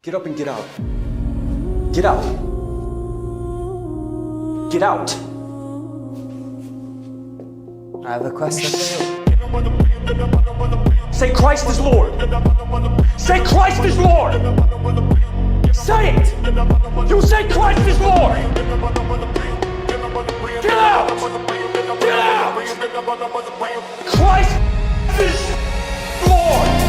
Get up and get out. Get out. Get out. I have a question for you. Say Christ is Lord. Say Christ is Lord. Say it. You say Christ is Lord. Get out. Get out. Christ is Lord.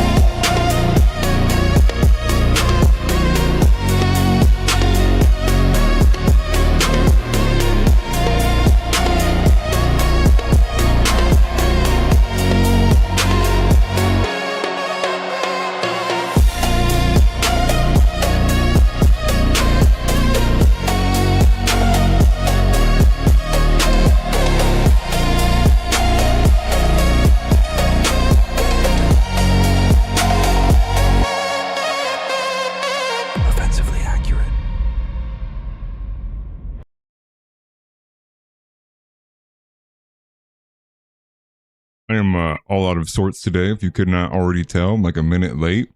I am all out of sorts today, if you could not already tell. I'm like a minute late.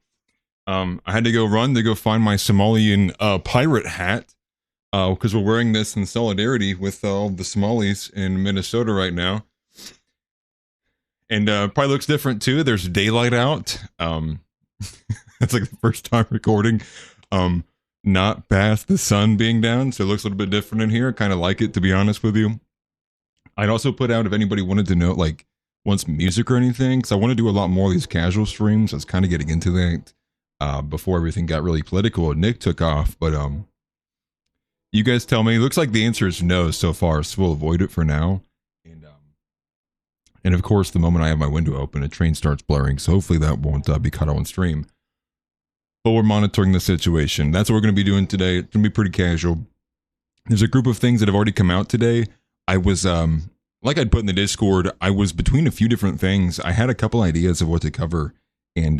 I had to go run to go find my Somalian pirate hat because we're wearing this in solidarity with all the Somalis in Minnesota right now. And probably looks different too. There's daylight out. It's like the first time recording. Not past the sun being down, so it looks a little bit different in here. I kind of like it, to be honest with you. I'd also put out if anybody wanted to know, like, wants music or anything, because I want to do a lot more of these casual streams. I was kind of getting into that before everything got really political and Nick took off. But you guys tell me. It looks like the answer is no so far, so we'll avoid it for now. And of course, the moment I have my window open, a train starts blurring, so hopefully that won't be cut on stream. But we're monitoring the situation. That's what we're going to be doing today. It's going to be pretty casual. There's a group of things that have already come out today. I was like I'd put in the Discord, I was between a few different things. I had a couple ideas of what to cover, and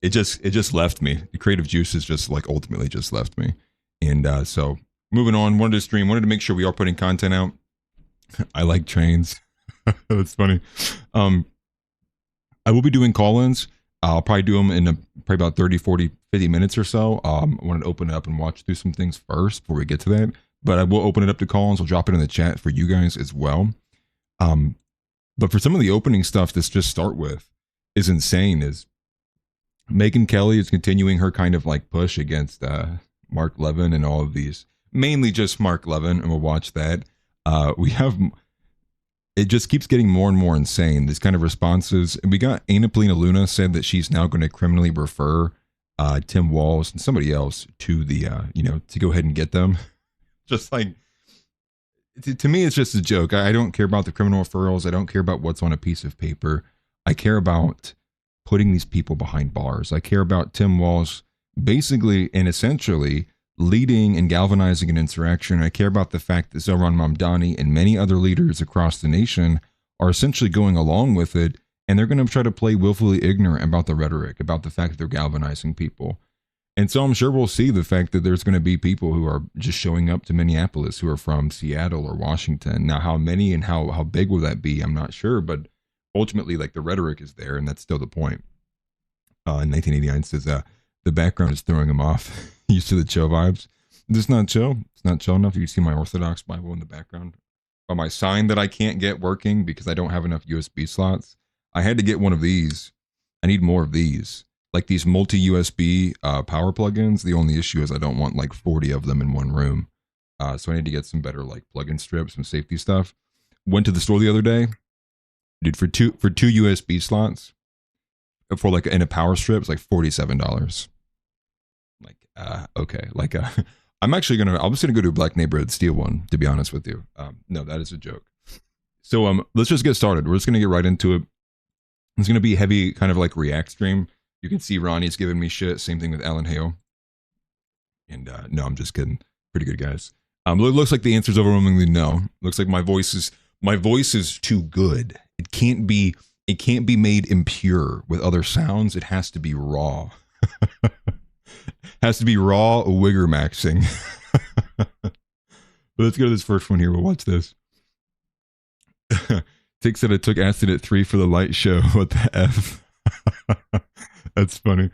it just left me. The creative juices just like ultimately just left me. And so moving on, wanted to stream, wanted to make sure we are putting content out. I like trains. That's funny. I will be doing call-ins. I'll probably do them in probably about 30, 40, 50 minutes or so. I wanted to open it up and watch through some things first before we get to that. But I will open it up to call-ins. I'll drop it in the chat for you guys as well. But for some of the opening stuff, let's just start with is insane. Is Megyn Kelly is continuing her kind of like push against Mark Levin and all of these, mainly just Mark Levin, and we'll watch that. We have, it just keeps getting more and more insane, these kind of responses. And we got Ana Polina Luna said that she's now going to criminally refer Tim Walz and somebody else to the, to go ahead and get them. Just like, to me, it's just a joke. I don't care about the criminal referrals. I don't care about what's on a piece of paper. I care about putting these people behind bars. I care about Tim Walz basically and essentially leading and galvanizing an insurrection. I care about the fact that Zohran Mamdani and many other leaders across the nation are essentially going along with it, and they're going to try to play willfully ignorant about the rhetoric, about the fact that they're galvanizing people. And so I'm sure we'll see the fact that there's going to be people who are just showing up to Minneapolis who are from Seattle or Washington. Now, how many and how big will that be? I'm not sure, but ultimately, like, the rhetoric is there, and that's still the point. 1989 says the background is throwing him off. Used to the chill vibes. This is not chill. It's not chill enough. You can see my Orthodox Bible in the background. Or my sign that I can't get working because I don't have enough USB slots. I had to get one of these. I need more of these. Like these multi-USB power plugins. The only issue is I don't want like 40 of them in one room. So I need to get some better like plug-in strips, some safety stuff. Went to the store the other day. Dude, for two USB slots, for like in a power strip, it's like $47. Like, okay. Like, I'm just gonna go to a Black Neighborhood steal one, to be honest with you. No, that is a joke. So let's just get started. We're just gonna get right into it. It's gonna be heavy, kind of like React stream. You can see Ronnie's giving me shit. Same thing with Alan Hale. And no, I'm just kidding. Pretty good, guys. It looks like the answer is overwhelmingly no. Looks like my voice is too good. It can't be made impure with other sounds. It has to be raw. Has to be raw wigger maxing. Let's go to this first one here. We'll watch this. Tick said I took acid at 3 for the light show. What the F? That's funny.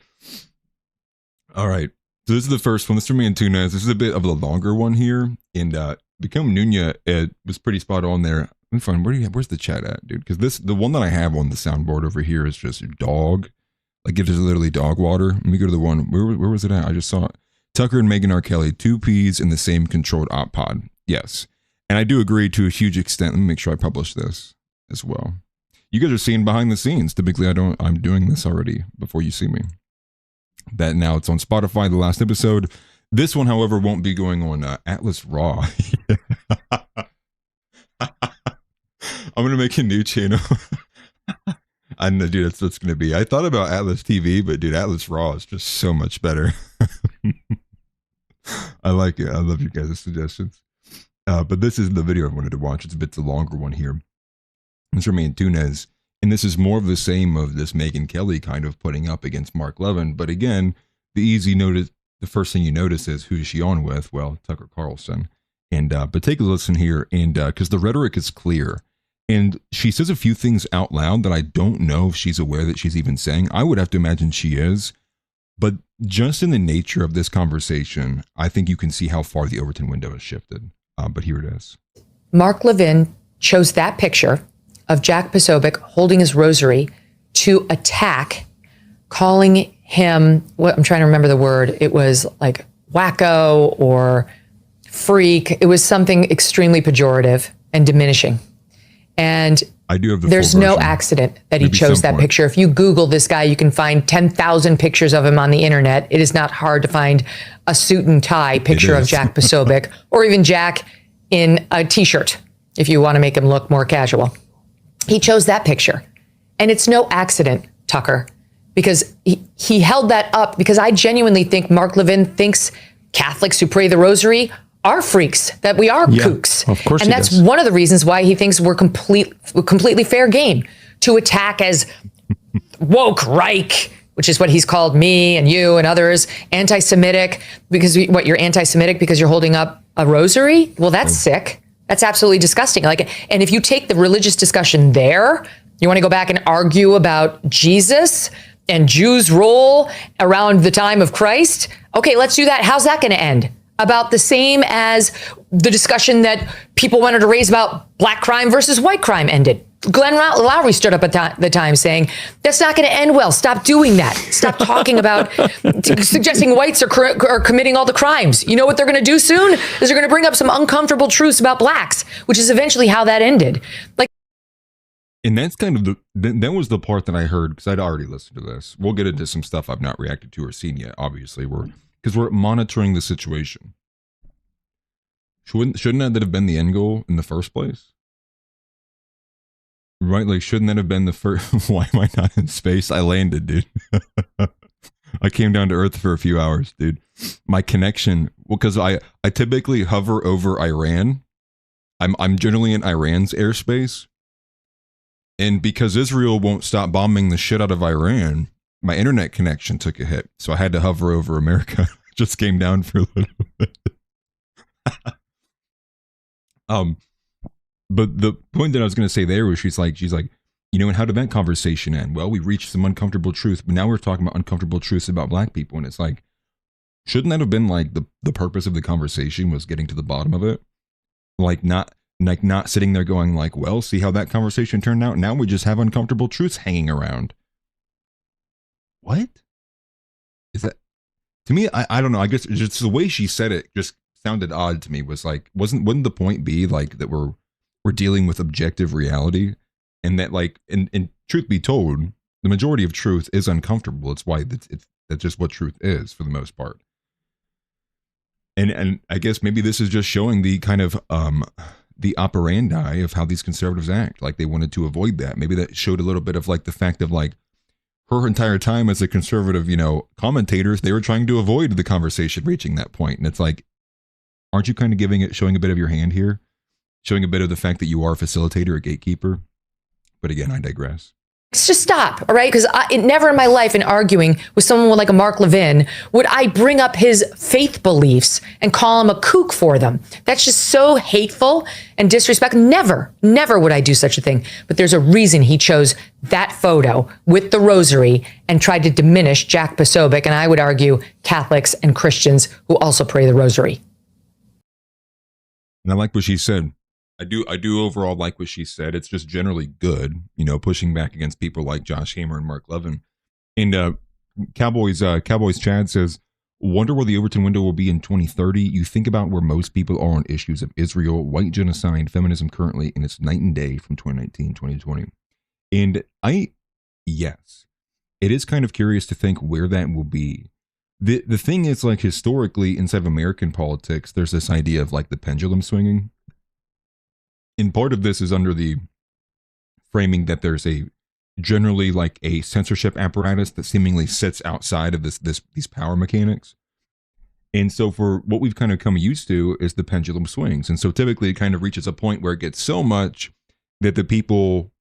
All right. So this is the first one. This is from me and Tunez. This is a bit of a longer one here. And Become Nunya was pretty spot on there. Let me find, where's the chat at, dude? Because the one that I have on the soundboard over here is just dog. Like it is literally dog water. Let me go to the one. Where was it at? I just saw it. Tucker and Meghan R. Kelly, 2 peas in the same controlled op pod. Yes. And I do agree to a huge extent. Let me make sure I publish this as well. You guys are seeing behind the scenes. Typically, I'm doing this already before you see me. That now it's on Spotify, the last episode. This one, however, won't be going on Atlas Raw. I'm going to make a new channel. I know, dude, that's what's going to be. I thought about Atlas TV, but dude, Atlas Raw is just so much better. I like it. I love you guys' suggestions. But this is the video I wanted to watch. It's a bit the longer one here. It's from me and Tunez. And this is more of the same of this Megyn Kelly kind of putting up against Mark Levin. But again, the first thing you notice is who is she on with? Well, Tucker Carlson. And but take a listen here, and because the rhetoric is clear. And she says a few things out loud that I don't know if she's aware that she's even saying. I would have to imagine she is. But just in the nature of this conversation, I think you can see how far the Overton window has shifted. But here it is. Mark Levin chose that picture of Jack Posobiec holding his rosary to attack, calling him, what I'm trying to remember the word. It was like wacko or freak. It was something extremely pejorative and diminishing. And I do have there's no accident that he chose that picture. If you Google this guy, you can find 10,000 pictures of him on the internet. It is not hard to find a suit and tie picture of Jack Posobiec or even Jack in a t-shirt if you want to make him look more casual. He chose that picture. And it's no accident, Tucker, because he held that up because I genuinely think Mark Levin thinks Catholics who pray the rosary are freaks, that we are kooks. Of course. And that's one of the reasons why he thinks we're completely fair game to attack as woke Reich, which is what he's called me and you and others, anti-Semitic, because you're anti-Semitic because you're holding up a rosary? Well, that's sick. That's absolutely disgusting. And if you take the religious discussion there, you want to go back and argue about Jesus and Jews' role around the time of Christ? Okay, let's do that. How's that going to end? About the same as the discussion that people wanted to raise about black crime versus white crime ended. Glenn Lowry stood up at the time saying, that's not going to end well. Stop doing that. Stop talking about suggesting whites are committing all the crimes. You know what they're going to do soon? Is they're going to bring up some uncomfortable truths about blacks, which is eventually how that ended. And that's kind of that was the part that I heard, because I'd already listened to this. We'll get into some stuff I've not reacted to or seen yet, obviously. Because we're monitoring the situation. Shouldn't that have been the end goal in the first place? Right? Like, shouldn't that have been the first? Why am I not in space? I landed, dude. I came down to Earth for a few hours, dude. My connection, well, because I typically hover over Iran. I'm generally in Iran's airspace. And because Israel won't stop bombing the shit out of Iran, my internet connection took a hit. So I had to hover over America. Just came down for a little bit. But the point that I was going to say there was she's like, you know, and how did that conversation end? Well, we reached some uncomfortable truth, but now we're talking about uncomfortable truths about black people. And it's like, shouldn't that have been like the purpose of the conversation was getting to the bottom of it? Like not sitting there going like, well, see how that conversation turned out. Now we just have uncomfortable truths hanging around. What is that? To me, I don't know. I guess just the way she said it just sounded odd to me. Was like, wouldn't the point be like that we're dealing with objective reality, and that like, and truth be told, the majority of truth is uncomfortable. It's why that's just what truth is for the most part. And I guess maybe this is just showing the kind of the operandi of how these conservatives act. Like they wanted to avoid that. Maybe that showed a little bit of like the fact of like her entire time as a conservative, you know, commentators, they were trying to avoid the conversation reaching that point. And it's like, aren't you kind of showing a bit of your hand here? Showing a bit of the fact that you are a facilitator, a gatekeeper? But again, I digress. Let's just stop, all right? Because never in my life, in arguing with someone like a Mark Levin, would I bring up his faith beliefs and call him a kook for them. That's just so hateful and disrespectful. Never would I do such a thing. But there's a reason he chose that photo with the rosary and tried to diminish Jack Posobiec, and I would argue Catholics and Christians who also pray the rosary. And I like what she said. I do overall like what she said. It's just generally good, you know, pushing back against people like Josh Hammer and Mark Levin. And Cowboys Chad says, wonder where the Overton window will be in 2030. You think about where most people are on issues of Israel, white genocide, feminism currently, and it's night and day from 2019, 2020. And yes, it is kind of curious to think where that will be. The thing is, like, historically inside of American politics, there's this idea of like the pendulum swinging. And part of this is under the framing that there's a generally like a censorship apparatus that seemingly sits outside of these power mechanics. And so for what we've kind of come used to is the pendulum swings. And so typically it kind of reaches a point where it gets so much that the people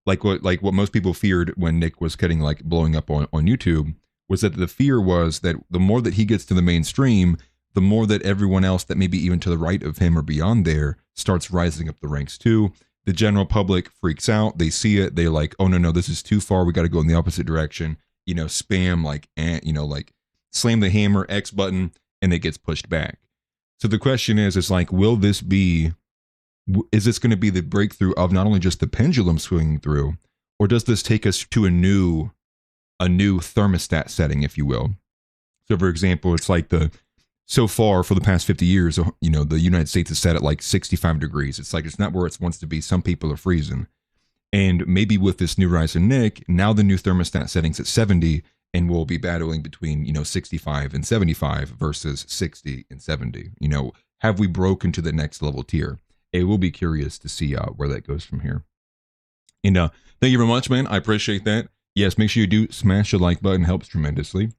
like what most people feared when Nick was blowing up on YouTube was that the fear was that the more that he gets to the mainstream, the more that everyone else that maybe even to the right of him or beyond there starts rising up the ranks too. The general public freaks out. They see it. They're like, oh, no, this is too far. We got to go in the opposite direction. You know, spam, like slam the hammer, X button, and it gets pushed back. So the question is like, is this going to be the breakthrough of not only just the pendulum swinging through, or does this take us to a new thermostat setting, if you will? So for example, it's like so far for the past 50 years, you know, the United States is set at like 65 degrees. It's like, it's not where it wants to be. Some people are freezing. And maybe with this new rise in Nick, now the new thermostat setting's at 70, and we'll be battling between, 65 and 75 versus 60 and 70. You know, have we broken to the next level tier? It will be curious to see where that goes from here. And thank you very much, man. I appreciate that. Yes, make sure you do smash the like button. Helps tremendously.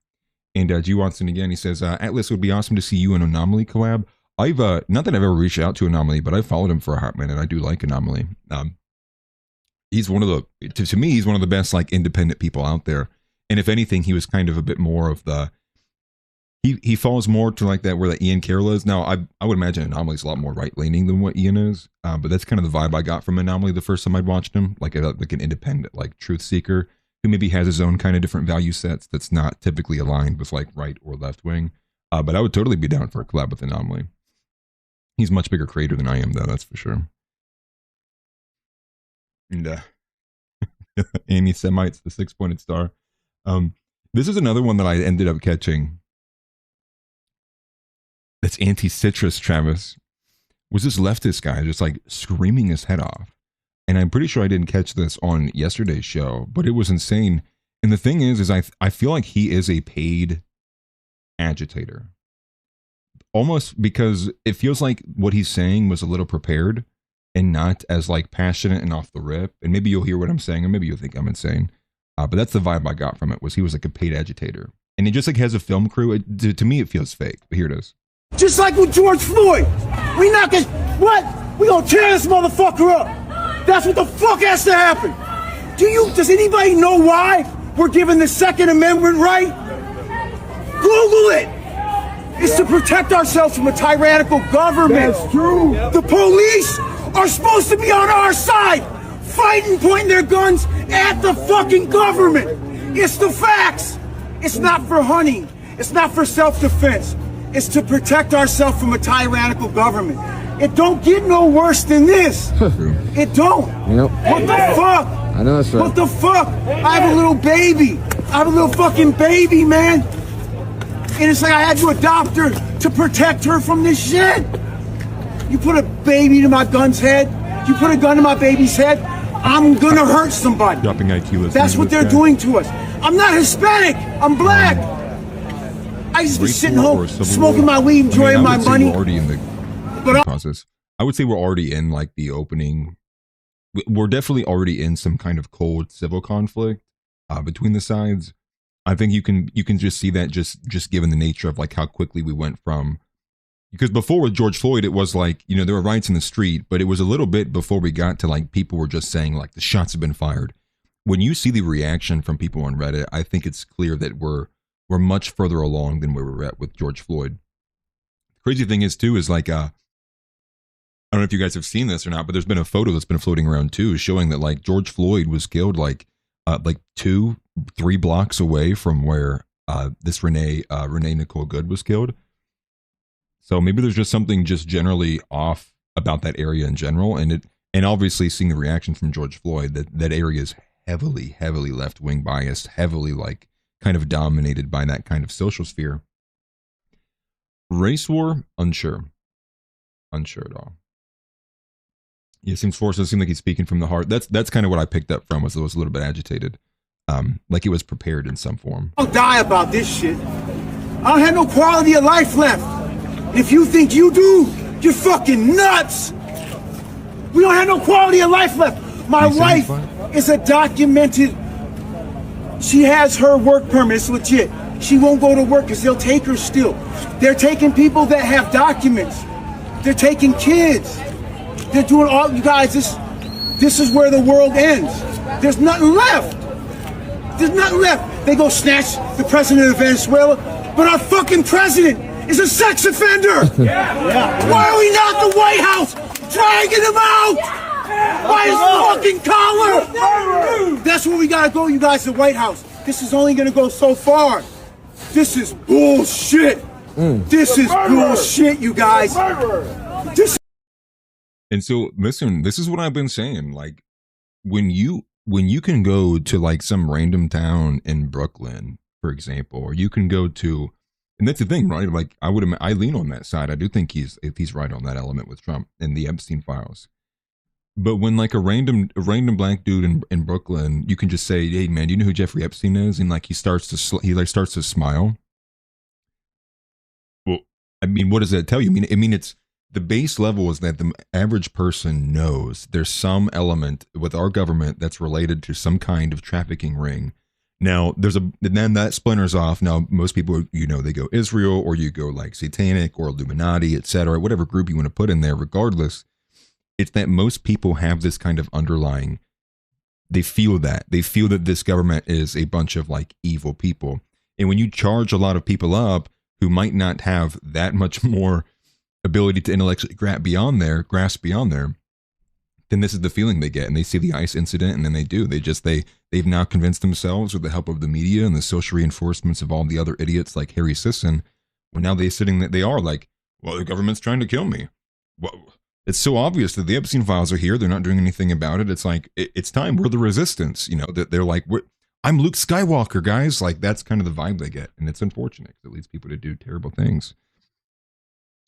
And G. Watson again, he says, Atlas, would be awesome to see you and Anomaly collab. I've, not that I've ever reached out to Anomaly, but I've followed him for a hot minute. I do like Anomaly. He's one of the, to me, he's one of the best, like, independent people out there. And if anything, he was kind of a bit more of he falls more to like that, where that Ian Carroll is. Now, I would imagine Anomaly's a lot more right-leaning than what Ian is. But that's kind of the vibe I got from Anomaly the first time I'd watched him, like an independent, like, truth seeker, who maybe has his own kind of different value sets that's not typically aligned with like right or left wing. But I would totally be down for a collab with Anomaly. He's a much bigger creator than I am, though, that's for sure. And Amy Semites, the 6-pointed star. This is another one that I ended up catching. That's anti-citrus, Travis. Was this leftist guy just like screaming his head off? And I'm pretty sure I didn't catch this on yesterday's show, but it was insane. And the thing is I feel like he is a paid agitator. Almost because it feels like what he's saying was a little prepared and not as like passionate and off the rip. And maybe you'll hear what I'm saying, or maybe you'll think I'm insane. But that's the vibe I got from it, was he was like a paid agitator. And he just like has a film crew. To me, it feels fake, but here it is. Just like with George Floyd. We not gonna, what? We gonna tear this motherfucker up. That's what the fuck has to happen. Does anybody know why we're given the Second Amendment right? Google it. It's to protect ourselves from a tyrannical government. That's true. The police are supposed to be on our side, fighting, pointing their guns at the fucking government. It's the facts. It's not for hunting. It's not for self-defense. It's to protect ourselves from a tyrannical government. It don't get no worse than this. It don't. Yep. What the fuck? I know that's right. What the fuck? I have a little baby. I have a little fucking baby, man. And it's like I had to adopt her to protect her from this shit. You put a baby to my gun's head. You put a gun to my baby's head. I'm gonna hurt somebody. Dropping IQ. That's what they're doing to us. I'm not Hispanic. I'm black. I used to be sitting home, smoking my weed, enjoying my money. Already in the process. I would say we're already in like the opening. We're definitely already in some kind of cold civil conflict between the sides. I think you can just see that just given the nature of like how quickly we went from, because before with George Floyd, it was like, there were riots in the street, but it was a little bit before we got to like people were just saying like the shots have been fired. when you see the reaction from people on Reddit, I think it's clear that we're much further along than where we're at with George Floyd. The crazy thing is too, is like, I don't know if you guys have seen this or not, but there's been a photo that's been floating around too, showing that like George Floyd was killed like 2-3 blocks away from where this Renee Nicole Good was killed. So maybe there's just something just generally off about that area in general, and obviously seeing the reaction from George Floyd, that area is heavily left wing biased, heavily like kind of dominated by that kind of social sphere. Race war, unsure at all. Yeah, seems forced. It seemed like he's speaking from the heart. That's kind of what I picked up from, was it was a little bit agitated, like it was prepared in some form. Don't die about this shit. I don't have no quality of life left. And if you think you do, you're fucking nuts. We don't have no quality of life left. My wife is a documented. She has her work permit. It's legit. She won't go to work because they'll take her still. They're taking people that have documents. They're taking kids. They're doing all, you guys, this is where the world ends. There's nothing left. There's nothing left. They go snatch the president of Venezuela, but our fucking president is a sex offender. Yeah. Why are we not at the White House dragging him out? By his fucking collar. That's where we gotta go, you guys, the White House. This is only gonna go so far. This is bullshit. This is bullshit, you guys. And so, listen, this is what I've been saying. Like, when you can go to like some random town in Brooklyn, for example, or you can go to, and that's the thing, right? Like, I lean on that side. I do think he's right on that element with Trump and the Epstein files. But when like a random black dude in Brooklyn, you can just say, "Hey man, do you know who Jeffrey Epstein is?" And like he starts to smile. Well, I mean, what does that tell you? I mean, it's the base level is that the average person knows there's some element with our government that's related to some kind of trafficking ring. Now then that splinters off. Now most people, they go Israel, or you go like satanic or Illuminati, etc., whatever group you want to put in there. Regardless, it's that most people have this kind of underlying, they feel that this government is a bunch of like evil people. And when you charge a lot of people up who might not have that much more ability to intellectually grasp beyond there, then this is the feeling they get. And they see the ICE incident, and then they've now convinced themselves, with the help of the media and the social reinforcements of all the other idiots like Harry Sisson, well, now they are like, well, the government's trying to kill me. Well, it's so obvious that the Epstein files are here. They're not doing anything about it. It's like, it's time. We're the resistance. They're like, I'm Luke Skywalker, guys. Like, that's kind of the vibe they get. And it's unfortunate because it leads people to do terrible things.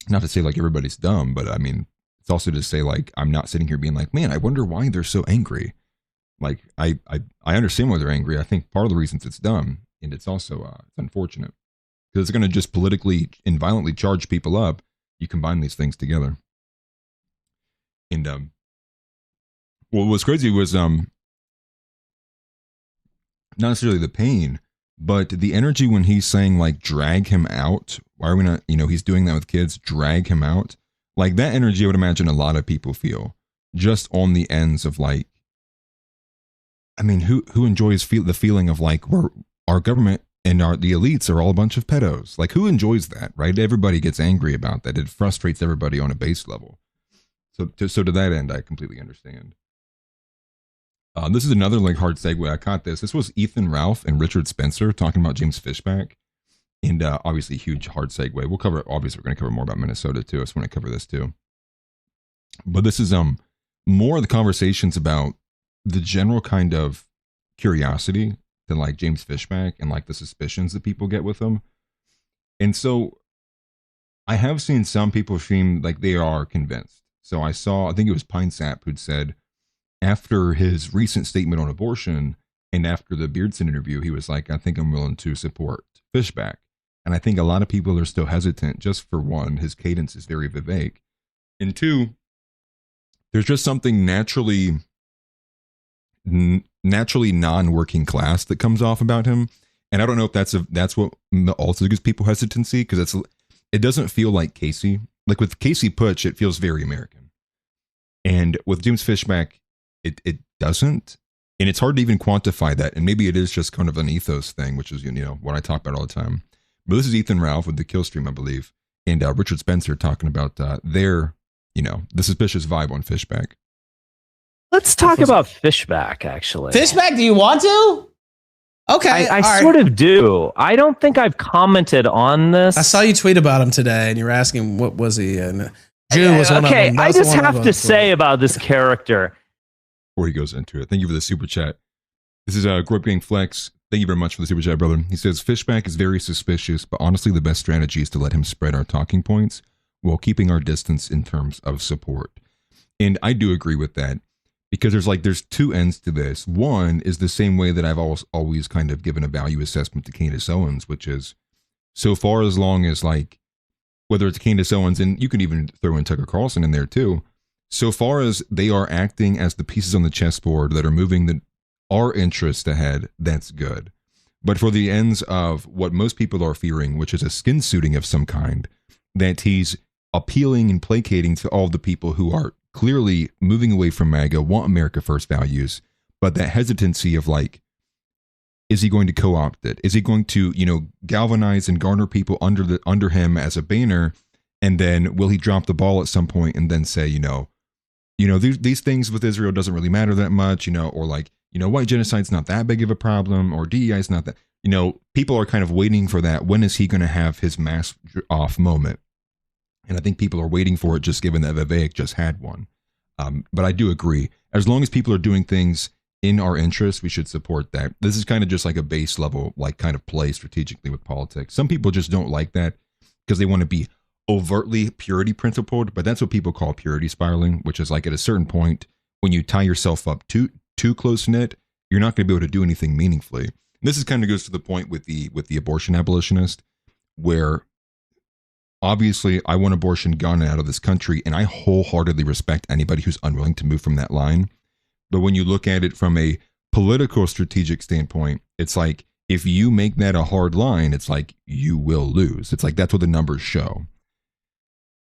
Not to say like everybody's dumb, but I mean, it's also to say like, I'm not sitting here being like, man, I wonder why they're so angry. Like, I understand why they're angry. I think part of the reasons it's dumb, and it's also it's unfortunate because it's going to just politically and violently charge people up. You combine these things together. And what was crazy was not necessarily the pain, but the energy when he's saying like, drag him out. Why are we not, he's doing that with kids, drag him out. Like, that energy, I would imagine a lot of people feel just on the ends of like, I mean, who enjoys the feeling of like, our government and the elites are all a bunch of pedos. Like, who enjoys that, right? Everybody gets angry about that. It frustrates everybody on a base level. So to that end, I completely understand. This is another like hard segue. I caught this. This was Ethan Ralph and Richard Spencer talking about James Fishback. And obviously huge hard segue. We're going to cover more about Minnesota too. I just want to cover this too. But this is more of the conversations about the general kind of curiosity to like James Fishback and like the suspicions that people get with him. And so I have seen some people seem like they are convinced. So I think it was Pine Sap who'd said after his recent statement on abortion and after the Beardson interview, he was like, I think I'm willing to support Fishback. And I think a lot of people are still hesitant. Just for one, his cadence is very Vivek. And two, there's just something naturally non-working class that comes off about him. And I don't know if that's what also gives people hesitancy, because it doesn't feel like Casey. Like with Casey Putsch, it feels very American. And with James Fishback, it doesn't. And it's hard to even quantify that. And maybe it is just kind of an ethos thing, which is, what I talk about all the time. But this is Ethan Ralph with the Kill Stream, I believe. And Richard Spencer talking about their, the suspicious vibe on Fishback. Let's talk about Fishback, actually. Fishback, do you want to? Okay. I sort of do. I don't think I've commented on this. I saw you tweet about him today, and you were asking what was he, and Jew was one of them. Okay, I just have to say about this character. Before he goes into it, thank you for the super chat. This is Growth Gang Flex. Thank you very much for the super chat, brother. He says, Fishback is very suspicious, but honestly, the best strategy is to let him spread our talking points while keeping our distance in terms of support. And I do agree with that, because there's two ends to this. One is the same way that I've always kind of given a value assessment to Candace Owens, which is so far as long as whether it's Candace Owens, and you can even throw in Tucker Carlson in there too, so far as they are acting as the pieces on the chessboard that are moving our interest ahead, that's good. But for the ends of what most people are fearing, which is a skin suiting of some kind, that he's appealing and placating to all the people who are clearly moving away from MAGA, want America First values, but that hesitancy of is he going to co-opt it? Is he going to, galvanize and garner people under him as a banner? And then will he drop the ball at some point and then say, these things with Israel doesn't really matter that much, or white genocide's not that big of a problem, or DEI is not that, people are kind of waiting for that. When is he going to have his mask off moment? And I think people are waiting for it, just given that Vivek just had one. But I do agree. As long as people are doing things in our interest, we should support that. This is kind of just like a base level, kind of play strategically with politics. Some people just don't like that because they want to be overtly purity principled, but that's what people call purity spiraling, which is at a certain point, when you tie yourself up too close knit, you're not going to be able to do anything meaningfully. And this is kind of goes to the point with the abortion abolitionist, where obviously I want abortion gone out of this country, and I wholeheartedly respect anybody who's unwilling to move from that line. But when you look at it from a political strategic standpoint, it's if you make that a hard line, it's you will lose. It's that's what the numbers show.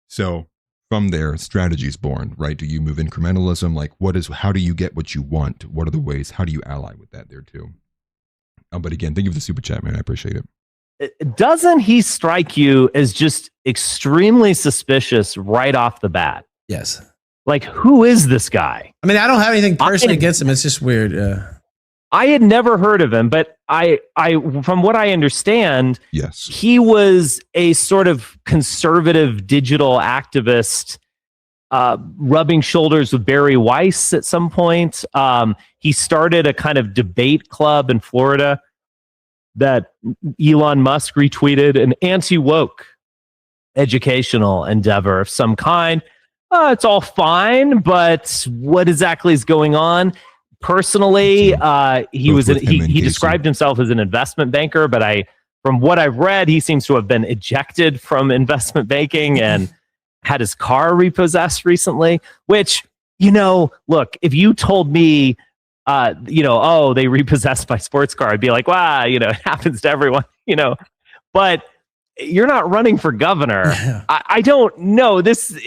So from there, strategy is born, right? Do you move incrementalism? How do you get what you want? What are the ways? How do you ally with that there too? But again, thank you for the super chat, man. I appreciate it. Doesn't he strike you as just extremely suspicious right off the bat? Yes. Who is this guy? I mean, I don't have anything personally against him. It's just weird. I had never heard of him, but I from what I understand, yes, he was a sort of conservative digital activist, rubbing shoulders with Barry Weiss at some point. He started a kind of debate club in Florida that Elon Musk retweeted, an anti-woke educational endeavor of some kind. It's all fine, but what exactly is going on? Personally, he described himself as an investment banker, but from what I've read, he seems to have been ejected from investment banking and had his car repossessed recently, which, look, if you told me, they repossessed my sports car, I'd be like, wow, it happens to everyone, but you're not running for governor. I don't know this.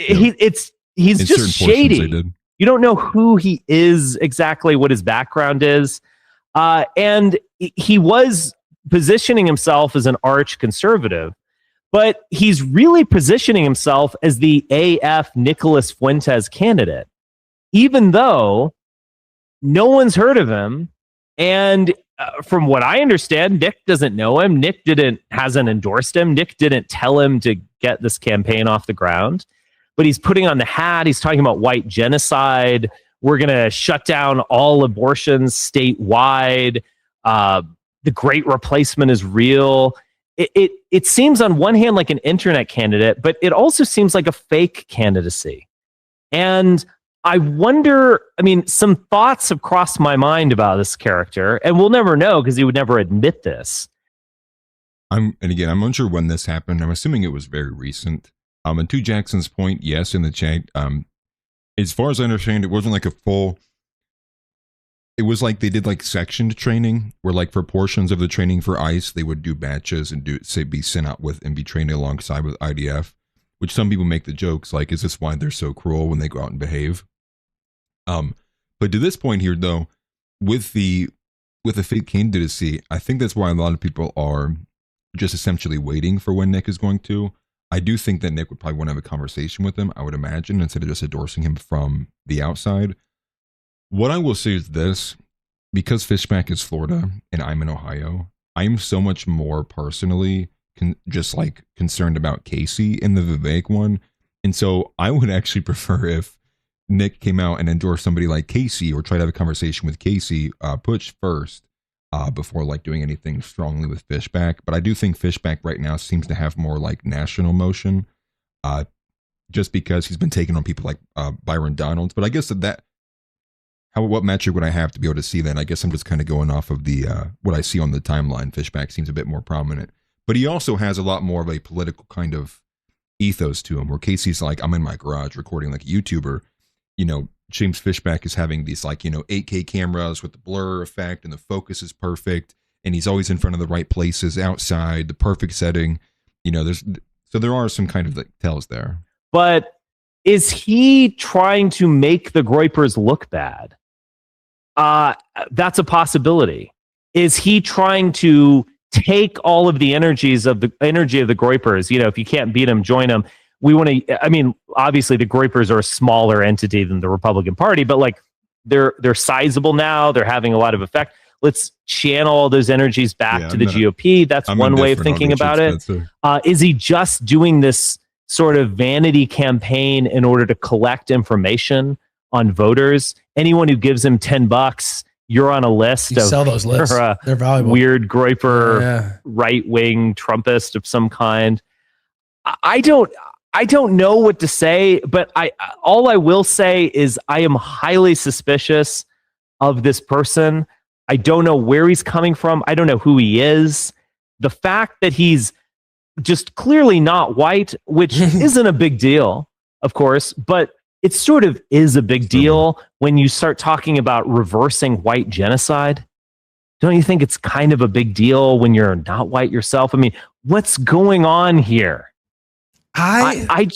He's just shady. You don't know who he is exactly, what his background is. And he was positioning himself as an arch conservative, but he's really positioning himself as the AF Nicholas Fuentes candidate, even though no one's heard of him. And from what I understand, Nick doesn't know him. Nick hasn't endorsed him. Nick didn't tell him to get this campaign off the ground. But he's putting on the hat. He's talking about white genocide. We're going to shut down all abortions statewide. The great replacement is real. It seems on one hand like an internet candidate, but it also seems like a fake candidacy. And I wonder, some thoughts have crossed my mind about this character, and we'll never know because he would never admit this. I'm unsure when this happened. I'm assuming it was very recent. And to Jackson's point, yes, in the chat, as far as I understand, it wasn't a full, it was they did sectioned training where for portions of the training for ICE, they would do batches and be sent out with and be trained alongside with IDF, which some people make the jokes is this why they're so cruel when they go out and behave? But to this point here, though, with the fake candidacy, I think that's why a lot of people are just essentially waiting for when Nick is going to. I do think that Nick would probably want to have a conversation with him, I would imagine, instead of just endorsing him from the outside. What I will say is this, because Fishback is Florida and I'm in Ohio, I'm so much more personally just like concerned about Casey in the Vivek one. And so I would actually prefer if Nick came out and endorsed somebody like Casey, or try to have a conversation with Casey, push first, before like doing anything strongly with Fishback. But I do think Fishback right now seems to have more like national motion, just because he's been taking on people like Byron Donalds. But I guess what metric would I have to be able to see that? I guess I'm just kind of going off of the what I see on the timeline. Fishback seems a bit more prominent, but he also has a lot more of a political kind of ethos to him, where Casey's like, I'm in my garage recording like a YouTuber. You know, James Fishback is having these like, 8K cameras with the blur effect, and the focus is perfect, and he's always in front of the right places outside, the perfect setting. There are some kind of like tells there. But is he trying to make the Groypers look bad? That's a possibility. Is he trying to take all of the energy of the Groypers? If you can't beat them, join them. We want to. I mean, obviously, the Groypers are a smaller entity than the Republican Party, but like they're sizable now. They're having a lot of effect. Let's channel all those energies back to the GOP. That's one way of thinking about it. Is he just doing this sort of vanity campaign in order to collect information on voters? Anyone who gives him $10, you're on a list. You sell those lists. They're valuable. Weird Groyper, right-wing Trumpist of some kind. I don't know what to say, but all I will say is I am highly suspicious of this person. I don't know where he's coming from. I don't know who he is. The fact that he's just clearly not white, which isn't a big deal, of course, but it sort of is a big deal when you start talking about reversing white genocide. Don't you think it's kind of a big deal when you're not white yourself? I mean, what's going on here? I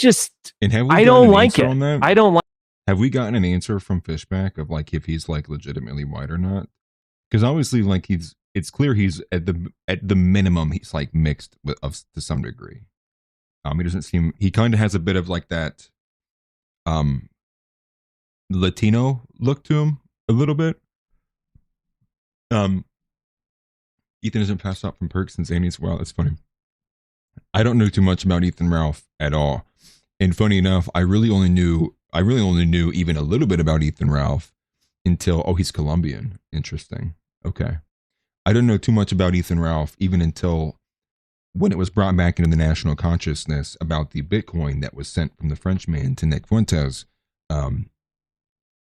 don't like it. I don't like. Have we gotten an answer from Fishback of like if he's like legitimately white or not? Because obviously, like it's clear he's at the minimum he's like mixed to some degree. He doesn't seem. He kind of has a bit of like that Latino look to him a little bit. Ethan isn't passed out from perks since Annie's. Wow, that's funny. I don't know too much about Ethan Ralph at all, and funny enough, I really only knew even a little bit about Ethan Ralph until he's Colombian. Interesting. Okay, I don't know too much about Ethan Ralph even until when it was brought back into the national consciousness about the Bitcoin that was sent from the Frenchman to Nick Fuentes.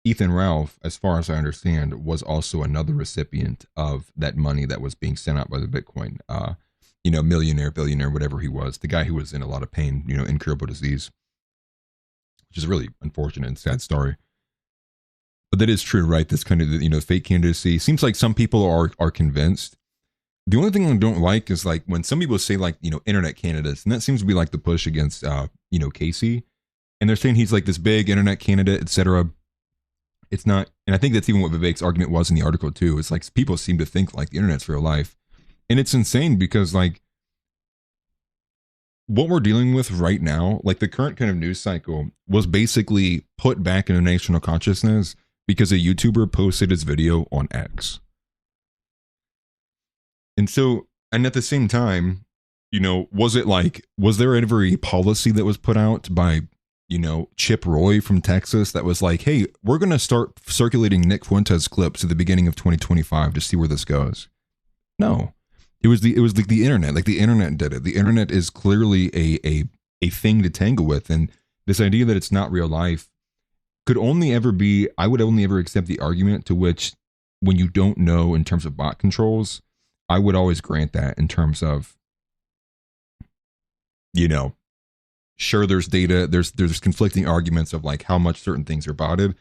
Ethan Ralph, as far as I understand, was also another recipient of that money that was being sent out by the Bitcoin. Millionaire, billionaire, whatever he was, the guy who was in a lot of pain, incurable disease, which is a really unfortunate and sad story. But that is true, right? This kind of, fake candidacy. Seems like some people are convinced. The only thing I don't like is like when some people say like, internet candidates, and that seems to be like the push against, Casey. And they're saying he's like this big internet candidate, etc. It's not, and I think that's even what Vivek's argument was in the article too. It's like people seem to think like the internet's real life. And it's insane because like what we're dealing with right now, like the current kind of news cycle was basically put back into national consciousness because a YouTuber posted his video on X. And so, and at the same time, was there ever a policy that was put out by, Chip Roy from Texas that was like, hey, we're going to start circulating Nick Fuentes clips at the beginning of 2025 to see where this goes? No. It was like the internet. Like the internet did it. The internet is clearly a thing to tangle with, and this idea that it's not real life could only ever be. I would only ever accept the argument to which, when you don't know in terms of bot controls, I would always grant that in terms of, sure, there's data, there's conflicting arguments of like how much certain things are botted.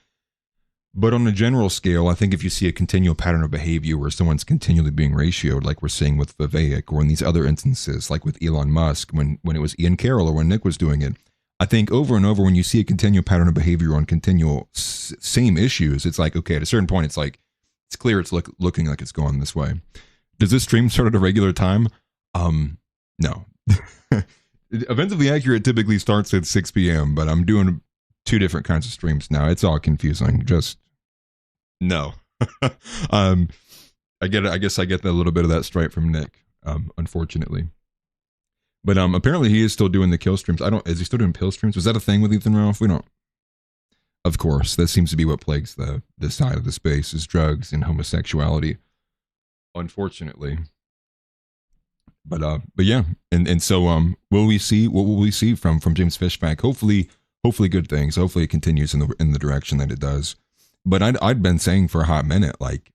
But on a general scale, I think if you see a continual pattern of behavior where someone's continually being ratioed, like we're seeing with Vivek, or in these other instances, like with Elon Musk, when it was Ian Carroll or when Nick was doing it, I think over and over, when you see a continual pattern of behavior on continual same issues, it's like, okay, at a certain point, it's like, it's clear it's looking like it's going this way. Does this stream start at a regular time? No. Events of the Accurate typically starts at 6 p.m., but I'm doing 2 different kinds of streams now. It's all confusing. Just no. I get it. I guess I get a little bit of that straight from Nick, unfortunately. But apparently he is still doing the kill streams. Is he still doing pill streams? Was that a thing with Ethan Ralph? We don't. Of course, that seems to be what plagues this side of the space, is drugs and homosexuality. Unfortunately. But yeah, and so will we see, what will we see from James Fishback? Hopefully good things. Hopefully it continues in the direction that it does. But I'd been saying for a hot minute, like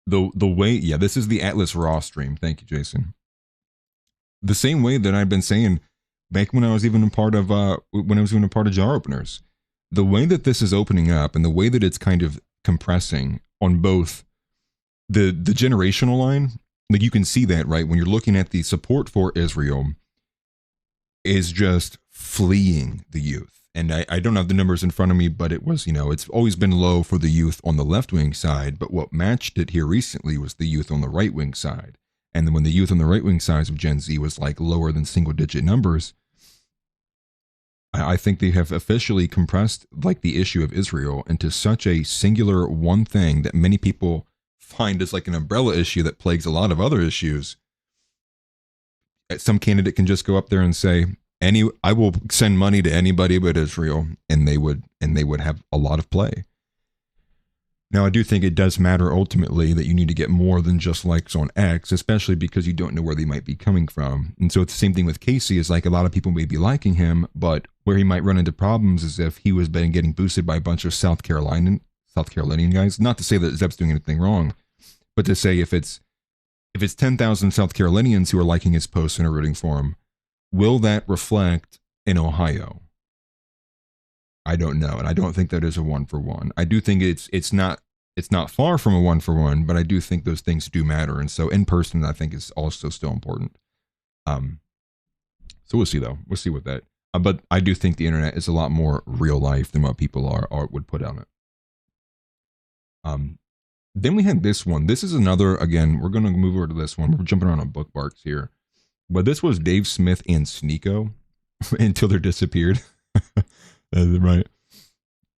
the way, yeah, this is the Atlas Raw stream. Thank you, Jason. The same way that I've been saying back when I was even a part of Jar Openers, the way that this is opening up and the way that it's kind of compressing on both the generational line. Like you can see that, right? When you're looking at the support for Israel is just fleeing the youth. And I don't have the numbers in front of me, but it was, it's always been low for the youth on the left-wing side. But what matched it here recently was the youth on the right-wing side. And then when the youth on the right-wing side of Gen Z was like lower than single-digit numbers, I think they have officially compressed like the issue of Israel into such a singular one thing that many people find as like an umbrella issue that plagues a lot of other issues. Some candidate can just go up there and say, I will send money to anybody but Israel, and they would have a lot of play. Now, I do think it does matter ultimately that you need to get more than just likes on X, especially because you don't know where they might be coming from. And so it's the same thing with Casey, is like a lot of people may be liking him, but where he might run into problems is if he was been getting boosted by a bunch of South Carolinian guys. Not to say that Zeb's doing anything wrong, but to say if it's 10,000 South Carolinians who are liking his posts and are rooting for him, will that reflect in Ohio? I don't know, and I don't think that is a 1-for-1. I do think it's not far from a 1-for-1, but I do think those things do matter, and so in person I think is also still important. So we'll see though. We'll see what that. But I do think the internet is a lot more real life than what people would put on it. Then we had this one. This is another, again, we're going to move over to this one. We're jumping around on bookmarks here. But this was Dave Smith and Sneeko until they're disappeared. Right.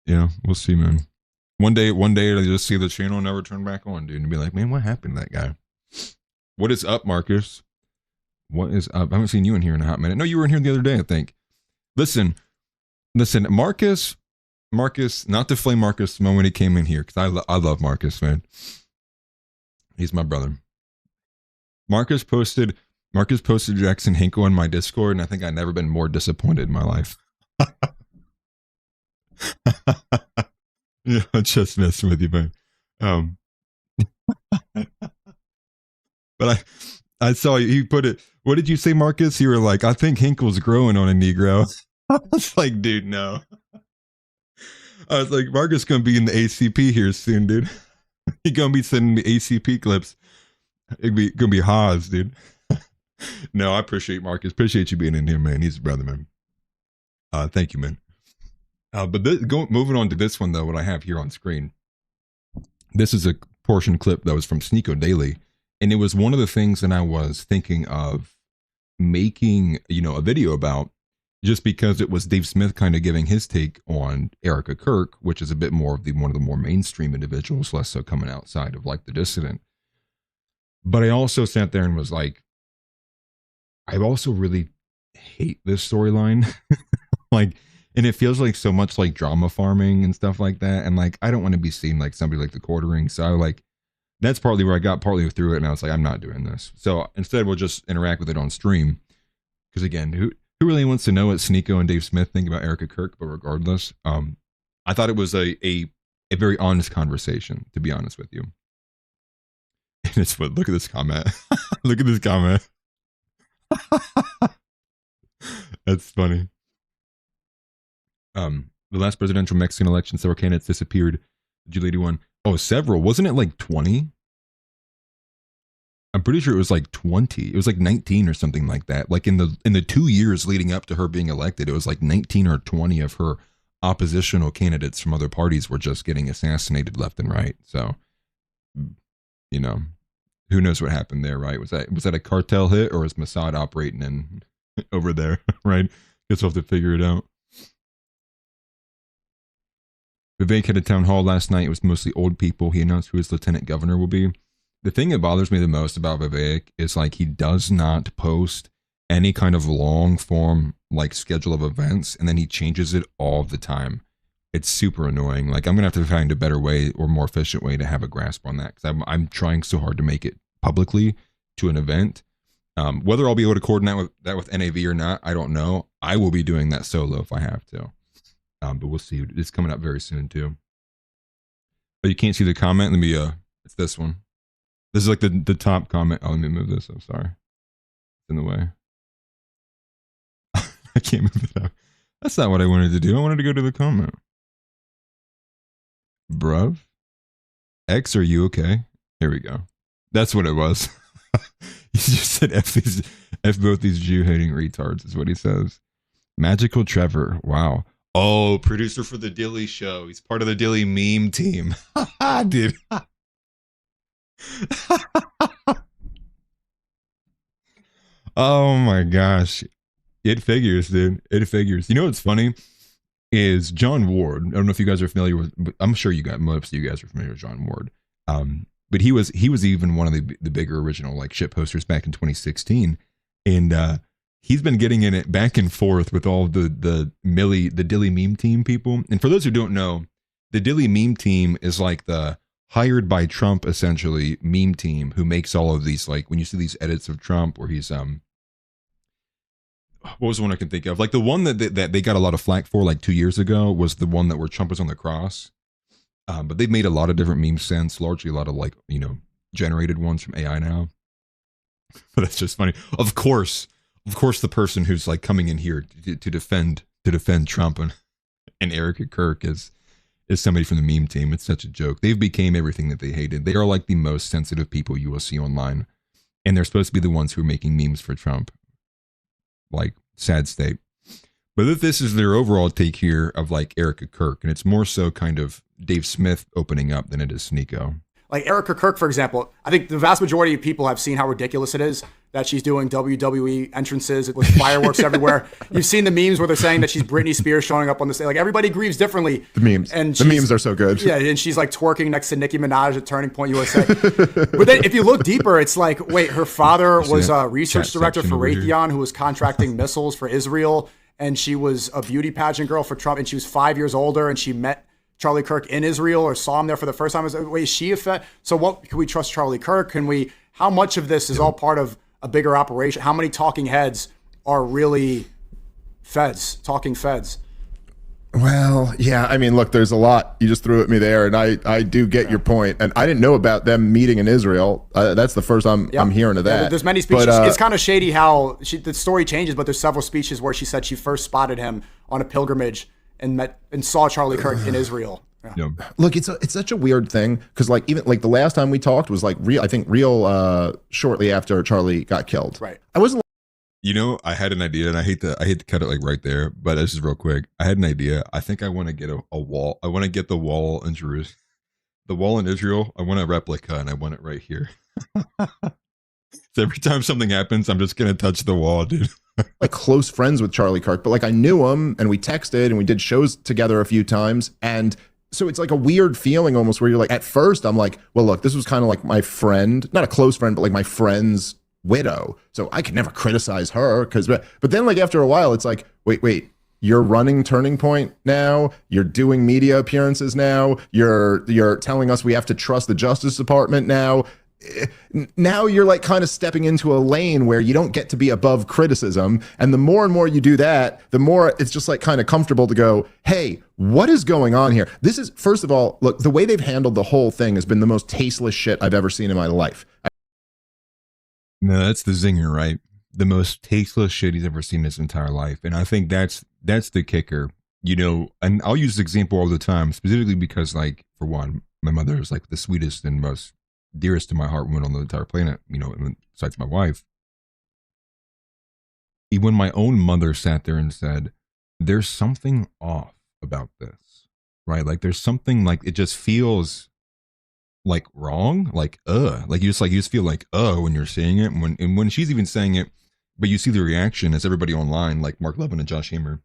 Yeah, we'll see, man. One day I just see the channel never turn back on, dude, and be like, man, what happened to that guy? What is up, Marcus? What is up? I haven't seen you in here in a hot minute. No, you were in here the other day, I think. Listen, Marcus, not to flame Marcus the moment he came in here, because I love Marcus, man. He's my brother. Marcus posted Jackson Hinkle in my Discord, and I think I've never been more disappointed in my life. Yeah, I'm just messing with you, man. But I saw you put it. What did you say, Marcus? You were like, I think Hinkle's growing on a Negro. I was like, dude, no. I was like, Marcus gonna be in the ACP here soon, dude. He gonna be sending me ACP clips. Gonna be Haas, dude. No, I appreciate Marcus. Appreciate you being in here, man. He's a brother, man. Thank you, man. But moving on to this one, though, what I have here on screen. This is a portion clip that was from Sneeko Daily. And it was one of the things that I was thinking of making, a video about, just because it was Dave Smith kind of giving his take on Erica Kirk, which is a bit more of one of the more mainstream individuals, less so coming outside of like the dissident. But I also sat there and was like, I also really hate this storyline. And it feels like so much like drama farming and stuff like that. And like, I don't want to be seen like somebody like the quartering. So that's partly where I got partly through it. And I was like, I'm not doing this. So instead we'll just interact with it on stream. Because again, who really wants to know what Sneeko and Dave Smith think about Erica Kirk? But regardless, I thought it was a very honest conversation, to be honest with you. And it's look at this comment. Look at this comment. That's funny. The last presidential Mexican election, several candidates disappeared. Did you one? Oh, several. Wasn't it like 20? I'm pretty sure it was like 20. It was like 19 or something like that. Like in the 2 years leading up to her being elected, it was like 19 or 20 of her oppositional candidates from other parties were just getting assassinated left and right. So you know, who knows what happened there, right? Was that a cartel hit, or was Mossad operating in over there, right? Guess we'll have to figure it out. Vivek had a town hall last night. It was mostly old people. He announced who his lieutenant governor will be. The thing that bothers me the most about Vivek is like he does not post any kind of long form like schedule of events, and then he changes it all the time. It's super annoying. Like I'm gonna have to find a better way or more efficient way to have a grasp on that, because I'm trying so hard to make it publicly to an event. Whether I'll be able to coordinate with NAV or not, I don't know. I will be doing that solo if I have to. But we'll see. It's coming up very soon too. Oh, you can't see the comment. Let me it's this one. This is like the top comment. Oh, let me move this. I'm sorry. It's in the way. I can't move it up. That's not what I wanted to do. I wanted to go to the comment. Bruv. X, are you okay? Here we go. That's what it was. He just said F both these Jew hating retards is what he says. Magical Trevor. Wow. Oh, producer for the Dilly show. He's part of the Dilly meme team. Dude. Oh my gosh. It figures, dude. It figures. You know what's funny is John Ward. I don't know if you guys are familiar with, but I'm sure most of you guys are familiar with John Ward. But he was even one of the bigger original like shit posters back in 2016, and he's been getting in it back and forth with all the Dilly meme team people. And for those who don't know, the Dilly meme team is like the hired by Trump essentially meme team who makes all of these, like when you see these edits of Trump where he's what was the one I can think of? Like the one that they got a lot of flack for like 2 years ago was the one that where Trump was on the cross. But they've made a lot of different memes since, largely a lot of like, you know, generated ones from AI now. But it's just funny. Of course, the person who's like coming in here to defend Trump and Erica Kirk is somebody from the meme team. It's such a joke. They've became everything that they hated. They are like the most sensitive people you will see online. And they're supposed to be the ones who are making memes for Trump. Like, sad state. But this is their overall take here of like Erica Kirk, and it's more so kind of Dave Smith opening up than it is Sneeko. Like Erica Kirk, for example, I think the vast majority of people have seen how ridiculous it is that she's doing WWE entrances with fireworks everywhere. You've seen the memes where they're saying that she's Britney Spears showing up on the stage. Like everybody grieves differently. The memes. And the memes are so good. Yeah, and she's like twerking next to Nicki Minaj at Turning Point USA. But then if you look deeper, it's like, wait, her father was a research director for Raytheon who was contracting missiles for Israel. And she was a beauty pageant girl for Trump. And she was 5 years older and she met Charlie Kirk in Israel or saw him there for the first time. Wait, is she a Fed? So what, can we trust Charlie Kirk? How much of this is all part of a bigger operation? How many talking heads are really feds, talking feds? Well, yeah, I mean, look, there's a lot. You just threw at me there, and I do get your point. And I didn't know about them meeting in Israel. That's the first I'm hearing of that. Yeah, there's many speeches. It's kind of shady how the story changes, but there's several speeches where she said she first spotted him on a pilgrimage and saw Charlie Kirk in Israel. Yeah. Look, it's such a weird thing because like even like the last time we talked was like real shortly after Charlie got killed. Right. I wasn't. You know, I had an idea, and I hate to cut it like right there, but this is real quick. I had an idea. I think I want to get a wall. I want to get the wall in Jerusalem, the wall in Israel. I want a replica, and I want it right here. So every time something happens, I'm just gonna touch the wall, dude. Like close friends with Charlie Kirk, but like I knew him, and we texted, and we did shows together a few times, and so it's like a weird feeling almost where you're like, at first I'm like, well, look, this was kind of like my friend, not a close friend, but like my friend's widow, so I could never criticize her but then like after a while it's like wait, you're running Turning Point now, you're doing media appearances now, you're telling us we have to trust the Justice Department now you're like kind of stepping into a lane where you don't get to be above criticism, and the more and more you do that, the more it's just like kind of comfortable to go, hey, what is going on here? This is, first of all, look, the way they've handled the whole thing has been the most tasteless shit I've ever seen in my life. No, that's the zinger, right? The most tasteless shit he's ever seen in his entire life. And I think that's the kicker, you know, and I'll use this example all the time, specifically because, like, for one, my mother is like the sweetest and most dearest to my heart woman on the entire planet, you know, besides my wife. When my own mother sat there and said, there's something off about this, right? Like there's something, like it just feels like wrong, like you just feel like when you're saying it, and when she's even saying it, but you see the reaction as everybody online, like Mark Levin and Josh Hamer.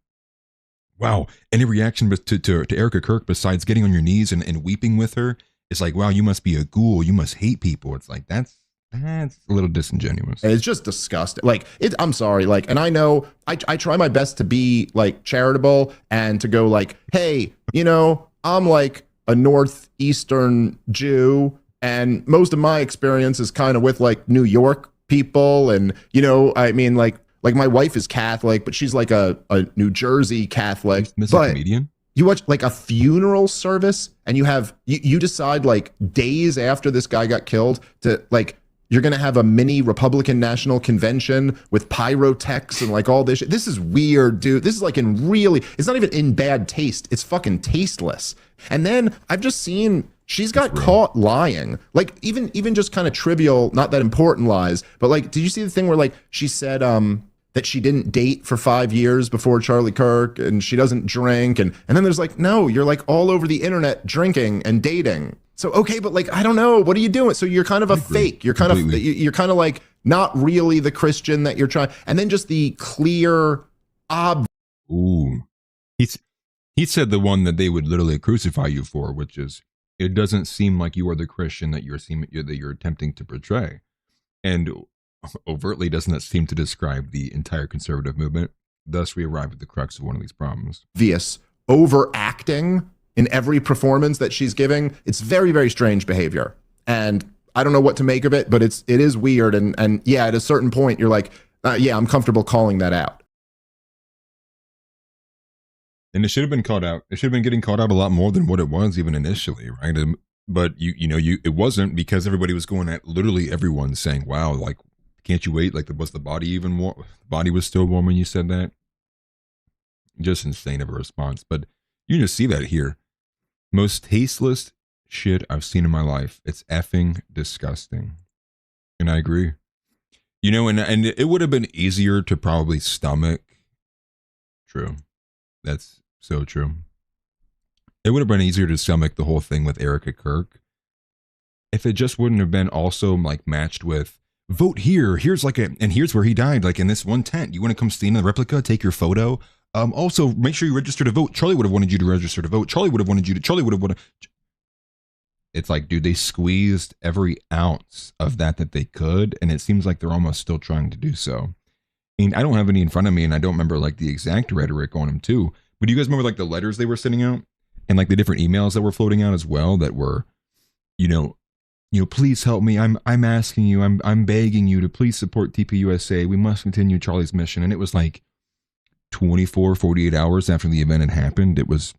Wow, any reaction to Erica Kirk besides getting on your knees and weeping with her? It's like, wow, you must be a ghoul. You must hate people. It's like that's a little disingenuous. It's just disgusting. Like I'm sorry. Like, and I know I try my best to be like charitable and to go like, hey, I'm like a Northeastern Jew, and most of my experience is kind of with like New York people, and I mean like my wife is Catholic, but she's like a New Jersey Catholic. But comedian? You watch like a funeral service, and you decide like days after this guy got killed to like you're gonna have a mini Republican National Convention with pyrotechs and like all this shit. This is weird, dude. This is like it's not even in bad taste. It's fucking tasteless. And then I've just seen she's got caught lying. Like even just kind of trivial, not that important lies. But like, did you see the thing where like she said that she didn't date for 5 years before Charlie Kirk, and she doesn't drink, and then there's like, no, you're like all over the internet drinking and dating. So okay, but like I don't know, what are you doing? So you're kind of a fake. You're kind of like not really the Christian that you're trying. And then just the clear Ooh. He said the one that they would literally crucify you for, which is it doesn't seem like you are the Christian that you're attempting to portray. And overtly doesn't that seem to describe the entire conservative movement? Thus, we arrive at the crux of one of these problems. Obvious overacting in every performance that she's giving. It's very, very strange behavior. And I don't know what to make of it, but it is weird. And yeah, at a certain point, you're like, yeah, I'm comfortable calling that out. And it should have been called out. It should have been getting called out a lot more than what it was even initially, right? But it wasn't, because everybody was going at literally everyone saying, wow, like, can't you wait? Like, was the body even warm? The body was still warm when you said that? Just insane of a response. But you just see that here. Most tasteless shit I've seen in my life. It's effing disgusting. And I agree. And it would have been easier to probably stomach. True. That's so true. It would have been easier to stomach the whole thing with Erica Kirk if it just wouldn't have been also like matched with vote here. Here's like and here's where he died, like in this one tent. You want to come stand in the replica, take your photo. Also, make sure you register to vote. Charlie would have wanted you to register to vote. Charlie would have wanted. It's like, dude, they squeezed every ounce of that they could, and it seems like they're almost still trying to do so. I mean, I don't have any in front of me, and I don't remember like the exact rhetoric on them too. But do you guys remember like the letters they were sending out, and like the different emails that were floating out as well that were, please help me. I'm asking you. I'm begging you to please support TPUSA. We must continue Charlie's mission. And it was like 48 hours after the event had happened. It was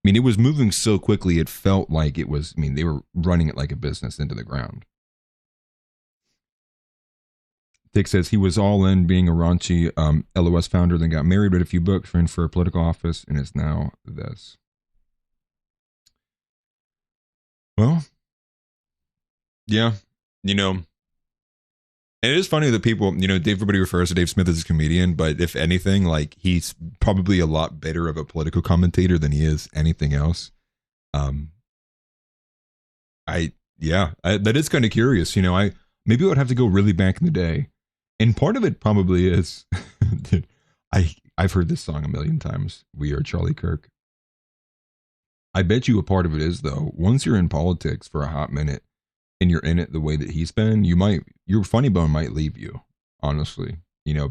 moving so quickly. It felt like they were running it like a business into the ground. Dick says he was all in being a raunchy LOS founder, then got married, read a few books, ran for a political office, and is now this. Well, yeah, and it is funny that people, everybody refers to Dave Smith as a comedian, but if anything, like he's probably a lot better of a political commentator than he is anything else. That is kind of curious. Maybe I would have to go really back in the day. And part of it probably is, dude, I've heard this song a million times. We Are Charlie Kirk. I bet you a part of it is, though, once you're in politics for a hot minute and you're in it the way that he's been, your funny bone might leave you, honestly,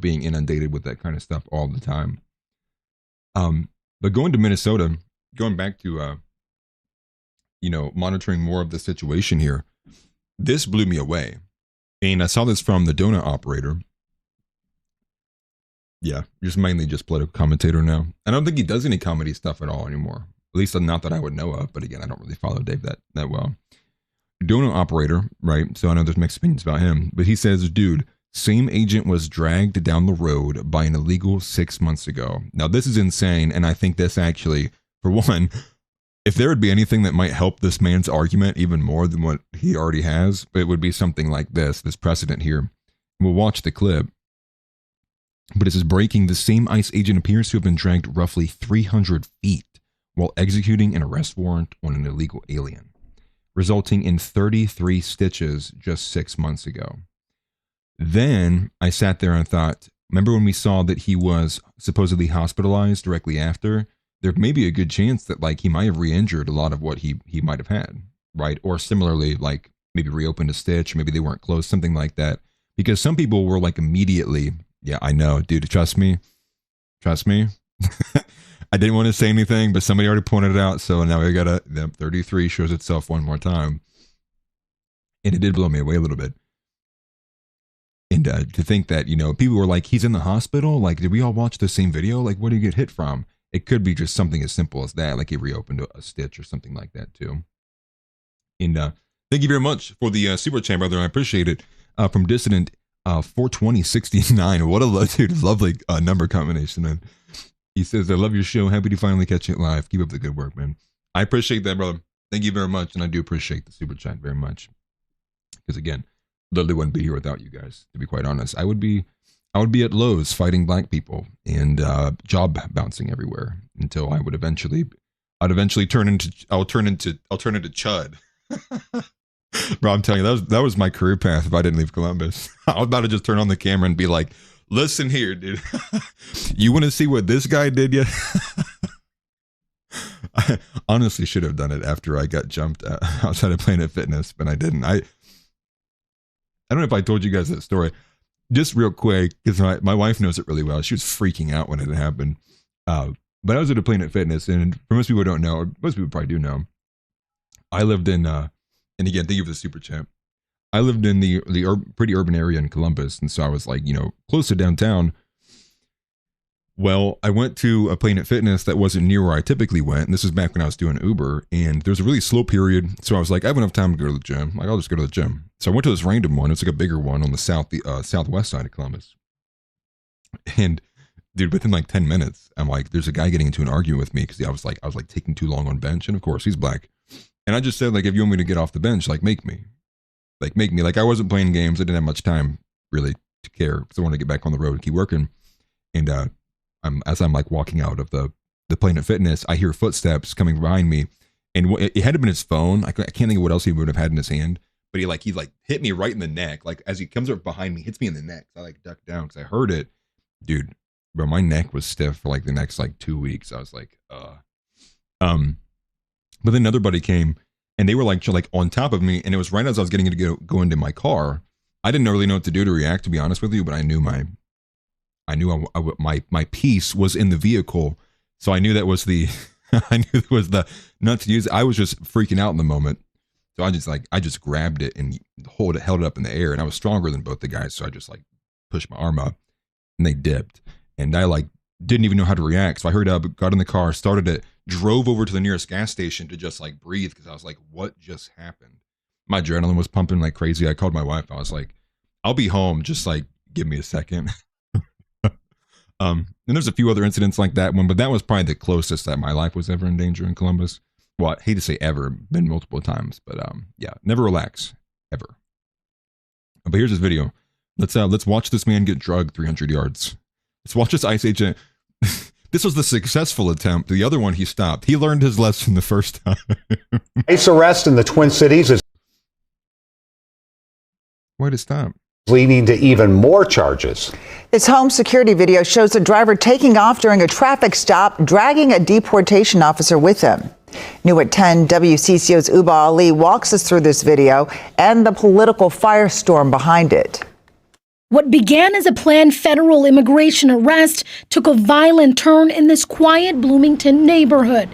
being inundated with that kind of stuff all the time. But going to Minnesota, going back to, monitoring more of the situation here, this blew me away. And I saw this from the donut operator. Yeah, just mainly just political commentator now. I don't think he does any comedy stuff at all anymore. At least not that I would know of. But again, I don't really follow Dave that well. Donut operator, right? So I know there's mixed opinions about him. But he says, dude, same agent was dragged down the road by an illegal 6 months ago. Now, this is insane. And I think this actually, for one, if there would be anything that might help this man's argument even more than what he already has, it would be something like this precedent here. We'll watch the clip. But it says, breaking, the same ICE agent appears to have been dragged roughly 300 feet while executing an arrest warrant on an illegal alien. resulting in 33 stitches just 6 months ago. Then I sat there and thought, remember when we saw that he was supposedly hospitalized directly after? There may be a good chance that like he might have re-injured a lot of what he might have had, right? Or similarly, like maybe reopened a stitch, maybe they weren't closed, something like that. Because some people were like immediately, yeah, I know, dude, trust me. I didn't want to say anything, but somebody already pointed it out. So now we got 33 shows itself one more time. And it did blow me away a little bit. And to think that, you know, people were like, he's in the hospital. Like, did we all watch the same video? Like, what did he get hit from? It could be just something as simple as that. Like he reopened a stitch or something like that too. And thank you very much for the super chat, brother. I appreciate it. From Dissident 42069. What a lovely number combination, man. He says, I love your show. Happy to finally catch it live. Keep up the good work, man. I appreciate that, brother. Thank you very much. And I do appreciate the super chat very much. Because again, literally wouldn't be here without you guys, to be quite honest. I would be at Lowe's fighting black people and job bouncing everywhere until I'd eventually turn into Chud. Bro, I'm telling you, that was my career path if I didn't leave Columbus. I was about to just turn on the camera and be like, listen here, dude. You want to see what this guy did yet? I honestly should have done it after I got jumped outside of Planet Fitness, but I didn't. I don't know if I told you guys that story. Just real quick, because my wife knows it really well. She was freaking out when it happened. But I was at a Planet Fitness, and for most people who don't know, or most people probably do know, I lived in, and again, thank you for the super chat. I lived in the pretty urban area in Columbus, and so I was like, you know, close to downtown. Well, I went to a Planet Fitness that wasn't near where I typically went, and this was back when I was doing Uber, and there was a really slow period, so I was like, I have enough time to go to the gym. Like, I'll just go to the gym. So I went to this random one. It's like a bigger one on the southwest side of Columbus. And dude, within like 10 minutes, I'm like, there's a guy getting into an argument with me because I was like taking too long on bench, and of course he's black. And I just said, like, if you want me to get off the bench, like, make me. Like, I wasn't playing games. I didn't have much time really to care because I wanted to get back on the road and keep working. And as I'm like walking out of the Planet Fitness, I hear footsteps coming behind me, and it had to been his phone. I can't think of what else he would have had in his hand, but he hit me right in the neck. Like as he comes up behind me, hits me in the neck. So I like ducked down because I heard it, dude. Bro, my neck was stiff for like the next like 2 weeks. I was like, But then another buddy came, and they were like on top of me, and it was right as I was getting to go into my car. I didn't really know what to do to react, to be honest with you, but I knew my piece was in the vehicle, so I knew that was the not to use it. I was just freaking out in the moment, so I just grabbed it and held it up in the air, and I was stronger than both the guys, so I just like pushed my arm up, and they dipped, and I like didn't even know how to react, so I hurried up, got in the car, started it, drove over to the nearest gas station to just like breathe because I was like, what just happened? My adrenaline was pumping like crazy. I called my wife. I was like, I'll be home. Just like, give me a second. And there's a few other incidents like that one, but that was probably the closest that my life was ever in danger in Columbus. Well, I hate to say ever, been multiple times, but yeah, never relax, ever. But here's this video. Let's watch this man get drugged 300 yards. Let's watch this ICE agent. This was the successful attempt. The other one he stopped. He learned his lesson the first time. ICE arrest in the Twin Cities is Why'd it stop? leading to even more charges. This home security video shows a driver taking off during a traffic stop, dragging a deportation officer with him. New at 10, WCCO's Uba Ali walks us through this video and the political firestorm behind it. What began as a planned federal immigration arrest took a violent turn in this quiet Bloomington neighborhood.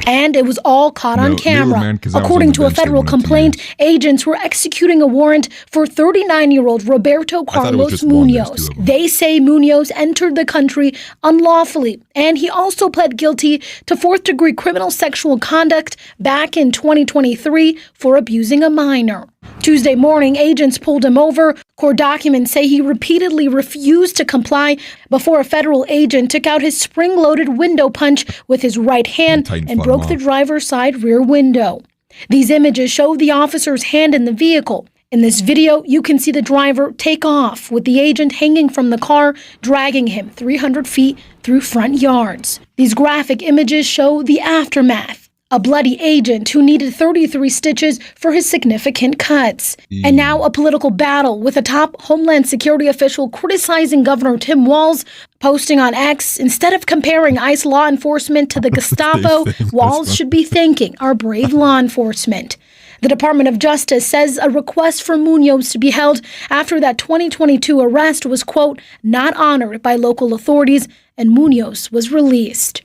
And it was all caught on camera. According to a federal complaint, agents were executing a warrant for 39-year-old Roberto Carlos Munoz. They say Munoz entered the country unlawfully, and he also pled guilty to fourth-degree criminal sexual conduct back in 2023 for abusing a minor. Tuesday morning, agents pulled him over. Court documents say he repeatedly refused to comply before a federal agent took out his spring-loaded window punch with his right hand and broke the driver's side rear window. These images show the officer's hand in the vehicle. In this video, you can see the driver take off with the agent hanging from the car, dragging him 300 feet through front yards. These graphic images show the aftermath. a bloody agent who needed 33 stitches for his significant cuts. And now a political battle with a top Homeland Security official criticizing Governor Tim Walz, posting on X, instead of comparing ICE law enforcement to the Gestapo, Walz should be thanking our brave law enforcement. The Department of Justice says a request for Munoz to be held after that 2022 arrest was, quote, not honored by local authorities, and Munoz was released.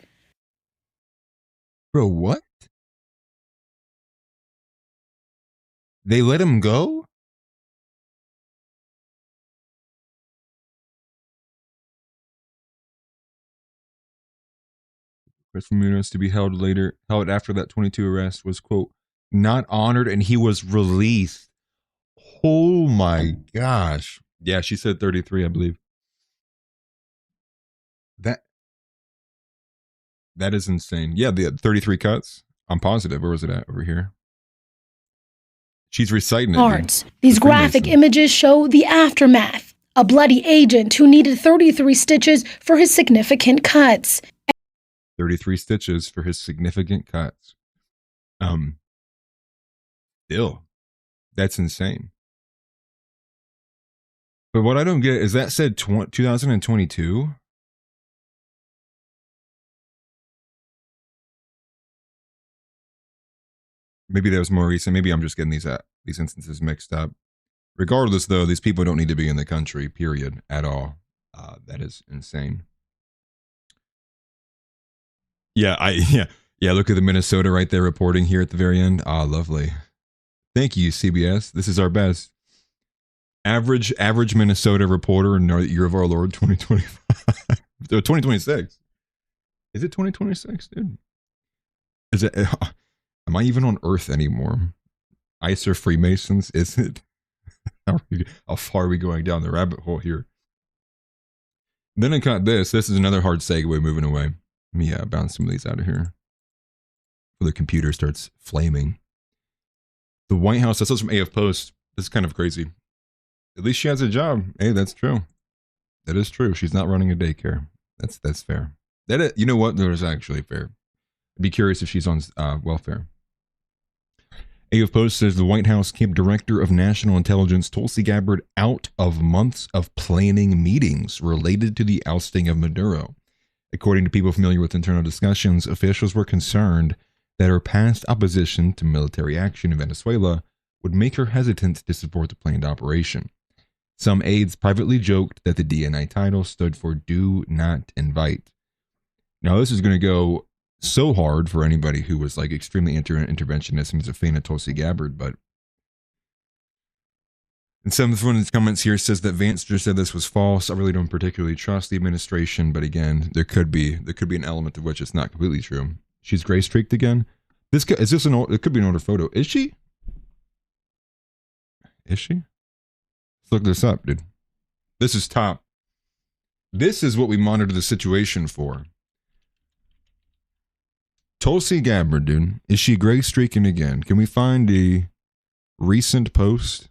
Bro, what? They let him go? Request for Munoz to be held after that 22 arrest was, quote, not honored, and he was released. Oh my gosh. Yeah, she said 33, I believe. That is insane. Yeah, the 33 cuts. I'm positive. Where was it at? Over here. She's reciting it. Parts. These graphic images show the aftermath. A bloody agent who needed 33 stitches for his significant cuts. 33 stitches for his significant cuts. Still, that's insane. But what I don't get is that said 2022. Maybe that was more recent. Maybe I'm just getting these instances mixed up. Regardless, though, these people don't need to be in the country, period, at all. That is insane. Yeah, look at the Minnesota right there reporting here at the very end. Ah, lovely. Thank you, CBS. This is our best. Average Minnesota reporter in the year of our Lord 2025. 2026. Is it 2026, dude? Is it? Am I even on Earth anymore? ICE or Freemasons? Is it? How far are we going down the rabbit hole here? Then I got this. This is another hard segue moving away. Let me bounce some of these out of here before the computer starts flaming. The White House, this is from AF Post. This is kind of crazy. At least she has a job. Hey, that's true. That is true. She's not running a daycare. That's fair. You know what? That is actually fair. I'd be curious if she's on welfare. AF Post says the White House kept Director of National Intelligence Tulsi Gabbard out of months of planning meetings related to the ousting of Maduro. According to people familiar with internal discussions, officials were concerned that her past opposition to military action in Venezuela would make her hesitant to support the planned operation. Some aides privately joked that the DNI title stood for Do Not Invite. Now, this is going to go so hard for anybody who was like extremely interventionist and is a fan of Tulsi Gabbard, but and some of the comments here says that Vance just said this was false. I really don't particularly trust the administration, but again, there could be an element of which it's not completely true. She's gray streaked again. It could be an older photo. Is she? Let's look this up, dude. This is top. This is what we monitor the situation for. Tulsi Gabbard, dude. Is she gray streaking again? Can we find a recent post?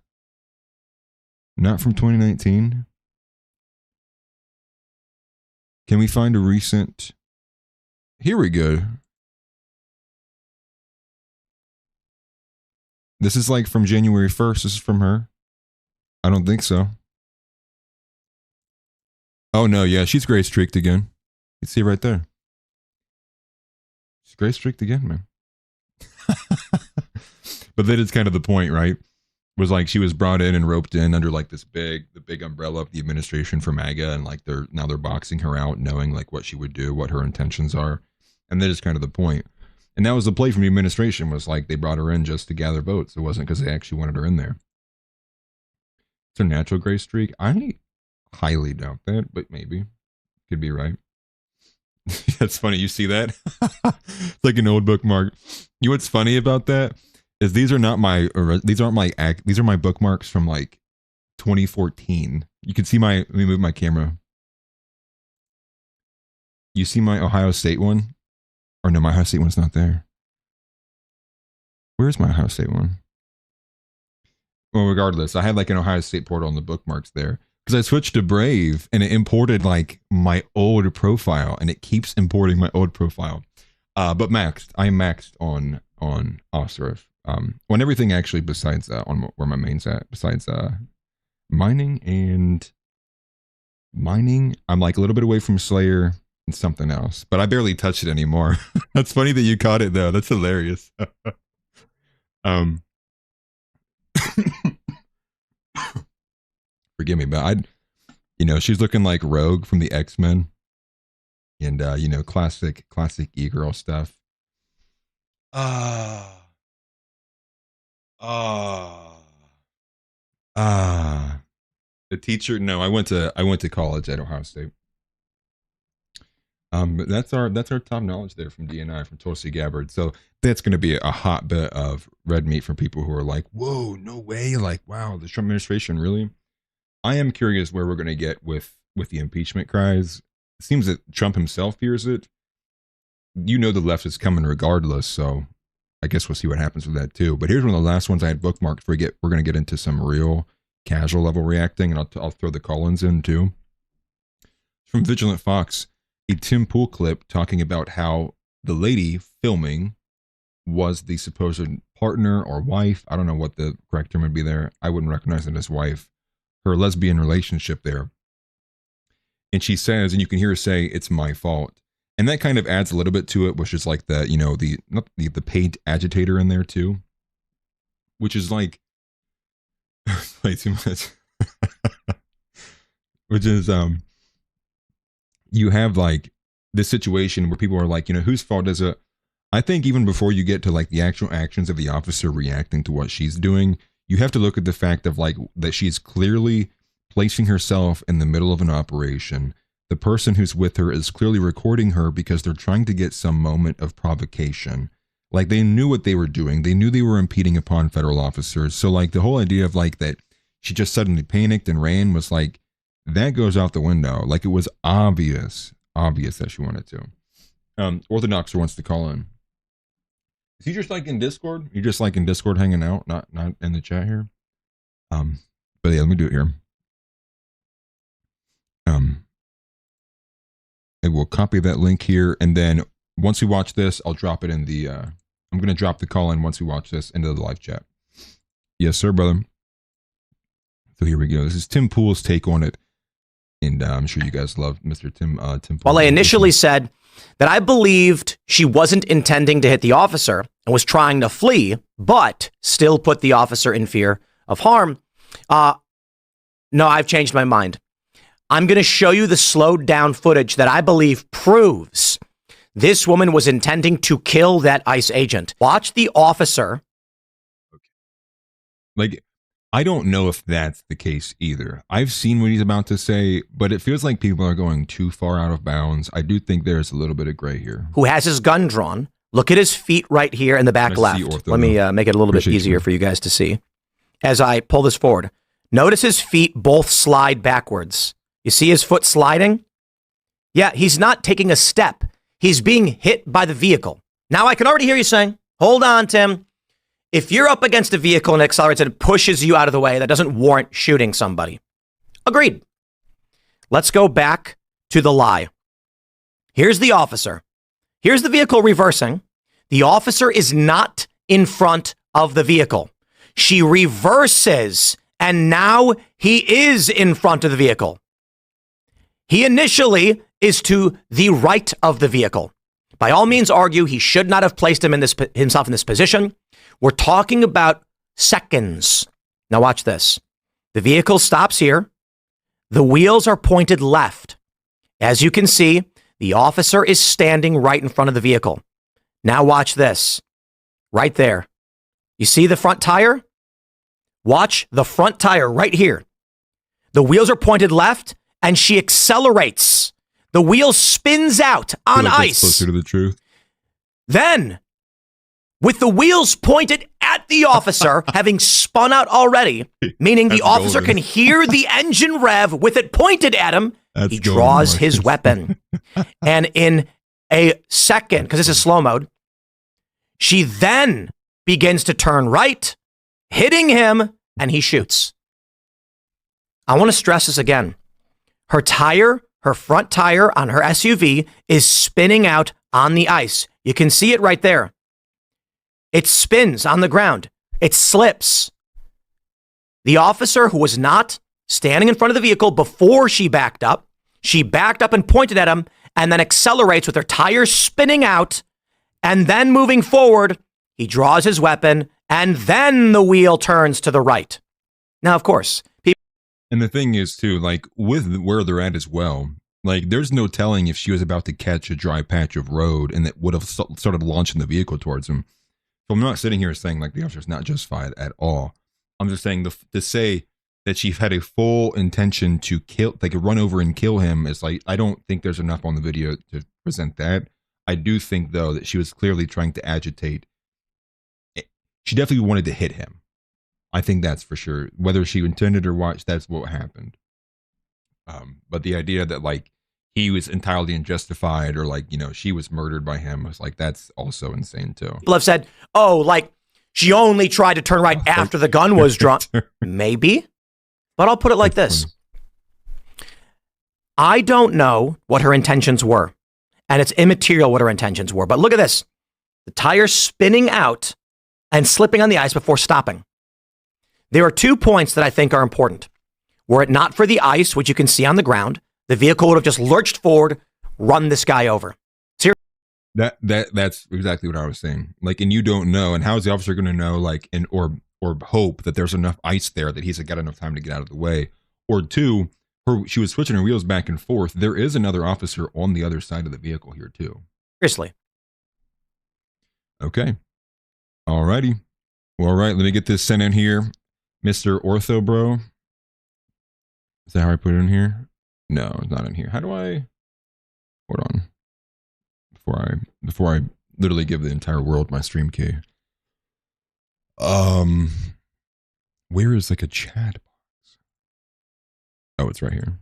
Not from 2019. Can we find a recent? Here we go. This is like from January 1st. This is from her. I don't think so. Oh no, yeah, she's gray streaked again. You can see right there. She's gray streaked again, man. But that is kind of the point, right? Was like she was brought in and roped in under like the big umbrella of the administration for MAGA, and like they're boxing her out, knowing like what she would do, what her intentions are, and that is kind of the point. And that was the play from the administration, was like they brought her in just to gather votes. It wasn't because they actually wanted her in there. It's a natural gray streak. I highly doubt that, but maybe. Could be right. That's funny. You see that? It's like an old bookmark. You know what's funny about that is these are my bookmarks from like 2014. You can see let me move my camera. You see my Ohio State one? Or no, my Ohio State one's not there. Where's my Ohio State one? Well, regardless, I had like an Ohio State portal on the bookmarks there because I switched to Brave and it imported like my old profile, and it keeps importing my old profile. But maxed. I am maxed on Osirif. On everything actually besides on where my main's at. Besides mining, I'm like a little bit away from Slayer and something else. But I barely touch it anymore. That's funny that you caught it though. That's hilarious. Forgive me, but she's looking like Rogue from the X-Men. And classic e-girl stuff. The teacher. No, I went to college at Ohio State. But that's our top knowledge there from DNI, from Tulsi Gabbard. So that's going to be a hotbed of red meat from people who are like, whoa, no way. Like, wow, the Trump administration, really? I am curious where we're going to get with the impeachment cries. It seems that Trump himself fears it. The left is coming regardless, so I guess we'll see what happens with that too. But here's one of the last ones I had bookmarked. We're going to get into some real casual level reacting, and I'll throw the call-ins in too. From Vigilant Fox, a Tim Pool clip talking about how the lady filming was the supposed partner or wife. I don't know what the correct term would be there. I wouldn't recognize it as wife. Her lesbian relationship there. And she says, and you can hear her say, "It's my fault." And that kind of adds a little bit to it, which is like the paid agitator in there too, which is like way too much. Which is you have like this situation where people are like, whose fault is it? I think even before you get to like the actual actions of the officer reacting to what she's doing, you have to look at the fact of like that she's clearly placing herself in the middle of an operation. The person who's with her is clearly recording her because they're trying to get some moment of provocation. Like they knew what they were doing. They knew they were impeding upon federal officers. So like the whole idea of like that she just suddenly panicked and ran was like, that goes out the window. Like it was obvious that she wanted to. Orthodoxer wants to call in. Is he just like in Discord? You're just like in Discord hanging out, not in the chat here? But yeah, let me do it here. And we'll copy that link here, and then once we watch this, I'll drop it in the I'm gonna drop the call in once we watch this into the live chat. Yes, sir, brother. So here we go. This is Tim Pool's take on it. And I'm sure you guys love Mr. Tim Pool. Well, I initially said that I believed she wasn't intending to hit the officer and was trying to flee, but still put the officer in fear of harm. No, I've changed my mind. I'm going to show you the slowed down footage that I believe proves this woman was intending to kill that ICE agent. Watch the officer. Like, I don't know if that's the case either. I've seen what he's about to say, but it feels like people are going too far out of bounds. I do think there's a little bit of gray here. Who has his gun drawn. Look at his feet right here in the back left. Let me make it a little bit easier for you guys to see. As I pull this forward, notice his feet both slide backwards. You see his foot sliding? Yeah, he's not taking a step. He's being hit by the vehicle. Now I can already hear you saying, hold on, Tim. If you're up against a vehicle and it accelerates and it pushes you out of the way, that doesn't warrant shooting somebody. Agreed. Let's go back to the lie. Here's the officer. Here's the vehicle reversing. The officer is not in front of the vehicle. She reverses, and now he is in front of the vehicle. He initially is to the right of the vehicle. By all means, argue he should not have placed himself in this position. We're talking about seconds. Now watch this. The vehicle stops here. The wheels are pointed left. As you can see, the officer is standing right in front of the vehicle. Now watch this. Right there. You see the front tire? Watch the front tire right here. The wheels are pointed left, and she accelerates. The wheel spins out on ice. Closer to the truth. Then, with the wheels pointed at the officer, having spun out already, meaning the officer can hear the engine rev with it pointed at him, he draws his weapon. And in a second, because this is slow mode, she then begins to turn right, hitting him, and he shoots. I want to stress this again. Her front tire on her SUV is spinning out on the ice. You can see it right there. It spins on the ground. It slips. The officer who was not standing in front of the vehicle before she backed up and pointed at him and then accelerates with her tires spinning out and then moving forward. He draws his weapon and then the wheel turns to the right. Now, of course, people. And the thing is, too, like with where they're at as well, like there's no telling if she was about to catch a dry patch of road and that would have started launching the vehicle towards him. So I'm not sitting here saying like the officer's not justified at all. I'm just saying to say that she had a full intention to kill, like run over and kill him is like, I don't think there's enough on the video to present that. I do think though that she was clearly trying to agitate. She definitely wanted to hit him. I think that's for sure. Whether she intended or what, that's what happened. But the idea that like he was entirely unjustified or like, you know, she was murdered by him, I was like, that's also insane too. People have said, oh, like she only tried to turn right after the gun was drawn. Maybe, but I'll put it like this. I don't know what her intentions were, and it's immaterial what her intentions were. But look at this. The tire spinning out and slipping on the ice before stopping. There are 2 points that I think are important. Were it not for the ice, which you can see on the ground, the vehicle would have just lurched forward, run this guy over. That's exactly what I was saying. Like, and you don't know, and how is the officer going to know, like, and or hope that there's enough ice there that he's got enough time to get out of the way? Or 2, she was switching her wheels back and forth. There is another officer on the other side of the vehicle here too. Seriously. Okay. All righty. Well, all right. Let me get this sent in here, Mr. Ortho Bro. Is that how I put it in here? No, it's not in here. How do I? Hold on. Before I literally give the entire world my stream key. Where is like a chat box? Oh, it's right here.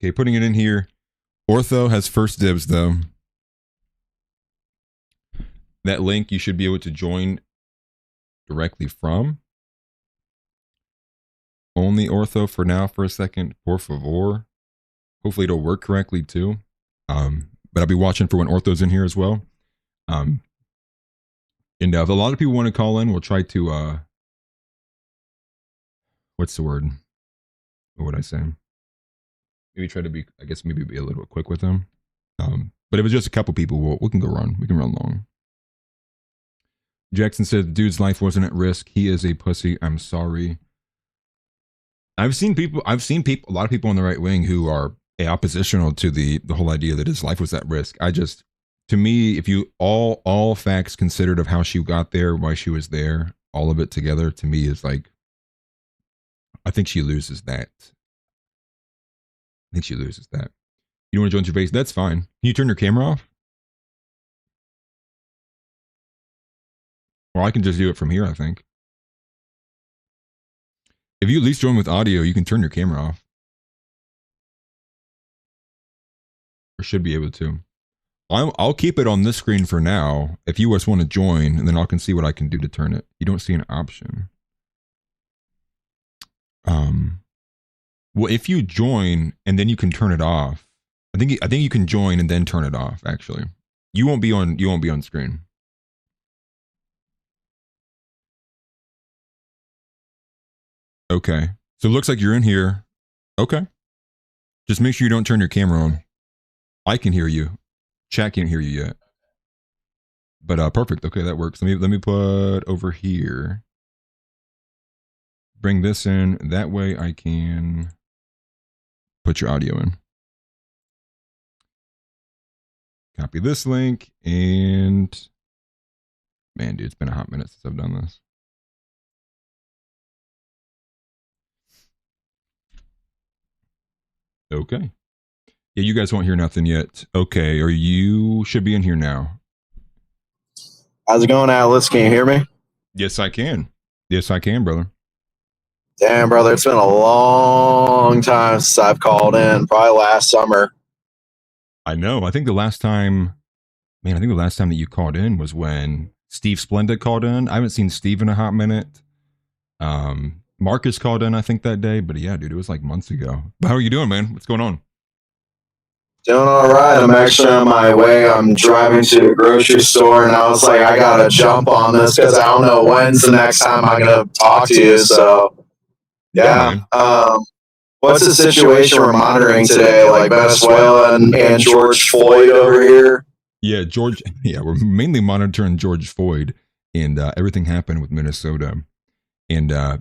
Okay, putting it in here. Ortho has first dibs though. That link you should be able to join directly from. Only Ortho for now for a second, por favor. Hopefully it'll work correctly too. But I'll be watching for when Ortho's in here as well. And if a lot of people want to call in, we'll try to, what's the word? What would I say? Maybe try to be, I guess maybe be a little bit quick with them. But if it's just a couple people, we can go run. We can run long. Jackson said, the dude's life wasn't at risk. He is a pussy. I'm sorry. I've seen people, a lot of people on the right wing who are oppositional to the whole idea that his life was at risk. To me, if you all facts considered of how she got there, why she was there, all of it together, to me is like, I think she loses that. You don't want to join your face? That's fine. Can you turn your camera off? Or I can just do it from here, I think. If you at least join with audio, you can turn your camera off. Or should be able to. I'll keep it on this screen for now. If you just want to join, and then I can see what I can do to turn it. You don't see an option. Well, if you join and then you can turn it off. I think you can join and then turn it off. Actually, you won't be on screen. Okay, so it looks like you're in here. Okay, just make sure you don't turn your camera on. I can hear you. Chat can't hear you yet. But perfect. Okay, that works. Let me put over here. Bring this in. That way I can put your audio in. Copy this link and man, dude, it's been a hot minute since I've done this. Okay. Yeah, you guys won't hear nothing yet. Okay, or you should be in here now. How's it going, Alice? Can you hear me? Yes, I can. Yes, I can, brother. Damn, brother, it's been a long time since I've called in. Probably last summer. I know. I think the last time that you called in was when Steve Splendid called in. I haven't seen Steve in a hot minute. Marcus called in, I think, that day. But yeah, dude, it was like months ago. But how are you doing, man? What's going on? Doing all right. I'm actually on my way. I'm driving to the grocery store, and I was like, I gotta jump on this because I don't know when's the next time I'm gonna talk to you. So, yeah. What's the situation we're monitoring today? Like Venezuela and George Floyd over here? Yeah, George. Yeah, we're mainly monitoring George Floyd and everything happened with Minnesota. And I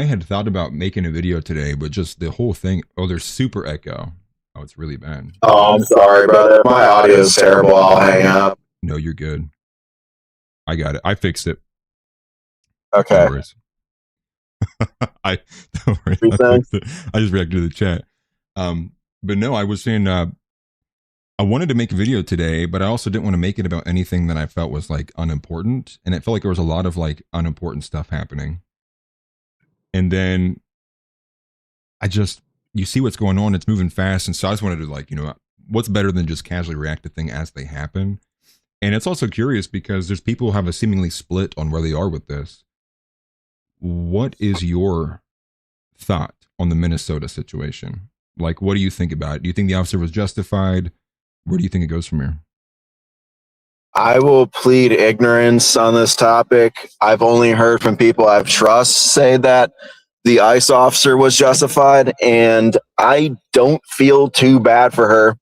had thought about making a video today, but just the whole thing. Oh, there's super echo. Oh, it's really bad. Oh, I'm sorry, brother. My audio is terrible. I'll hang up. No, you're good. I got it. I fixed it. Okay. No worries. Don't worry. I just reacted to the chat. But no, I was saying I wanted to make a video today, but I also didn't want to make it about anything that I felt was like unimportant. And it felt like there was a lot of like unimportant stuff happening. And then you see what's going on, it's moving fast. And so I just wanted to like, what's better than just casually react to things as they happen? And it's also curious because there's people who have a seemingly split on where they are with this. What is your thought on the Minnesota situation? Like, what do you think about it? Do you think the officer was justified? Where do you think it goes from here? I will plead ignorance on this topic. I've only heard from people I trust say that the ICE officer was justified, and I don't feel too bad for her.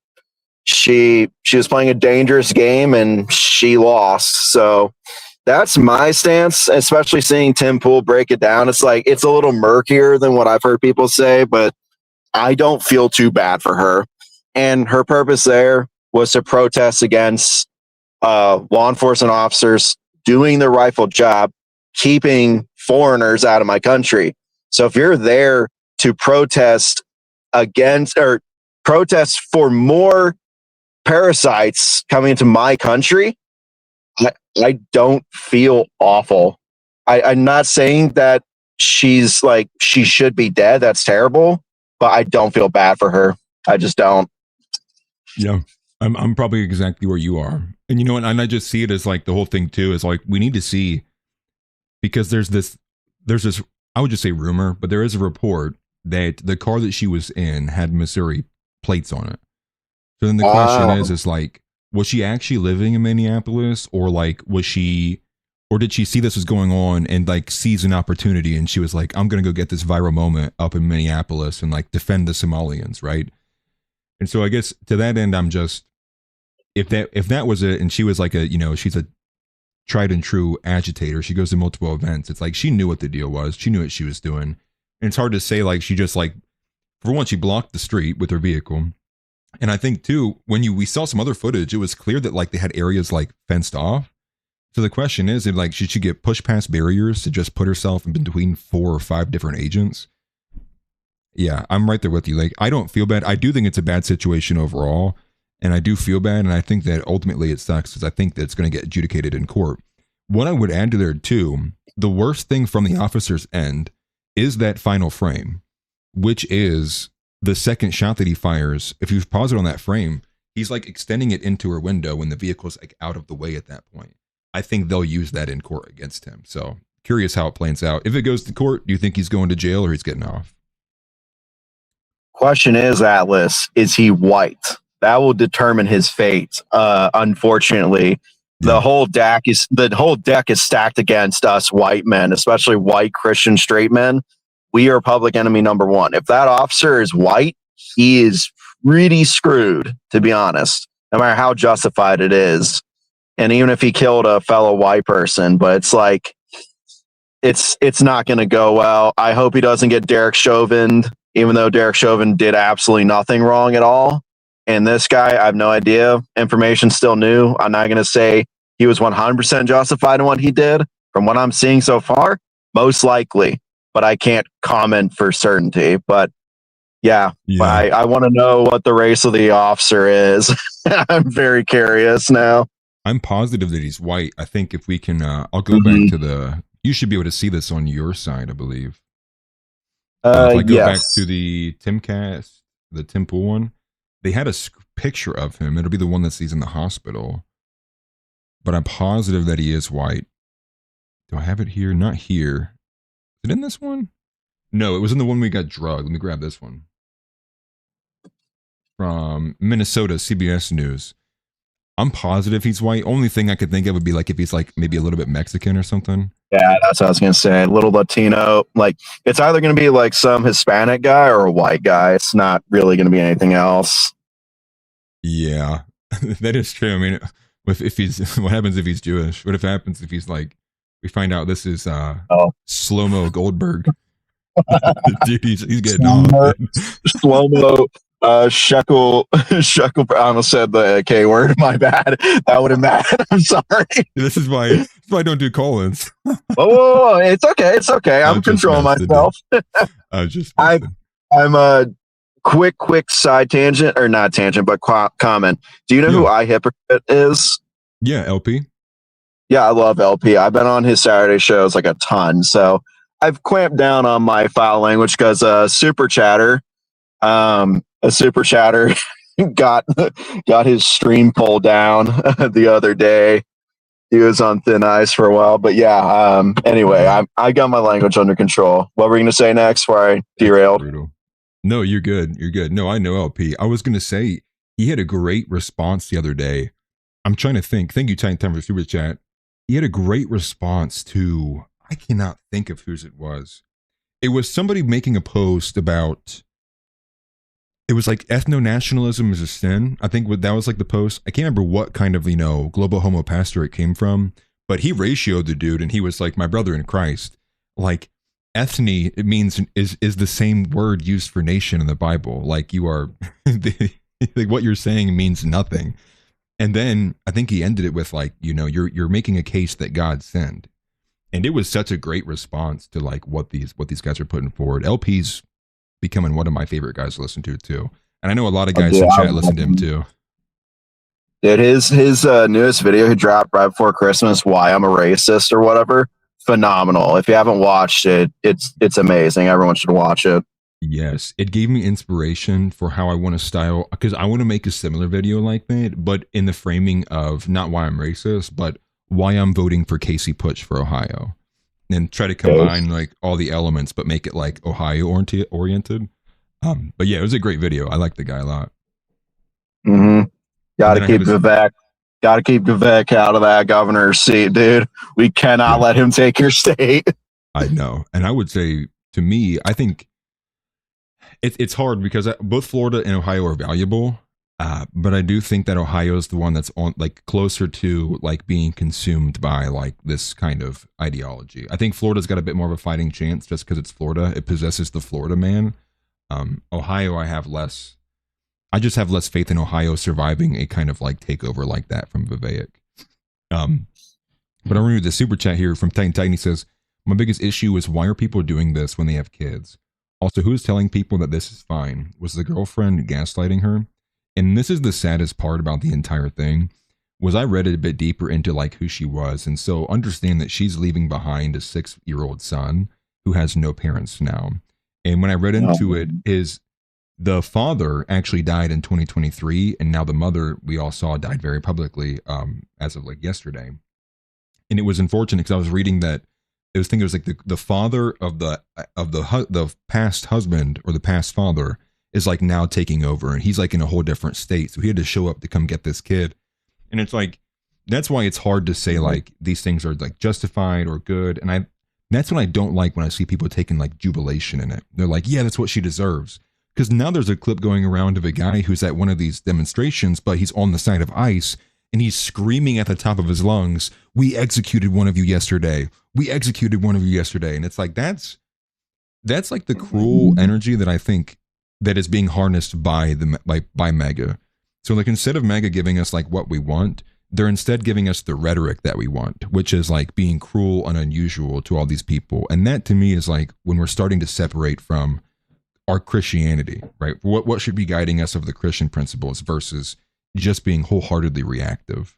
She was playing a dangerous game and she lost. So that's my stance, especially seeing Tim Pool break it down. It's like it's a little murkier than what I've heard people say, but I don't feel too bad for her. And her purpose there was to protest against law enforcement officers doing their rightful job, keeping foreigners out of my country. So if you're there to protest against or protest for more parasites coming into my country, I don't feel awful. I'm not saying that she should be dead. That's terrible, but I don't feel bad for her. I just don't. Yeah, I'm probably exactly where you are. And and I just see it as like the whole thing too is like we need to see, because there's this I would just say rumor, but there is a report that the car that she was in had Missouri plates on it. So then the question is like, was she actually living in Minneapolis, or like did she see this was going on and like seize an opportunity and she was like, I'm gonna go get this viral moment up in Minneapolis and like defend the Somalians, right? And so I guess to that end, I'm just, if that was it, and she was like she's a tried and true agitator. She goes to multiple events. It's like she knew what the deal was. She knew what she was doing. And it's hard to say like she just like, for one, she blocked the street with her vehicle. And I think too, when we saw some other footage, it was clear that like they had areas like fenced off. So the question is, should she get pushed past barriers to just put herself in between 4 or 5 different agents? Yeah, I'm right there with you. Like, I don't feel bad. I do think it's a bad situation overall. And I do feel bad. And I think that ultimately it sucks because I think that it's going to get adjudicated in court. What I would add to there too, the worst thing from the officer's end is that final frame, which is the second shot that he fires. If you pause it on that frame, he's like extending it into her window when the vehicle's like out of the way at that point. I think they'll use that in court against him. So curious how it plans out. If it goes to court, do you think he's going to jail or he's getting off? Question is, Atlas, is he white? That will determine his fate. Unfortunately, the whole deck is stacked against us white men, especially white Christian straight men. We are public enemy number one. If that officer is white, he is pretty screwed, to be honest, no matter how justified it is. And even if he killed a fellow white person, but it's like, it's not going to go well. I hope he doesn't get Derek Chauvin, even though Derek Chauvin did absolutely nothing wrong at all. And this guy, I have no idea. Information's still new. I'm not going to say he was 100% justified in what he did. From what I'm seeing so far, most likely. But I can't comment for certainty. But yeah. I want to know what the race of the officer is. I'm very curious now. I'm positive that he's white. I think if we can, I'll go back to you should be able to see this on your side, I believe. If I go back to the Timcast, the Tim Pool one, they had a picture of him. It'll be the one that he's in the hospital. But I'm positive that he is white. Do I have it here? Not here. Is it in this one? No, it was in the one we got drugged. Let me grab this one. from Minnesota, CBS News. I'm positive he's white. Only thing I could think of would be like if he's like maybe a little bit Mexican or something. Yeah, that's what I was gonna say. A little Latino. Like it's either gonna be like some Hispanic guy or a white guy. It's not really gonna be anything else. Yeah, that is true. I mean, if he's what happens if he's Jewish? What if happens if he's like we find out this is Slow-Mo Goldberg? Dude, he's getting on. Slow-Mo shekel. I almost said the K word. My bad. That would have mattered. I'm sorry. This is why I don't do call-ins. Oh, it's okay. It's okay. I'm controlling myself. I'm a quick side tangent, or not tangent, but comment. Do you know who iHypocrite is? Yeah, LP. Yeah, I love LP. I've been on his Saturday shows like a ton, so I've clamped down on my foul language because a super chatter got his stream pulled down the other day. He was on thin ice for a while, but yeah. Anyway, I got my language under control. What were you gonna say next? Before I derailed? No, you're good. You're good. No, I know LP. I was gonna say he had a great response the other day. I'm trying to think. Thank you, Time for Super Chat. He had a great response to, I cannot think of whose it was. It was somebody making a post about, it was like ethno-nationalism is a sin. I think that was like the post. I can't remember what kind of, global homo pastor it came from, but he ratioed the dude and he was like, my brother in Christ. Like ethne, it means is the same word used for nation in the Bible. Like you are, like what you're saying means nothing. And then I think he ended it with like, you're making a case that God sinned. And it was such a great response to like what these guys are putting forward. LP's becoming one of my favorite guys to listen to too. And I know a lot of guys in chat listen to him too. Dude, his newest video he dropped right before Christmas, Why I'm a Racist or whatever, phenomenal. If you haven't watched it, it's amazing. Everyone should watch it. Yes, it gave me inspiration for how I want to style, because I want to make a similar video like that, but in the framing of not why I'm racist, but why I'm voting for Casey Putsch for Ohio, and try to combine like all the elements, but make it like Ohio oriented. But yeah, it was a great video. I like the guy a lot. Mm-hmm. Got to keep Vivek out of that governor's seat, dude. We cannot let him take your state. I know, and I would say to me, I think. It's hard because both Florida and Ohio are valuable, but I do think that Ohio is the one that's on like closer to like being consumed by like this kind of ideology. I think Florida's got a bit more of a fighting chance just because it's Florida. It possesses the Florida man. Ohio, I just have less faith in Ohio surviving a kind of like takeover like that from Vivek. But I'll read the super chat here from Titan. He says, my biggest issue is why are people doing this when they have kids? Also, who's telling people that this is fine? Was the girlfriend gaslighting her? And this is the saddest part about the entire thing, was I read it a bit deeper into like who she was. And so understand that she's leaving behind a 6-year-old son who has no parents now. And when I read into it, the father actually died in 2023. And now the mother, we all saw, died very publicly as of like yesterday. And it was unfortunate because I was reading that it was like the father of the past husband or the past father is like now taking over, and he's like in a whole different state. So he had to show up to come get this kid. And it's like, that's why it's hard to say like these things are like justified or good. And that's what I don't like when I see people taking like jubilation in it. They're like, yeah, that's what she deserves. Because now there's a clip going around of a guy who's at one of these demonstrations, but he's on the side of ICE. And he's screaming at the top of his lungs, we executed one of you yesterday. We executed one of you yesterday. And it's like, that's like the cruel energy that I think that is being harnessed by by MAGA. So like, instead of MAGA giving us like what we want, they're instead giving us the rhetoric that we want, which is like being cruel and unusual to all these people. And that to me is like when we're starting to separate from our Christianity, right? What should be guiding us of the Christian principles versus just being wholeheartedly reactive.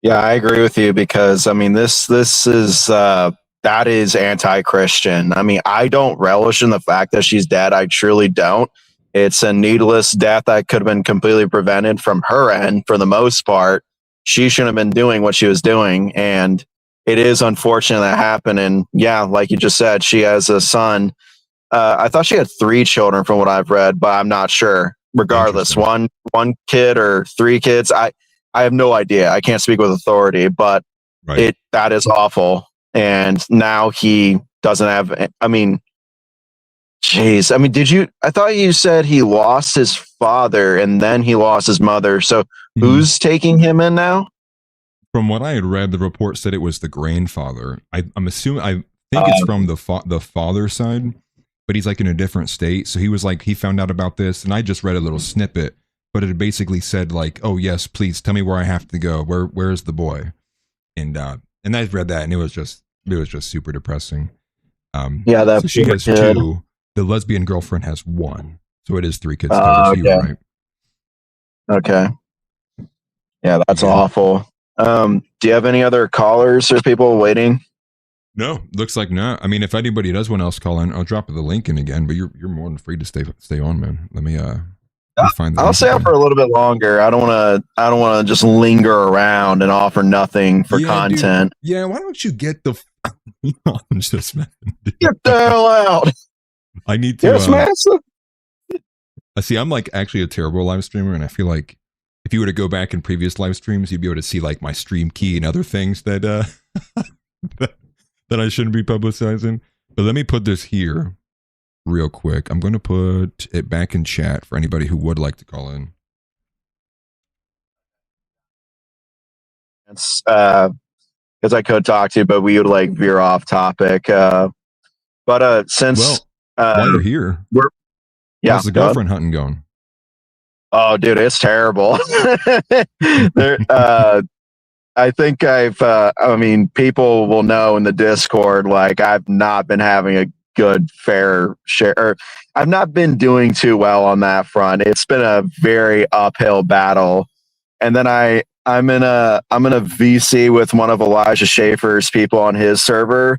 Yeah, I agree with you because I mean this is that is anti-Christian. I mean, I don't relish in the fact that she's dead. I truly don't. It's a needless death that could have been completely prevented from her end for the most part. She shouldn't have been doing what she was doing, and it is unfortunate that happened. And yeah, like you just said, she has a son I thought she had 3 children from what I've read, but I'm not sure. Regardless, one kid or 3 kids, I have no idea. I can't speak with authority, but that is awful. And now he doesn't have. I mean, jeez. I mean, I thought you said he lost his father and then he lost his mother. So who's taking him in now? From what I had read, the report said it was the grandfather. I'm assuming. I think it's from the father side, but he's like in a different state. So he was like, he found out about this, and I just read a little snippet, but it basically said like, "Oh yes, please tell me where I have to go. Where's the boy?" And I read that, and it was just super depressing. Yeah, that so she has kid. 2. The lesbian girlfriend has 1, so it is 3 kids total. So you're right. Okay. Yeah, that's awful. Do you have any other callers or people waiting? No, looks like not. I mean, if anybody does want else call in, I'll drop the link in again. But you're more than free to stay on, man. Let me find. I'll stay up for a little bit longer. I don't want to just linger around and offer nothing for content. Dude. Yeah, why don't you get the? I'm just messing. Get the hell out. I need to. Yes, master. See, I'm like actually a terrible live streamer, and I feel like if you were to go back in previous live streams, you'd be able to see like my stream key and other things that that I shouldn't be publicizing. But let me put this here real quick. I'm going to put it back in chat for anybody who would like to call in. It's because I could talk to you, but we would like veer off topic. But since while you're here, how's the girlfriend hunting going? Oh, dude, it's terrible. I think I mean, people will know in the Discord, like I've not been having a good fair share. Or I've not been doing too well on that front. It's been a very uphill battle. And then I'm in a VC with one of Elijah Schaefer's people on his server.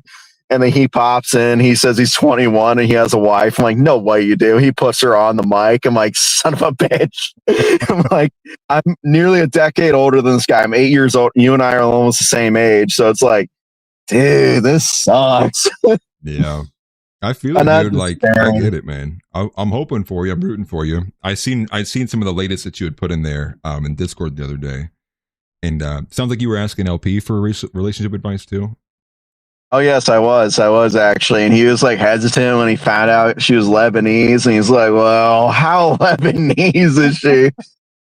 And then he pops in, he says he's 21 and he has a wife. I'm like, no way you do. He puts her on the mic. I'm like, son of a bitch. I'm like, I'm nearly a decade older than this guy. I'm 8 years old. You and I are almost the same age. So it's like, dude, this sucks. Yeah. I feel it, dude. Like, I get it, man. I'm hoping for you. I'm rooting for you. I'd seen some of the latest that you had put in there in Discord the other day. And sounds like you were asking LP for relationship advice too. Oh yes, I was actually, and he was like hesitant when he found out she was Lebanese, and he's like, "Well, how Lebanese is she?"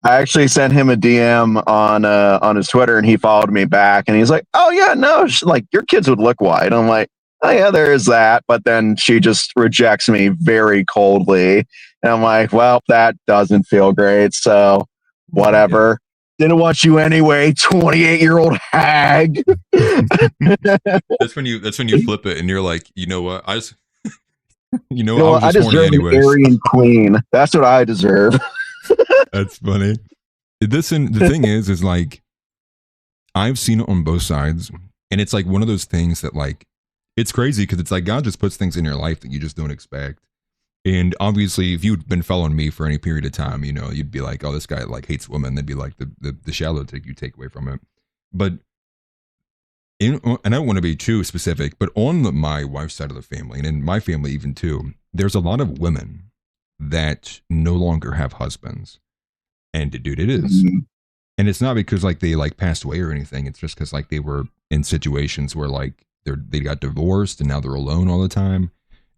I actually sent him a DM on his Twitter, and he followed me back, and he's like, "Oh yeah, no, like your kids would look white." I'm like, "Oh yeah, there is that," but then she just rejects me very coldly, and I'm like, "Well, that doesn't feel great, so whatever." Yeah. Didn't want you anyway, 28-year-old hag. That's when you flip it and you're like, you know what? I just, I deserve an Aryan queen. That's what I deserve. That's funny. The thing is like, I've seen it on both sides, and it's like one of those things that like, it's crazy because it's like God just puts things in your life that you just don't expect. And obviously, if you'd been following me for any period of time, you'd be like, "Oh, this guy like hates women." They'd be like the shallow take you take away from it. But and I don't want to be too specific, but on my wife's side of the family, and in my family even too, there's a lot of women that no longer have husbands. And dude, it is, and it's not because like they like passed away or anything. It's just because like they were in situations where like they got divorced and now they're alone all the time.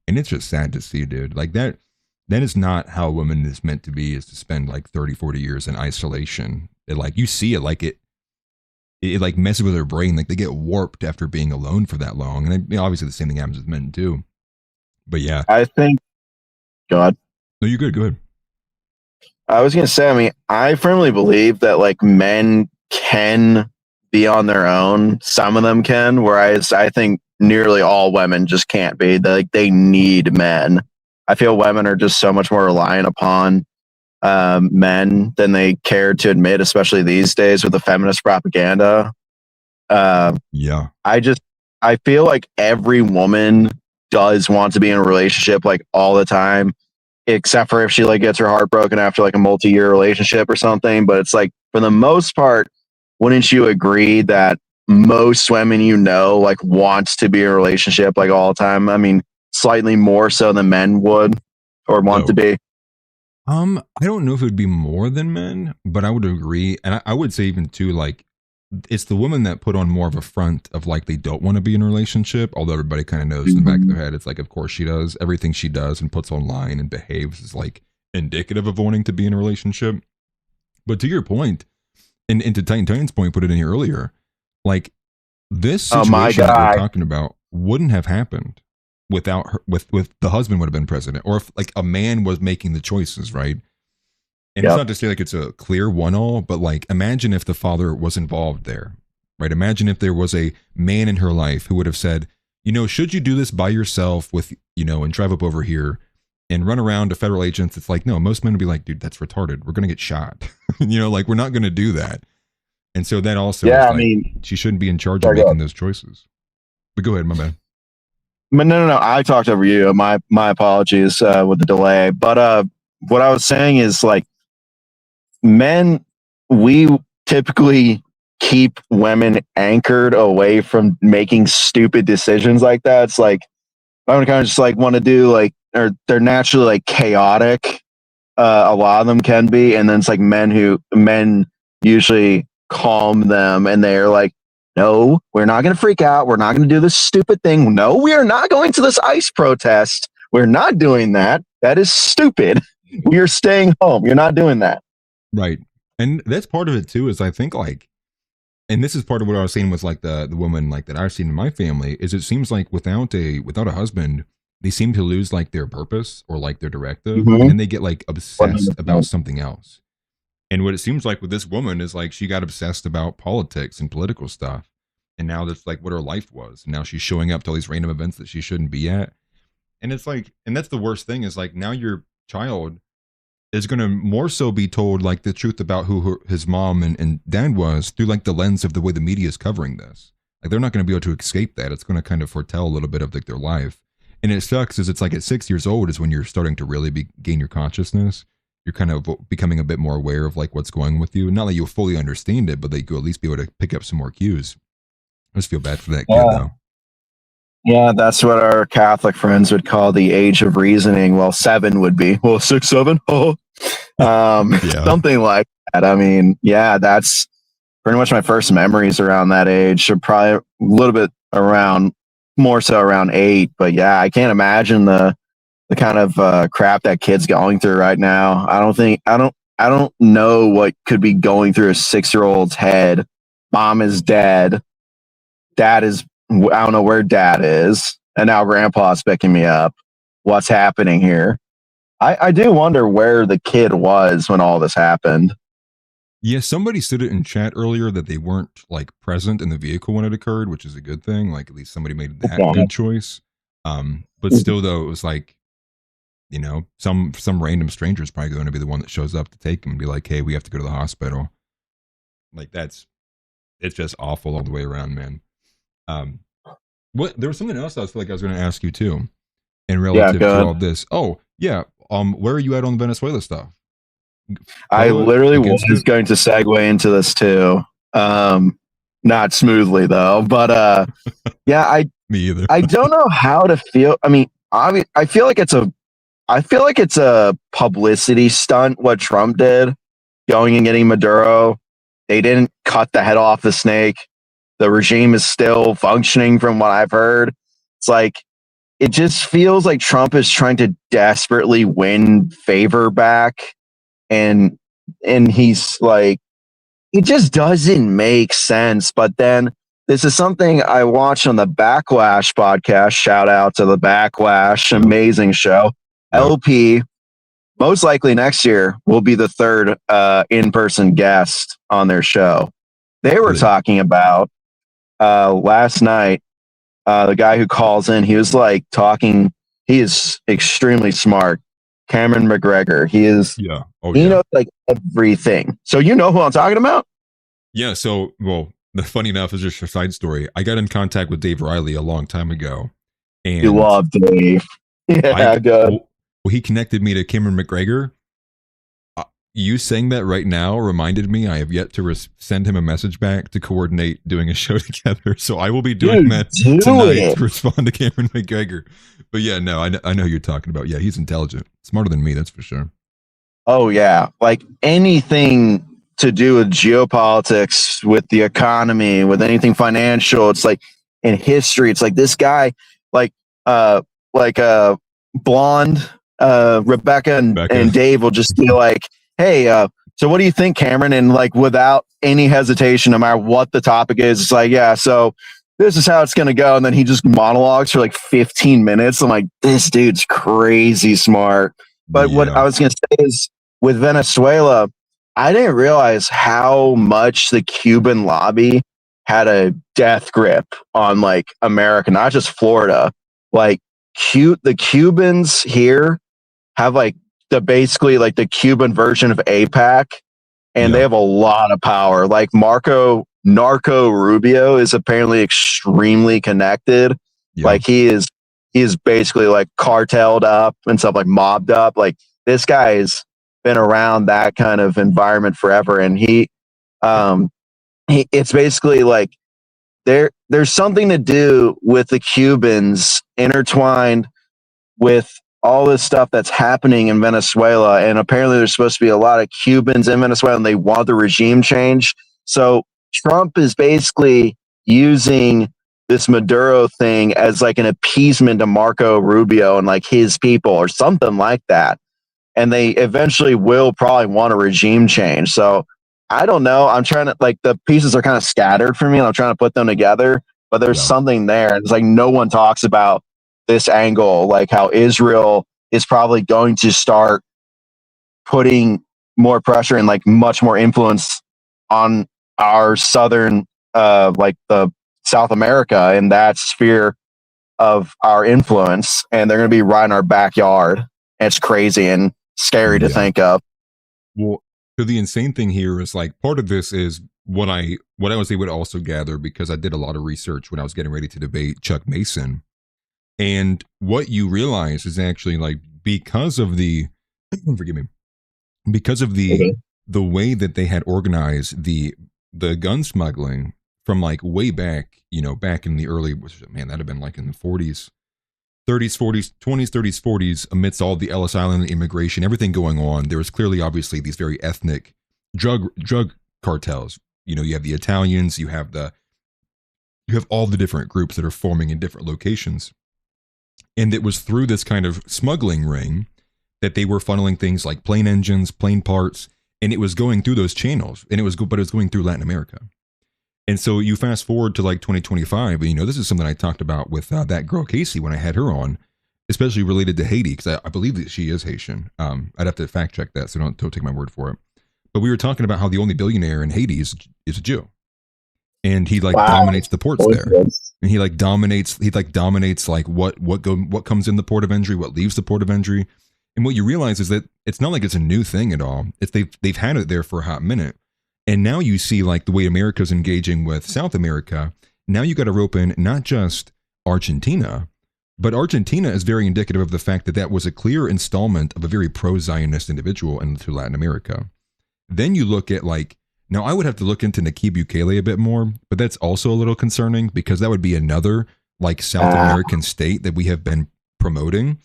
And it's just sad to see, dude. Like that is not how a woman is meant to be, is to spend like 30, 40 years in isolation. It, like you see it, like it like messes with their brain. Like they get warped after being alone for that long. And obviously the same thing happens with men too. But yeah. I think, God. No, you're good. Go ahead. I was going to say, I mean, I firmly believe that like men can be on their own. Some of them can, whereas I think nearly all women just can't be. They need men. I feel women are just so much more reliant upon men than they care to admit, especially these days with the feminist propaganda. Yeah. I feel like every woman does want to be in a relationship like all the time, except for if she like gets her heart broken after like a multi-year relationship or something. But it's like, for the most part, wouldn't you agree that most women like wants to be in a relationship like all the time? I mean, slightly more so than men would or want to be? I don't know if it would be more than men, but I would agree. And I would say even too, like, it's the women that put on more of a front of like they don't want to be in a relationship, although everybody kind of knows in the back of their head, it's like, of course she does. Everything she does and puts online and behaves is like indicative of wanting to be in a relationship. But to your point, and to Titan's point, put it in here earlier, like this situation that we're talking about wouldn't have happened without her, with the husband would have been president, or if like a man was making the choices, right? And it's not to say like it's a clear one-all, but like imagine if the father was involved there, right? Imagine if there was a man in her life who would have said, you know, should you do this by yourself with, you know, and drive up over here and run around to federal agents? It's like, no, most men would be like, dude, that's retarded. We're going to get shot. You know, like we're not going to do that. And so that also, yeah, I mean, she shouldn't be in charge of making those choices. But go ahead, my man. No. I talked over you. My apologies with the delay. But what I was saying is like, men, we typically keep women anchored away from making stupid decisions like that. It's like, I would kind of just like want to do like, or they're naturally like chaotic. A lot of them can be. And then it's like men usually calm them and they're like, no, we're not going to freak out. We're not going to do this stupid thing. No, we are not going to this ICE protest. We're not doing that. That is stupid. We are staying home. You're not doing that. Right. And that's part of it too, is I think like, and this is part of what I was saying with like the woman like that I've seen in my family, is it seems like without a husband, they seem to lose like their purpose or like their directive, and they get like obsessed about something else. And what it seems like with this woman is like she got obsessed about politics and political stuff. And now that's like what her life was. And now she's showing up to all these random events that she shouldn't be at. And it's like, and that's the worst thing, is like now your child is going to more so be told like the truth about who his mom and dad was through like the lens of the way the media is covering this. Like they're not going to be able to escape that. It's going to kind of foretell a little bit of like their life. And it sucks, is it's like at 6 years old is when you're starting to really gain your consciousness. You're kind of becoming a bit more aware of like what's going with you. Not that you'll fully understand it, but that you'll at least be able to pick up some more cues. I just feel bad for that kid though. Yeah, that's what our Catholic friends would call the age of reasoning. Well, 7 would be. Well, 6, 7? Oh. Something like that. I mean, yeah, that's pretty much my first memories around that age. Or probably a little bit around, more so around 8. But yeah, I can't imagine the kind of crap that kid's going through right now. I don't know what could be going through a 6-year-old's head. Mom is dead. Dad is, I don't know where dad is. And now grandpa's picking me up. What's happening here? I do wonder where the kid was when all this happened. Yeah, somebody said it in chat earlier that they weren't like present in the vehicle when it occurred, which is a good thing. Like at least somebody made that good choice. But still though, it was like, you know, some random stranger is probably going to be the one that shows up to take him and be like, hey, we have to go to the hospital. Like it's just awful all the way around, man. There was something else I feel like I was going to ask you too, in relative to all this. Oh yeah. Where are you at on the Venezuela stuff? I literally was going to segue into this too. Not smoothly though, but yeah, me either. I don't know how to feel. I mean, I feel like it's a publicity stunt what Trump did, going and getting Maduro. They didn't cut the head off the snake. The regime is still functioning from what I've heard. It's like, it just feels like Trump is trying to desperately win favor back. And he's like, it just doesn't make sense. But then this is something I watched on the Backlash podcast. Shout out to the Backlash. Amazing show. LP, most likely next year, will be the third in-person guest on their show. They were talking about last night, the guy who calls in, he was like talking, he is extremely smart. Cameron McGregor. He is, he knows like everything. So you know who I'm talking about? Yeah. So, well, the funny enough is just a side story. I got in contact with Dave Riley a long time ago. And you love Dave. Yeah, good. Well, he connected me to Cameron McGregor. You saying that right now reminded me I have yet to send him a message back to coordinate doing a show together. So I will be doing that tonight to respond to Cameron McGregor. But yeah, no, I know who you're talking about. Yeah, he's intelligent. Smarter than me, that's for sure. Oh, yeah. Like anything to do with geopolitics, with the economy, with anything financial, it's like in history, it's like this guy, like blonde Rebecca and Dave will just be like, hey, so what do you think, Cameron? And like without any hesitation, no matter what the topic is, it's like, yeah, so this is how it's going to go. And then he just monologues for like 15 minutes. I'm like, this dude's crazy smart. But what I was going to say is with Venezuela, I didn't realize how much the Cuban lobby had a death grip on like America, not just Florida. Like the Cubans here have like basically like the Cuban version of AIPAC, and they have a lot of power. Like Narco Rubio is apparently extremely connected. Like he is basically like cartelled up and stuff, like mobbed up. Like this guy has been around that kind of environment forever, and he it's basically like there's something to do with the Cubans intertwined with all this stuff that's happening in Venezuela. And apparently there's supposed to be a lot of Cubans in Venezuela and they want the regime change. So Trump is basically using this Maduro thing as like an appeasement to Marco Rubio and like his people or something like that. And they eventually will probably want a regime change. So I don't know. I'm trying to, like, the pieces are kind of scattered for me and I'm trying to put them together, but there's something there. It's like no one talks about this angle, like how Israel is probably going to start putting more pressure and like much more influence on our southern, like the South America in that sphere of our influence. And they're going to be right in our backyard. And it's crazy and scary to think of. Well, so the insane thing here is like part of this is what I was able to also gather because I did a lot of research when I was getting ready to debate Chuck Mason. And what you realize is actually like because of the the way that they had organized the gun smuggling from like way back, back in the early, that'd have been like in the 40s, 30s, 40s, 20s, 30s, 40s, amidst all the Ellis Island immigration, everything going on, there was clearly obviously these very ethnic drug cartels. You have the Italians, you have all the different groups that are forming in different locations. And it was through this kind of smuggling ring that they were funneling things like plane engines, plane parts, and it was going through those channels. And it was going through Latin America. And so you fast forward to like 2025, and this is something I talked about with that girl Casey when I had her on, especially related to Haiti, because I believe that she is Haitian. I'd have to fact check that, so don't take my word for it. But we were talking about how the only billionaire in Haiti is a Jew. And he dominates the ports there, and he dominates like what comes in the port of entry, what leaves the port of entry, and what you realize is that it's not like it's a new thing at all. It's they've had it there for a hot minute, and now you see like the way America's engaging with South America. Now you got to rope in not just Argentina, but Argentina is very indicative of the fact that was a clear installment of a very pro-Zionist individual into Latin America. Then you look at now, I would have to look into Nayib Bukele a bit more, but that's also a little concerning because that would be another South American state that we have been promoting.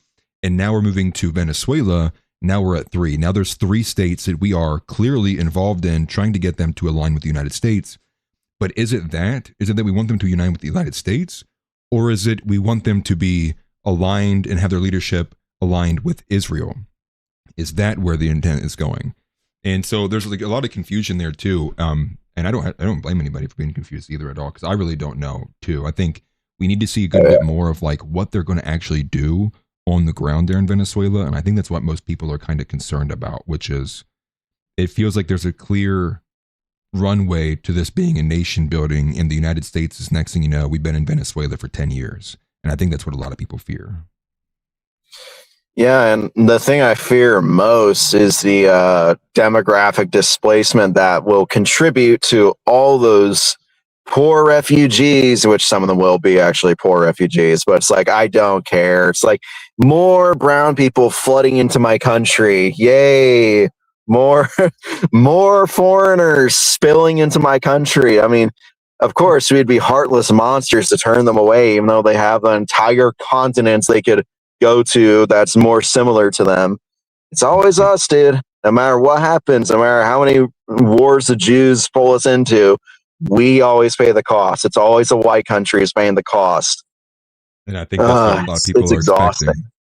And now we're moving to Venezuela. Now we're at 3. Now there's 3 states that we are clearly involved in trying to get them to align with the United States. But is it that we want them to unite with the United States? Or is it we want them to be aligned and have their leadership aligned with Israel? Is that where the intent is going? And so there's a lot of confusion there too. And I don't blame anybody for being confused either at all, because I really don't know too. I think we need to see a good bit more of what they're going to actually do on the ground there in Venezuela. And I think that's what most people are kind of concerned about, which is it feels like there's a clear runway to this being a nation building, and the United States is next thing you know, we've been in Venezuela for 10 years. And I think that's what a lot of people fear. Yeah, and the thing I fear most is the demographic displacement that will contribute to all those poor refugees, which some of them will be actually poor refugees, but it's like, I don't care. It's like more brown people flooding into my country. Yay. more foreigners spilling into my country. I mean, of course, we'd be heartless monsters to turn them away, even though they have an entire continent they could go to that's more similar to them. It's always us, dude. No matter what happens, no matter how many wars the Jews pull us into, we always pay the cost. It's always the white countries paying the cost. And I think that's what a lot of people are exhausting. expecting.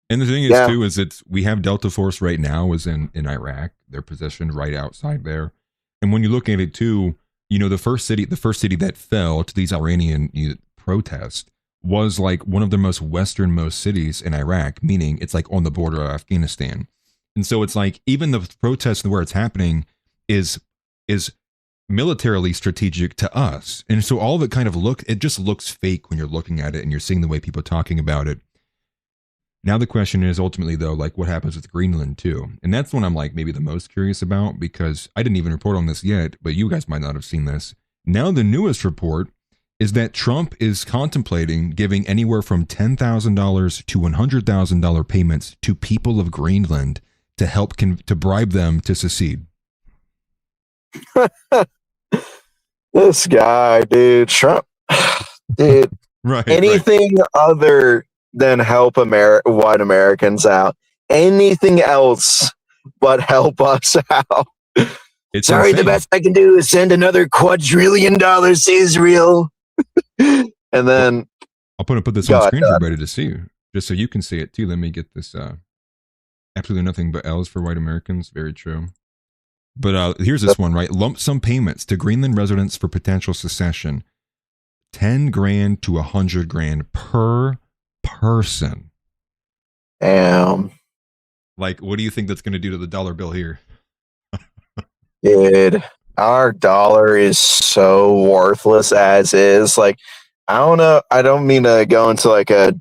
And the thing is, too, is we have Delta Force right now is in Iraq. They're positioned right outside there. And when you look at it, too, you know, the first city that fell to these Iranian protests was like one of the most westernmost cities in Iraq, meaning it's like on the border of Afghanistan. And so it's like even the protests where it's happening is militarily strategic to us. And so all of it kind of it just looks fake when you're looking at it and you're seeing the way people are talking about it. Now the question is ultimately, though, like what happens with Greenland, too? And that's what I'm like maybe the most curious about, because I didn't even report on this yet, but you guys might not have seen this. Now the newest report is that Trump is contemplating giving anywhere from $10,000 to $100,000 payments to people of Greenland to help to bribe them to secede. This guy, dude, Trump, dude, right? Anything other than help white Americans out, anything else but help us out. It's Sorry, insane. the best I can do is send another $quadrillion to Israel. And then I'll put this on screen for everybody to see, just so you can see it too. Let me get this. Absolutely nothing but L's for white Americans. Very true. But here's this one, right? Lump sum payments to Greenland residents for potential secession. 10 grand to 100 grand per person. Damn. Like, what do you think that's going to do to the dollar bill here? Dude, our dollar is so worthless as is. Like, I don't know. I don't mean to go into like a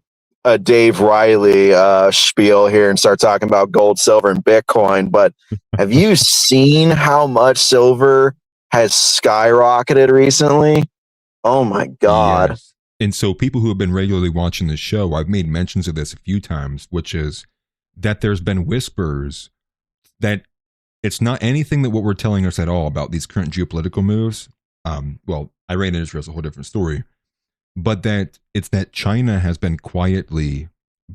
Dave Riley spiel here and start talking about gold, silver, and Bitcoin, but have you seen how much silver has skyrocketed recently? Oh my God. Yes. And so people who have been regularly watching the show, I've made mentions of this a few times, which is that there's been whispers that it's not anything that what we're telling us at all about these current geopolitical moves. Well, Iran and Israel is a whole different story, but that it's that China has been quietly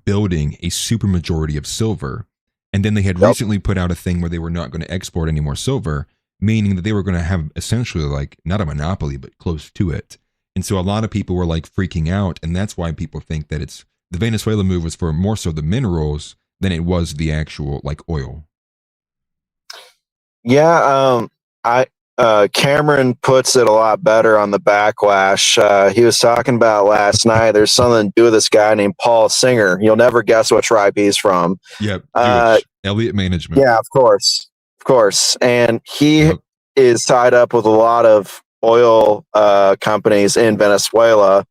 building a supermajority of silver. And then they had recently put out a thing where they were not going to export any more silver, meaning that they were going to have essentially like not a monopoly, but close to it. And so a lot of people were like freaking out. And that's why people think that it's the Venezuela move was for more so the minerals than it was the actual like oil. Yeah. Cameron puts it a lot better on the backlash. He was talking about last night. There's something to do with this guy named Paul Singer. You'll never guess what tribe he's from. Yep. Elliott Management. Yeah, of course. And he is tied up with a lot of oil companies in Venezuela.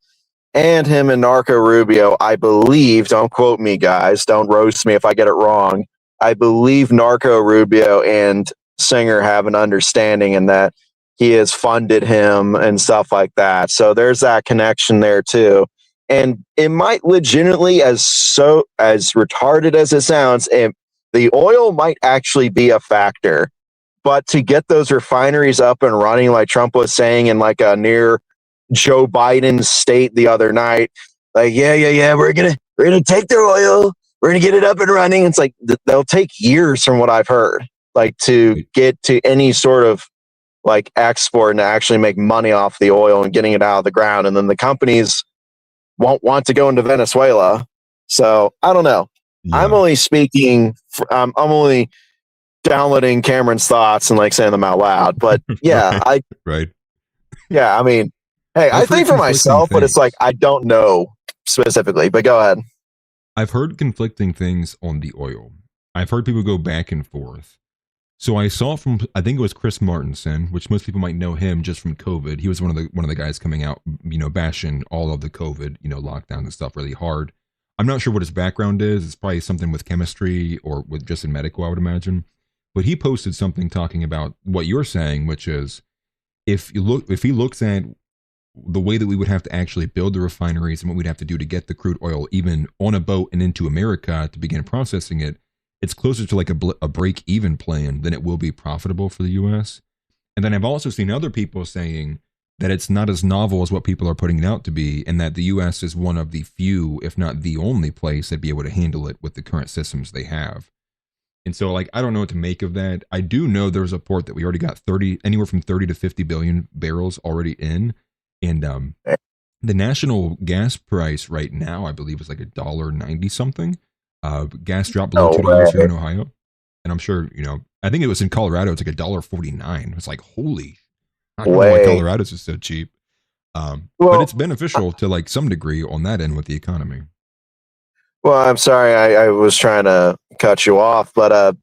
And him and Narco Rubio, I believe, don't quote me, guys, don't roast me if I get it wrong. I believe Narco Rubio and Singer have an understanding in that he has funded him and stuff like that. So there's that connection there too. And it might legitimately, as retarded as it sounds, the oil might actually be a factor. But to get those refineries up and running, like Trump was saying in like a near Joe Biden state the other night, like, yeah, we're gonna take their oil, we're gonna get it up and running. It's like they'll take years from what I've heard, like to get to any sort of like export and to actually make money off the oil and getting it out of the ground. And then the companies won't want to go into Venezuela. So I don't know. Yeah. I'm only speaking. I'm only downloading Cameron's thoughts and like saying them out loud. But yeah, right. Yeah, I mean, hey, I think for myself, but it's like I don't know specifically. But go ahead. I've heard conflicting things on the oil. I've heard people go back and forth. So I saw from, I think it was Chris Martinson, which most people might know him just from COVID. He was one of the guys coming out, bashing all of the COVID, lockdowns and stuff really hard. I'm not sure what his background is. It's probably something with chemistry or with just in medical, I would imagine. But he posted something talking about what you're saying, which is if he looks at the way that we would have to actually build the refineries and what we'd have to do to get the crude oil even on a boat and into America to begin processing it, it's closer to like a break-even plan than it will be profitable for the U.S. And then I've also seen other people saying that it's not as novel as what people are putting it out to be, and that the U.S. is one of the few, if not the only place that'd be able to handle it with the current systems they have. And so, like, I don't know what to make of that. I do know there's a report that we already got anywhere from 30 to 50 billion barrels already in. And the national gas price right now, I believe, is like $1.90 something. Gas dropped below $2 here in Ohio. And I'm sure, I think it was in Colorado, it's like $1.49. It's like, holy, I don't know why Colorado's is so cheap. But it's beneficial to like some degree on that end with the economy. Well, I'm sorry, I was trying to cut you off, but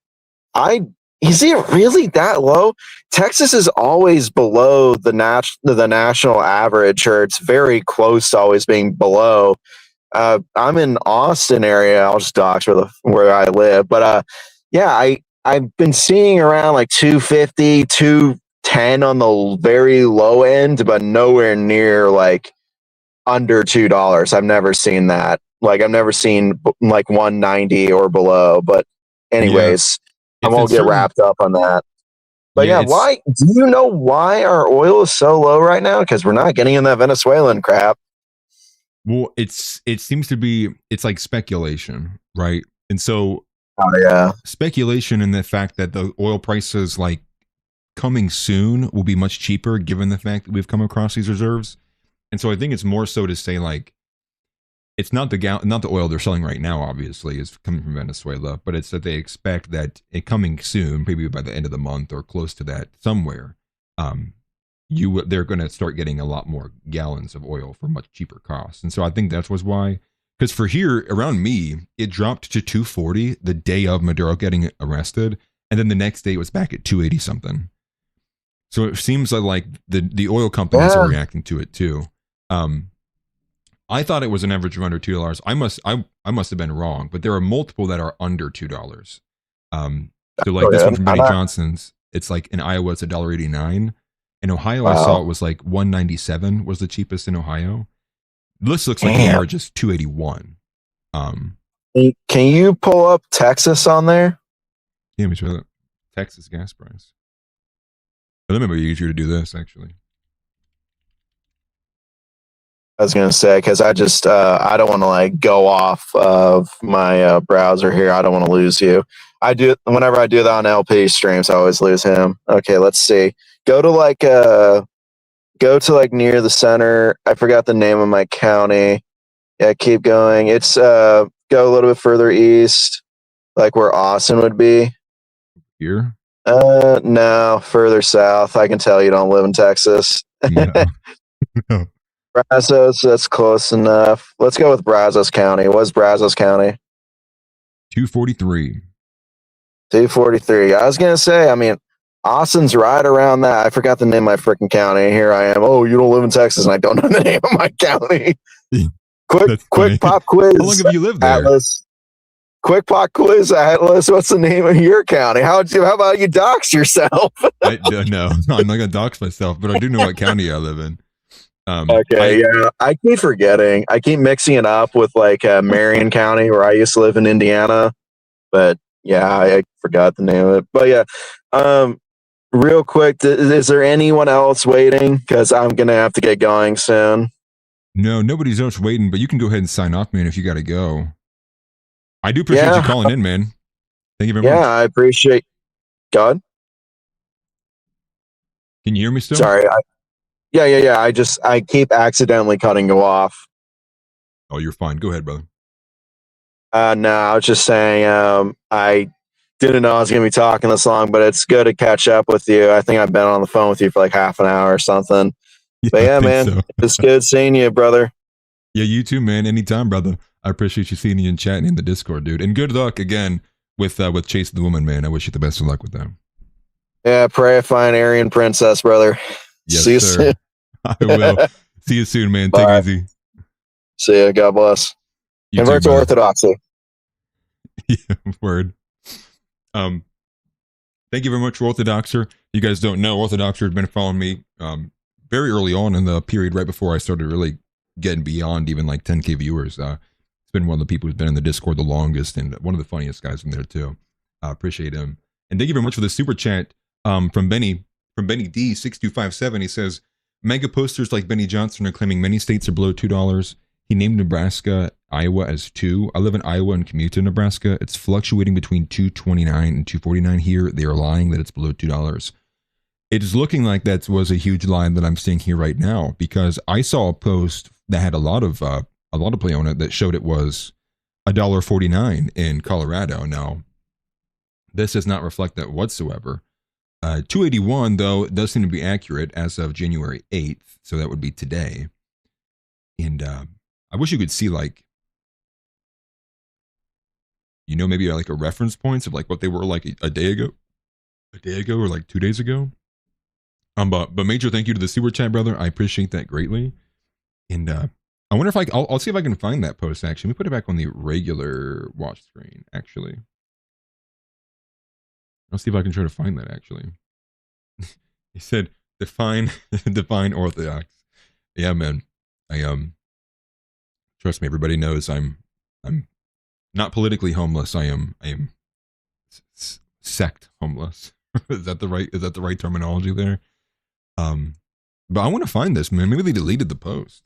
is it really that low? Texas is always below the national average, or it's very close to always being below. I'm in Austin area. I'll just dox where I live, but I've been seeing around like 250, 210 on the very low end, but nowhere near like under $2. I've never seen that. Like, I've never seen like 190 or below, but anyways, I won't get wrapped up on that. But why, do you know why our oil is so low right now? Because we're not getting in that Venezuelan crap. Well, it seems to be, it's like speculation, right? And so speculation in the fact that the oil prices like coming soon will be much cheaper given the fact that we've come across these reserves. And so I think it's more so to say like, it's not the oil they're selling right now, obviously, is coming from Venezuela, but it's that they expect that it coming soon, maybe by the end of the month or close to that somewhere, they're going to start getting a lot more gallons of oil for much cheaper costs. And so I think that's why, because for here around me, it dropped to 240 the day of Maduro getting arrested, and then the next day it was back at 280 something. So it seems like the oil companies are reacting to it too. I thought it was an average of under $2. I must have been wrong, but there are multiple that are under $2. So like this one from Benny Johnson's, it's like in Iowa it's $1.89. In Ohio, I saw it was like $1.97 was the cheapest in Ohio. This looks like the average is $2.81. Can you pull up Texas on there? Yeah, let me show that. Texas gas price. But that might be easier to do this actually. I was going to say, because I just, I don't want to like go off of my browser here. I don't want to lose you. Whenever I do that on LP streams, I always lose him. Okay, let's see. Go to like near the center. I forgot the name of my county. Yeah, keep going. It's, go a little bit further east, like where Austin would be. Here? No, further south. I can tell you don't live in Texas. No. Brazos, that's close enough. Let's go with Brazos County. What's Brazos County? 243. 243. I was going to say, I mean, Austin's right around that. I forgot the name of my freaking county. Here I am. Oh, you don't live in Texas, and I don't know the name of my county. Quick pop quiz. How long have you lived there? Atlas. Quick pop quiz, Atlas. What's the name of your county? How about you dox yourself? No, I'm not going to dox myself, but I do know what county I live in. I keep forgetting. I keep mixing it up with like Marion County, where I used to live in Indiana. But yeah, I forgot the name of it. But yeah, real quick, is there anyone else waiting? Because I'm gonna have to get going soon. No, nobody's else waiting. But you can go ahead and sign off, man, if you got to go. I do appreciate you calling in, man. Thank you very much. Yeah, I appreciate. God, can you hear me still? Sorry. Yeah. I keep accidentally cutting you off. Oh, you're fine. Go ahead, brother. No, I was just saying, I didn't know I was going to be talking this long, but it's good to catch up with you. I think I've been on the phone with you for like half an hour or something. But yeah, man, so. It's good seeing you, brother. Yeah, you too, man. Anytime, brother. I appreciate you seeing you and chatting in the Discord, dude. And good luck again with Chase the Woman, man. I wish you the best of luck with them. Yeah, pray I find Aryan Princess, brother. Yes, see you sir. soon. I will. See you soon, man. Take it easy. See ya. God bless. Convert to Orthodoxy. Yeah, word. Thank you very much, Orthodoxer. You guys don't know, Orthodoxer had been following me very early on in the period right before I started really getting beyond even like 10K viewers. been one of the people who's been in the Discord the longest and one of the funniest guys in there too. I appreciate him. And thank you very much for the super chat from Benny D6257. He says, mega posters like Benny Johnson are claiming many states are below $2. He named Nebraska, Iowa as 2. I live in Iowa and commute to Nebraska. It's fluctuating between $2.29 and $2.49 here. They are lying that it's below $2. It is looking like that was a huge lie that I'm seeing here right now, because I saw a post that had a lot of play on it that showed it was $1.49 in Colorado. Now, this does not reflect that whatsoever. 281 though does seem to be accurate as of January 8th, so that would be today. And I wish you could see, like, you know, maybe like a reference points of like what they were like a day ago or like 2 days ago. But major thank you to the super chat, brother. I appreciate that greatly. And I wonder if I'll see if I can find that post. Actually, let me put it back on the regular watch screen. Actually, I'll see if I can try to find that. Actually, he said define orthodox. Yeah, man. I trust me. Everybody knows I'm not politically homeless. I am sect homeless. Is that the right terminology there? But I want to find this, man. Maybe they deleted the post.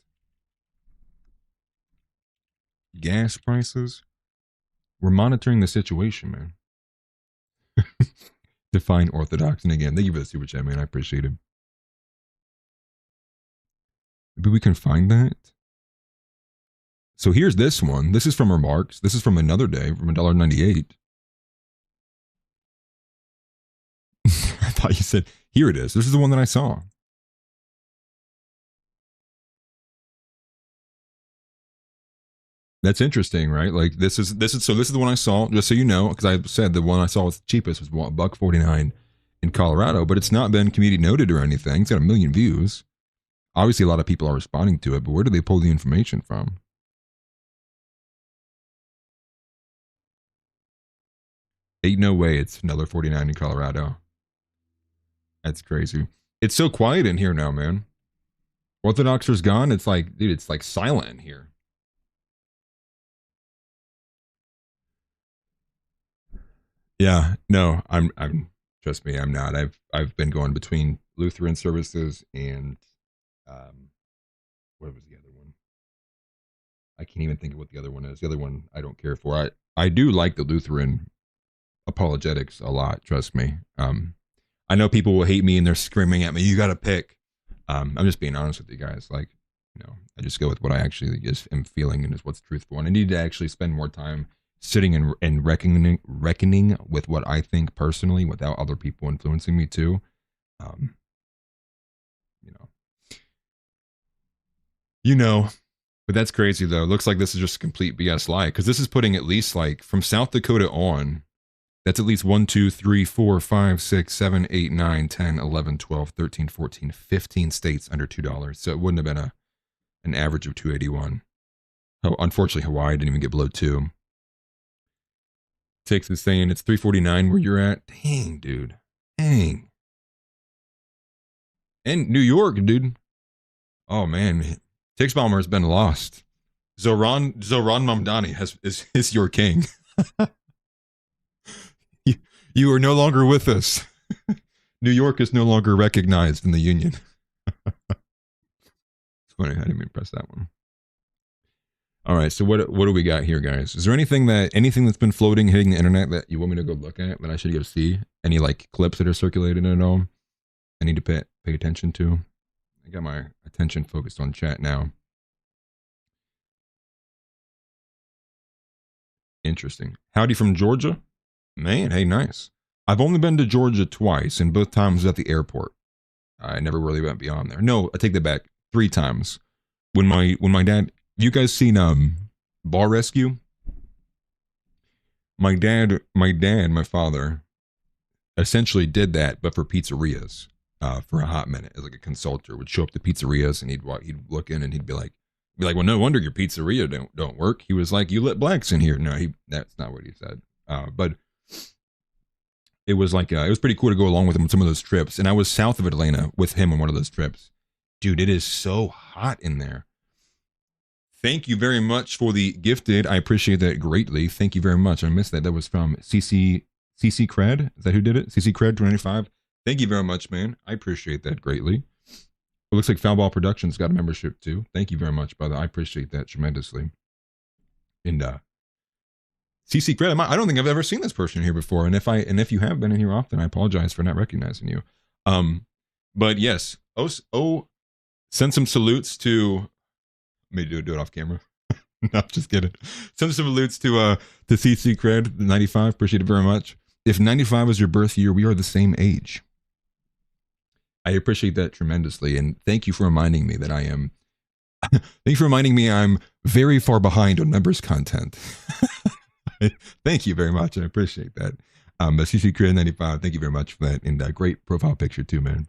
Gas prices. We're monitoring the situation, man. Define orthodox. And again, thank you for the super chat, man. I appreciate it. Maybe we can find that. So here's this one. This is from Remarks. This is from another day, from $1.98. I thought you said, here it is. This is the one that I saw. That's interesting, right? Like this is the one I saw, just so you know, because I said the one I saw was the cheapest was $1.49 in Colorado, but it's not been community noted or anything. It's got 1 million views. Obviously, a lot of people are responding to it, but where do they pull the information from? Ain't no way it's $1.49 in Colorado. That's crazy. It's so quiet in here now, man. Orthodoxer's gone. It's like, dude, it's like silent in here. Yeah, no, I'm trust me, I'm not. I've been going between Lutheran services and what was the other one? I can't even think of what the other one is. The other one I don't care for. I do like the Lutheran apologetics a lot, trust me. I know people will hate me and they're screaming at me, you got to pick. I'm just being honest with you guys. Like, you know, I just go with what I actually am feeling and is what's truthful. And I need to actually spend more time sitting and reckoning with what I think personally without other people influencing me too. You know, but that's crazy though. It looks like this is just a complete BS lie, because this is putting at least, like, from South Dakota on, that's at least 1, 2, 3, 4, 5, 6, 7, 8, 9, 10, 11, 12, 13, 14, 15 states under $2. So it wouldn't have been an average of 281. Oh, unfortunately, Hawaii didn't even get below 2. Texas saying it's 349 where you're at. Dang, dude. Dang. And New York, dude. Oh man, Tix Bomber has been lost. Zoran Mamdani is your king. You are no longer with us. New York is no longer recognized in the Union. It's funny, I didn't even press that one. All right, so what do we got here, guys? Is there anything that's been floating, hitting the internet that you want me to go look at, that I should go see? Any like clips that are circulating at all? I need to pay attention to. I got my attention focused on chat now. Interesting. Howdy from Georgia? Man, hey, nice. I've only been to Georgia twice, and both times at the airport. I never really went beyond there. No, I take that back. 3 times. When my dad, you guys seen Bar Rescue? My father essentially did that, but for pizzerias, for a hot minute, as like a consultant. Would show up to pizzerias and he'd look in and he'd be like, well, no wonder your pizzeria don't work. He was like, you let blacks in here. No, that's not what he said. But it was like, it was pretty cool to go along with him on some of those trips. And I was south of Atlanta with him on one of those trips. Dude, it is so hot in there. Thank you very much for the gifted. I appreciate that greatly. Thank you very much. I missed that. That was from CC Cred. Is that who did it? CC Cred 295. Thank you very much, man. I appreciate that greatly. It looks like Foulball Productions got a membership too. Thank you very much, brother. I appreciate that tremendously. And CC Cred, I don't think I've ever seen this person here before. And if you have been in here often, I apologize for not recognizing you. But yes, send some salutes to. May do it off camera. No, just kidding. Send some salutes to CC Cred 95. Appreciate it very much. If 95 is your birth year, we are the same age. I appreciate that tremendously, and thank you for reminding me that I am. Thank you for reminding me I'm very far behind on members' content. Thank you very much. I appreciate that. CC Cred 95. Thank you very much for that, and great profile picture too, man.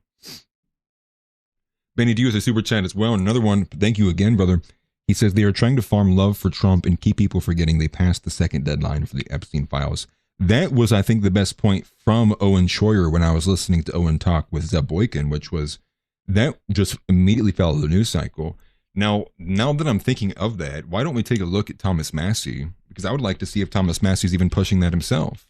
Benny D has a super chat as well. Another one. Thank you again, brother. He says they are trying to farm love for Trump and keep people forgetting they passed the second deadline for the Epstein files. That was, I think, the best point from Owen Schroyer when I was listening to Owen talk with Zeb Boykin, which was that just immediately fell out of the news cycle. Now that I'm thinking of that, why don't we take a look at Thomas Massey? Because I would like to see if Thomas Massey's even pushing that himself.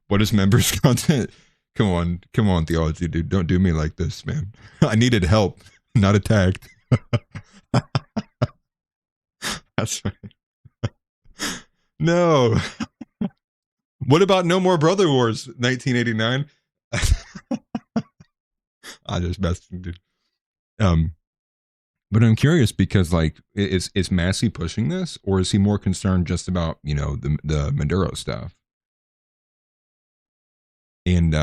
What is members' content? Come on, theology, dude. Don't do me like this, man. I needed help, not attacked. That's right. No. What about No More Brother Wars, 1989? I just messed with dude. But I'm curious because, like, is Massey pushing this, or is he more concerned just about, the Maduro stuff? And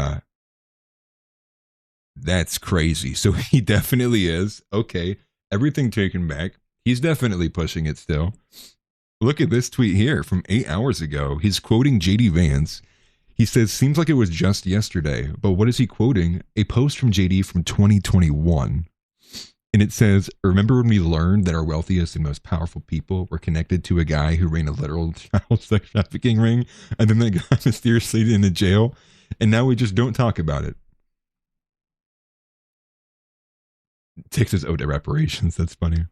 that's crazy. So he definitely is. Okay, everything taken back. He's definitely pushing it still. Look at this tweet here from 8 hours ago. He's quoting JD Vance. He says, seems like it was just yesterday. But what is he quoting? A post from JD from 2021. And it says, remember when we learned that our wealthiest and most powerful people were connected to a guy who ran a literal child sex trafficking ring, and then they got mysteriously into jail, and now we just don't talk about it. Texas owed reparations. That's funny.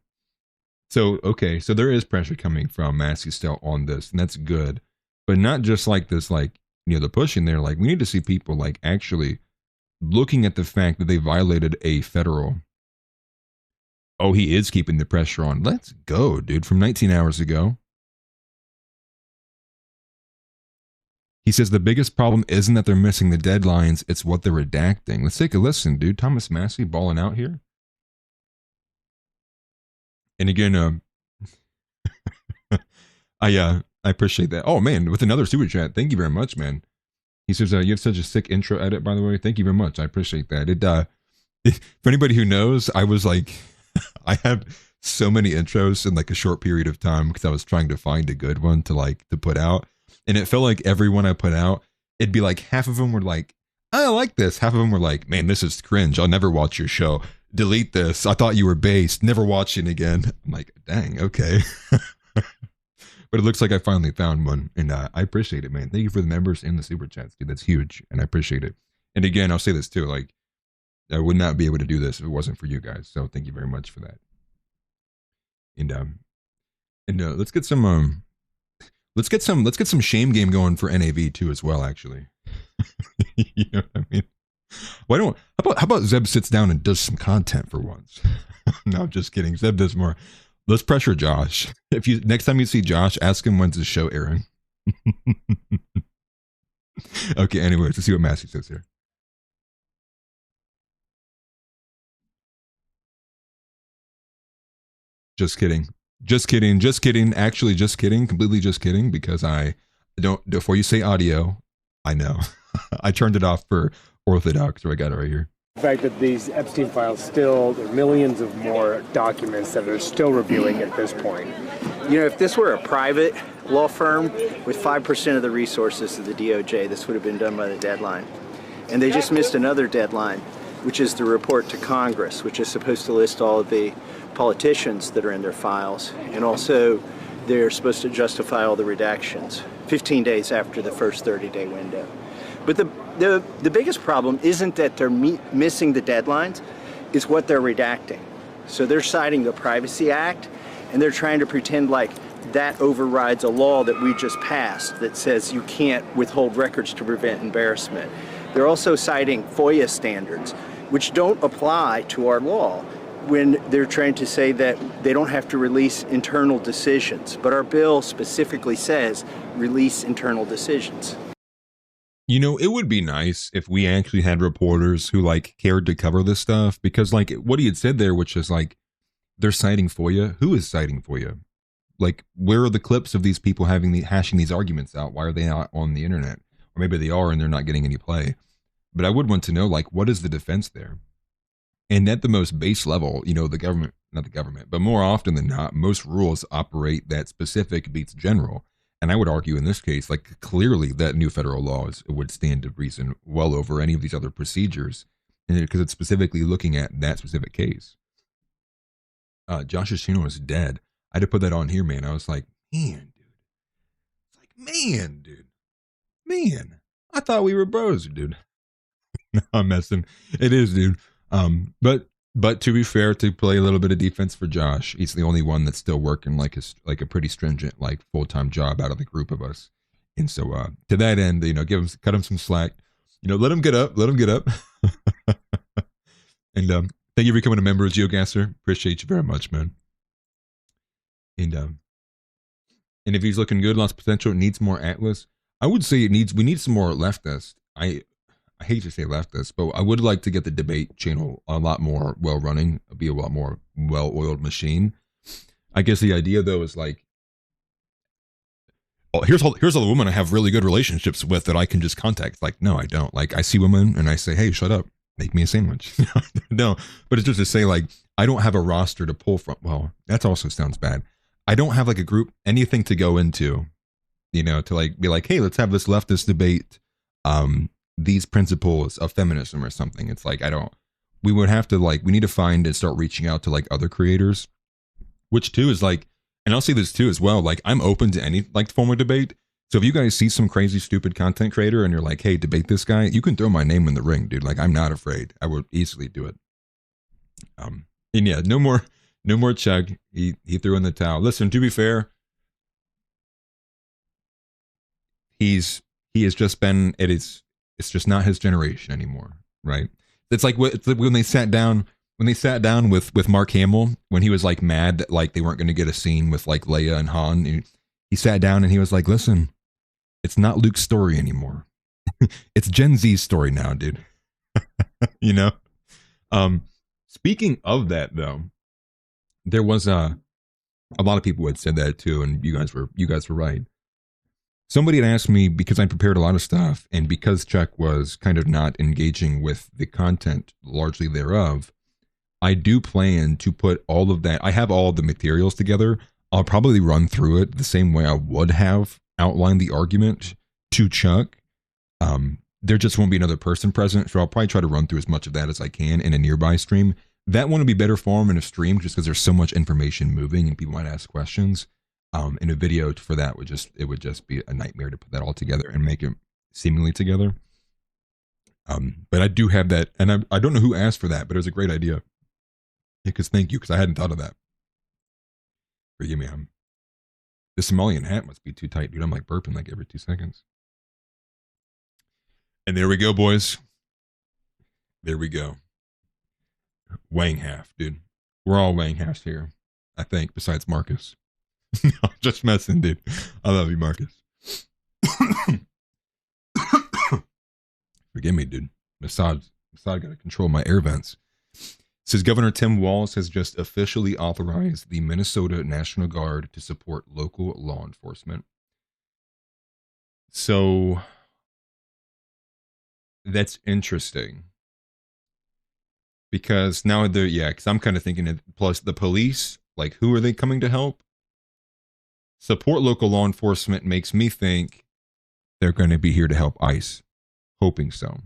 So, okay, so there is pressure coming from Massey still on this, and that's good. But not just like this, like, the pushing there. Like, we need to see people, like, actually looking at the fact that they violated a federal. Oh, he is keeping the pressure on. Let's go, dude, from 19 hours ago. He says the biggest problem isn't that they're missing the deadlines, it's what they're redacting. Let's take a listen, dude. Thomas Massey balling out here. And again, I appreciate that. Oh, man, with another super chat. Thank you very much, man. He says, you have such a sick intro edit, by the way. Thank you very much. I appreciate that. For anybody who knows, I was like, I had so many intros in like a short period of time because I was trying to find a good one to put out. And it felt like every one I put out, it'd be like half of them were like, I like this. Half of them were like, man, this is cringe. I'll never watch your show. Delete this. I thought you were based. Never watch it again. I'm like, dang, okay. But it looks like I finally found one. And I appreciate it, man. Thank you for the members and the super chats, dude. That's huge. And I appreciate it. And again, I'll say this too. Like, I would not be able to do this if it wasn't for you guys. So thank you very much for that. And let's get some shame game going for NAV too as well, actually. You know what I mean? How about Zeb sits down and does some content for once? No, I'm just kidding. Zeb does more. Let's pressure Josh. Next time you see Josh, ask him when's his show airing. Okay, anyways, let's see what Massey says here. Just kidding. Actually, just kidding. Completely just kidding, because I don't, before you say audio, I know. I turned it off for Orthodox, so I got it right here. The fact that these Epstein files there are millions of more documents that are still revealing at this point. If this were a private law firm with 5% of the resources of the DOJ, this would have been done by the deadline. And they just missed another deadline, which is the report to Congress, which is supposed to list all of the politicians that are in their files. And also, they're supposed to justify all the redactions 15 days after the first 30-day window. But the biggest problem isn't that they're missing the deadlines, it's what they're redacting. So they're citing the Privacy Act And they're trying to pretend like that overrides a law that we just passed that says you can't withhold records to prevent embarrassment. They're also citing FOIA standards, which don't apply to our law when they're trying to say that they don't have to release internal decisions. But our bill specifically says release internal decisions. You know, it would be nice if we actually had reporters who like cared to cover this stuff, because like what he had said there, which is like, they're citing FOIA. Who is citing FOIA? Like, where are the clips of these people hashing these arguments out? Why are they not on the internet? Or maybe they are and they're not getting any play. But I would want to know, like, what is the defense there? And at the most base level, you know, the government, not the government, but more often than not, most rules operate that specific beats general. And I would argue in this case, like, clearly that new federal laws would stand to reason well over any of these other procedures, because it's specifically looking at that specific case. Josh's channel is dead. I had to put that on here, man. I was like, man, dude. It's like, man, I thought we were bros, dude. No, I'm messing. It is, dude. But to be fair, to play a little bit of defense for Josh, he's the only one that's still working like a pretty stringent, like full-time job out of the group of us. And so, to that end, you know, cut him some slack. You know, let him get up. And thank you for becoming a member of GeoGasser. Appreciate you very much, man. And if he's looking good, lots of potential, needs more Atlas. I would say we need some more leftists. I hate to say leftist, but I would like to get the debate channel a lot more well running, be a lot more well-oiled machine. I guess the idea though is like, oh, here's all the women I have really good relationships with that I can just contact. Like, no, I don't. Like, I see women and I say, hey, shut up, make me a sandwich. No, but it's just to say, like, I don't have a roster to pull from. Well, that also sounds bad. I don't have like a group, anything to go into, you know, to like be like, hey, let's have this leftist debate. These principles of feminism or something. It's like, we would have to like, we need to find and start reaching out to like other creators, which too is like, and I'll say this too as well, like I'm open to any like form of debate. So if you guys see some crazy, stupid content creator and you're like, hey, debate this guy, you can throw my name in the ring, dude. Like, I'm not afraid. I would easily do it. And yeah, no more Chug. He threw in the towel. Listen, to be fair, he has just been, it's just not his generation anymore, right? It's like when they sat down with Mark Hamill, when he was like mad that like they weren't going to get a scene with like Leia and Han. He sat down and he was like, listen, it's not Luke's story anymore. It's Gen Z's story now, dude. You know? Speaking of that though, there was a lot of people had said that too, and you guys were right. Somebody had asked me, because I prepared a lot of stuff and because Chuck was kind of not engaging with the content largely thereof, I do plan to put all of that. I have all the materials together. I'll probably run through it the same way I would have outlined the argument to Chuck. There just won't be another person present, so I'll probably try to run through as much of that as I can in a nearby stream. That one would be better form in a stream just because there's so much information moving and people might ask questions. In a video for that would just be a nightmare to put that all together and make it seemingly together. But I do have that, and I don't know who asked for that, but it was a great idea. Because thank you, because I hadn't thought of that. Forgive me, the Somalian hat must be too tight, dude. I'm like burping like every 2 seconds. And there we go, boys. There we go. Weighing half, dude. We're all weighing halves here, I think, besides Marcus. No, I'm just messing, dude. I love you, Marcus. Forgive me, dude. Assad got to control my air vents. Says Governor Tim Walz has just officially authorized the Minnesota National Guard to support local law enforcement. So that's interesting. Because now because I'm kind of thinking, plus the police, like who are they coming to help? Support local law enforcement makes me think they're going to be here to help ICE. Hoping so.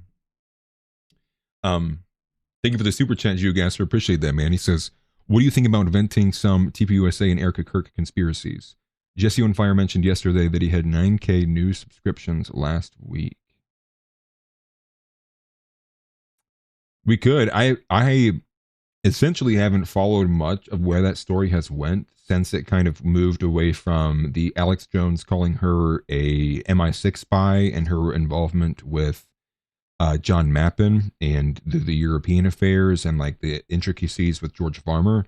Thank you for the super chat, GeoGasser. Appreciate that, man. He says, what do you think about venting some TPUSA and Erica Kirk conspiracies? Jesse on Fire mentioned yesterday that he had 9K new subscriptions last week. We could. essentially haven't followed much of where that story has went since it kind of moved away from the Alex Jones calling her a MI6 spy and her involvement with John Mappin and the European affairs and like the intricacies with George Farmer.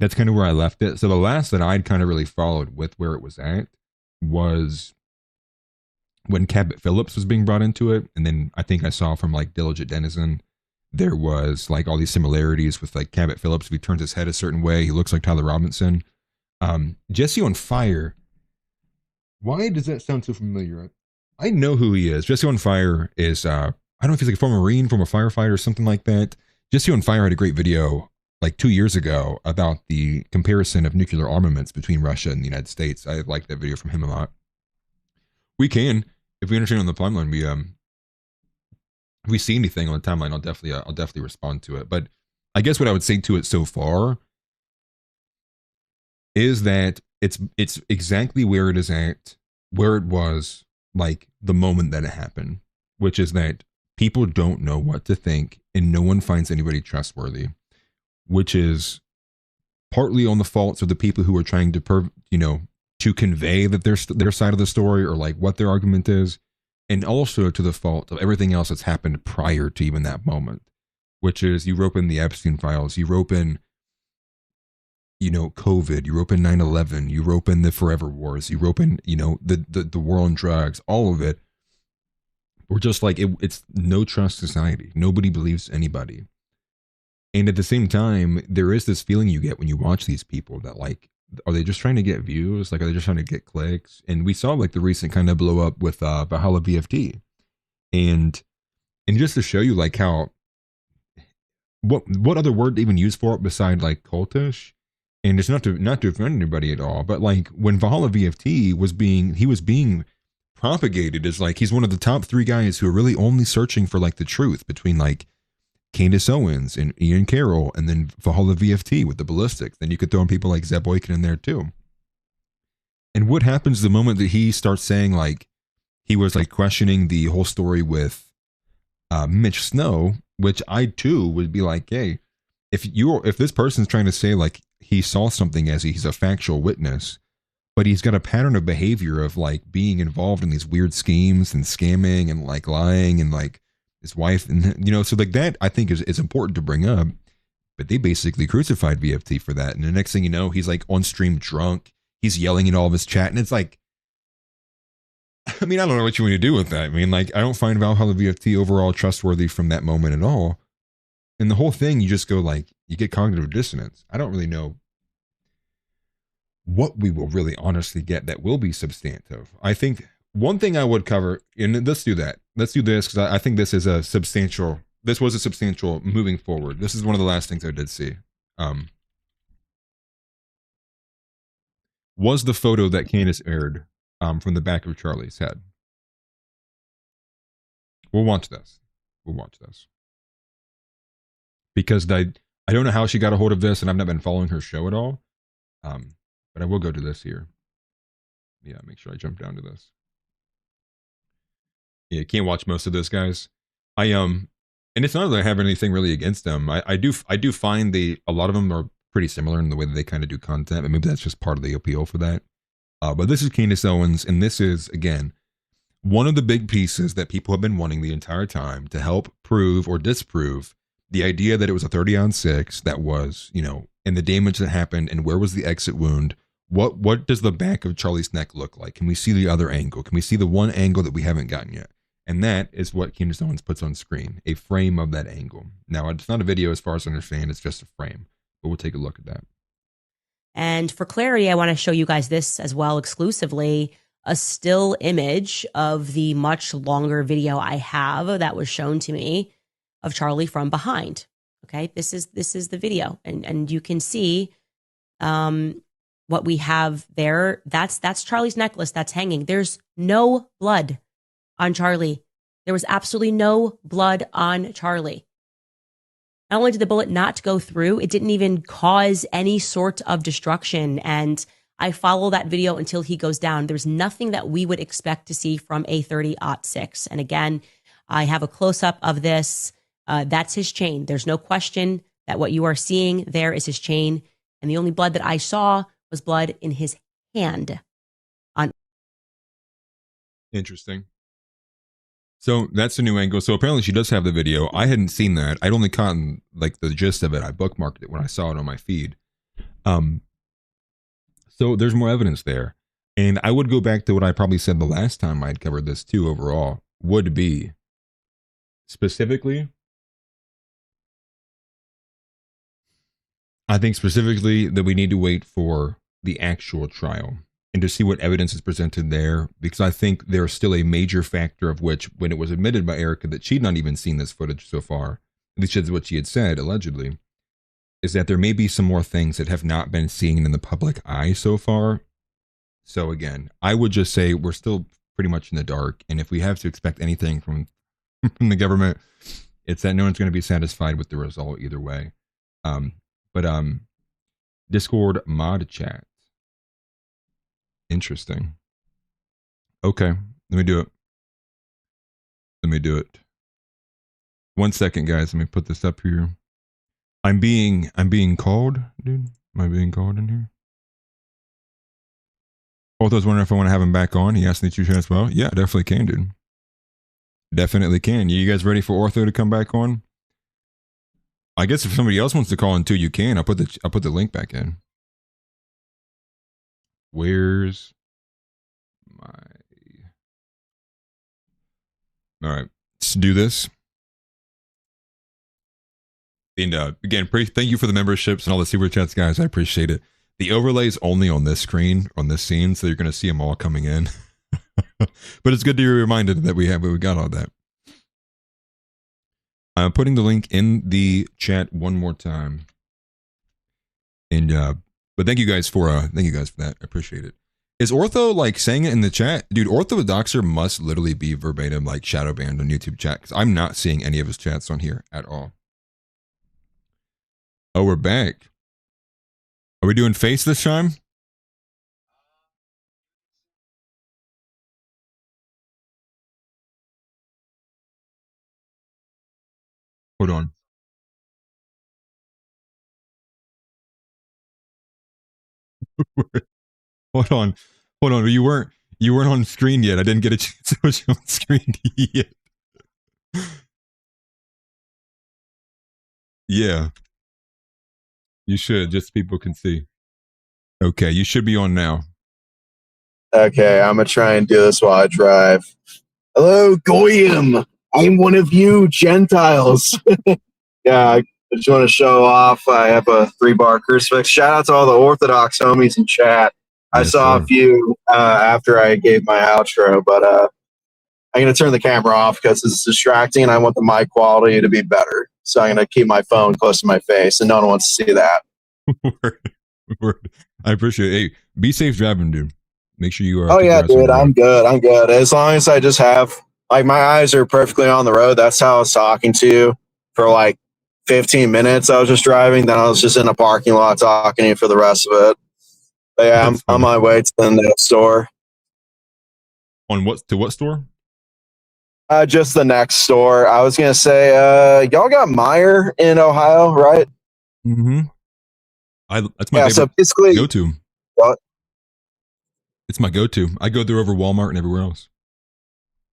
That's kind of where I left it. So the last that I'd kind of really followed with where it was at was when Cabot Phillips was being brought into it. And then I think I saw from like Diligent Denizen, there was like all these similarities with like Cabot Phillips. If he turns his head a certain way, he looks like Tyler Robinson. Jesse on Fire. Why does that sound so familiar? I know who he is. Jesse on Fire is, I don't know if he's like a former Marine, former firefighter, or something like that. Jesse on Fire had a great video like 2 years ago about the comparison of nuclear armaments between Russia and the United States. I like that video from him a lot. We can, if we understand on the timeline, if we see anything on the timeline, I'll definitely respond to it. But I guess what I would say to it so far is that it's exactly where it is at, where it was like the moment that it happened, which is that people don't know what to think and no one finds anybody trustworthy, which is partly on the faults of the people who are trying to to convey that their side of the story or like what their argument is, and also to the fault of everything else that's happened prior to even that moment, which is you rope in the Epstein files, you rope in COVID, you rope in 9/11, you rope in the Forever Wars, you rope in the war on drugs, all of it. We're just like it's no trust society. Nobody believes anybody. And at the same time, there is this feeling you get when you watch these people that like, are they just trying to get views? Like, are they just trying to get clicks? And we saw like the recent kind of blow up with Valhalla VFT. And just to show you like how, what other word to even use for it beside like cultish? And it's not to offend anybody at all, but like when Valhalla VFT was being propagated as like, he's one of the top 3 guys who are really only searching for like the truth between like Candace Owens and Ian Carroll, and then Valhalla VFT with the ballistics. Then you could throw in people like Zeb Boykin in there too. And what happens the moment that he starts saying like he was like questioning the whole story with Mitch Snow, which I too would be like, hey, if this person's trying to say like he saw something as he's a factual witness, but he's got a pattern of behavior of like being involved in these weird schemes and scamming and like lying and like his wife, and so like that I think is important to bring up. But they basically crucified VFT for that, and the next thing you know, he's like on stream drunk, he's yelling at all of his chat, and it's like, I mean, I don't know what you want to do with that. I mean, like, I don't find Valhalla VFT overall trustworthy from that moment at all. And the whole thing, you just go like, you get cognitive dissonance. I don't really know what we will really honestly get that will be substantive. I think one thing I would cover, and let's do that. Let's do this because I think this was a substantial moving forward. This is one of the last things I did see. Was the photo that Candace aired from the back of Charlie's head. We'll watch this. Because I don't know how she got a hold of this, and I've not been following her show at all. But I will go to this here. Yeah, make sure I jump down to this. Yeah, you can't watch most of this, guys. And it's not that I have anything really against them. I do find a lot of them are pretty similar in the way that they kind of do content, but maybe that's just part of the appeal for that. But this is Candace Owens, and this is, again, one of the big pieces that people have been wanting the entire time to help prove or disprove the idea that it was a 30-on-6 that was, and the damage that happened, and where was the exit wound. What does the back of Charlie's neck look like? Can we see the other angle? Can we see the one angle that we haven't gotten yet? And that is what Candace Owens puts on screen, a frame of that angle. Now, it's not a video as far as I understand, it's just a frame, but we'll take a look at that. And for clarity, I want to show you guys this as well exclusively, a still image of the much longer video I have that was shown to me of Charlie from behind. Okay, this is the video, and you can see what we have there. That's Charlie's necklace that's hanging. There's no blood on Charlie. There was absolutely no blood on Charlie. Not only did the bullet not go through, it didn't even cause any sort of destruction. And I follow that video until he goes down. There's nothing that we would expect to see from a 30-06. And again, I have a close-up of this. That's his chain. There's no question that what you are seeing there is his chain. And the only blood that I saw was blood in his hand. Interesting. So that's a new angle. So apparently she does have the video. I hadn't seen that. I'd only caught like the gist of it. I bookmarked it when I saw it on my feed. So there's more evidence there. And I would go back to what I probably said the last time I'd covered this too overall, would be specifically, I think specifically that we need to wait for the actual trial and to see what evidence is presented there, because I think there's still a major factor of which, when it was admitted by Erica that she'd not even seen this footage so far, at least that's what she had said, allegedly, is that there may be some more things that have not been seen in the public eye so far. So again, I would just say we're still pretty much in the dark, and if we have to expect anything from the government, it's that no one's going to be satisfied with the result either way. Discord mod chat. Interesting. Okay, let me do it. 1 second, guys. Let me put this up here. I'm being called, dude. Am I being called in here? Both I was wondering if I want to have him back on. He asked me to as well. Yeah, definitely can, dude. Definitely can. You guys ready for Ortho to come back on? I guess if somebody else wants to call in too, you can. I'll put the link back in. Where's my... All right, let's do this. And again, thank you for the memberships and all the super chats, guys. I appreciate it. The overlay is only on this screen, on this scene, so you're going to see them all coming in. But it's good to be reminded that we got all that. I'm putting the link in the chat one more time. And but thank you guys for that. I appreciate it. Is Ortho like saying it in the chat? Dude, Orthodoxer must literally be verbatim like shadow banned on YouTube chat, because I'm not seeing any of his chats on here at all. Oh, we're back. Are we doing face this time? Hold on. Hold on. You weren't on screen yet. I didn't get a chance to put you on screen yet. Yeah. You should, just so people can see. Okay, you should be on now. Okay, I'm gonna try and do this while I drive. Hello, Goyim. I'm one of you Gentiles. Yeah, I just want to show off. I have a 3-bar crucifix. Shout out to all the Orthodox homies in chat. I saw a few after I gave my outro, but I'm going to turn the camera off because it's distracting and I want the mic quality to be better. So I'm going to keep my phone close to my face and no one wants to see that. Word. I appreciate it. Hey, be safe driving, dude. Make sure you are. Oh, yeah, dude. I'm good. As long as I just have, like, my eyes are perfectly on the road. That's how I was talking to you for like 15 minutes. I was just driving. Then I was just in a parking lot talking to you for the rest of it. But yeah, I'm on my way to the next store. On what store? Just the next store. I was gonna say, y'all got Meijer in Ohio, right? Mm-hmm. That's my favorite so basically, go-to. What? It's my go-to. I go there over Walmart and everywhere else.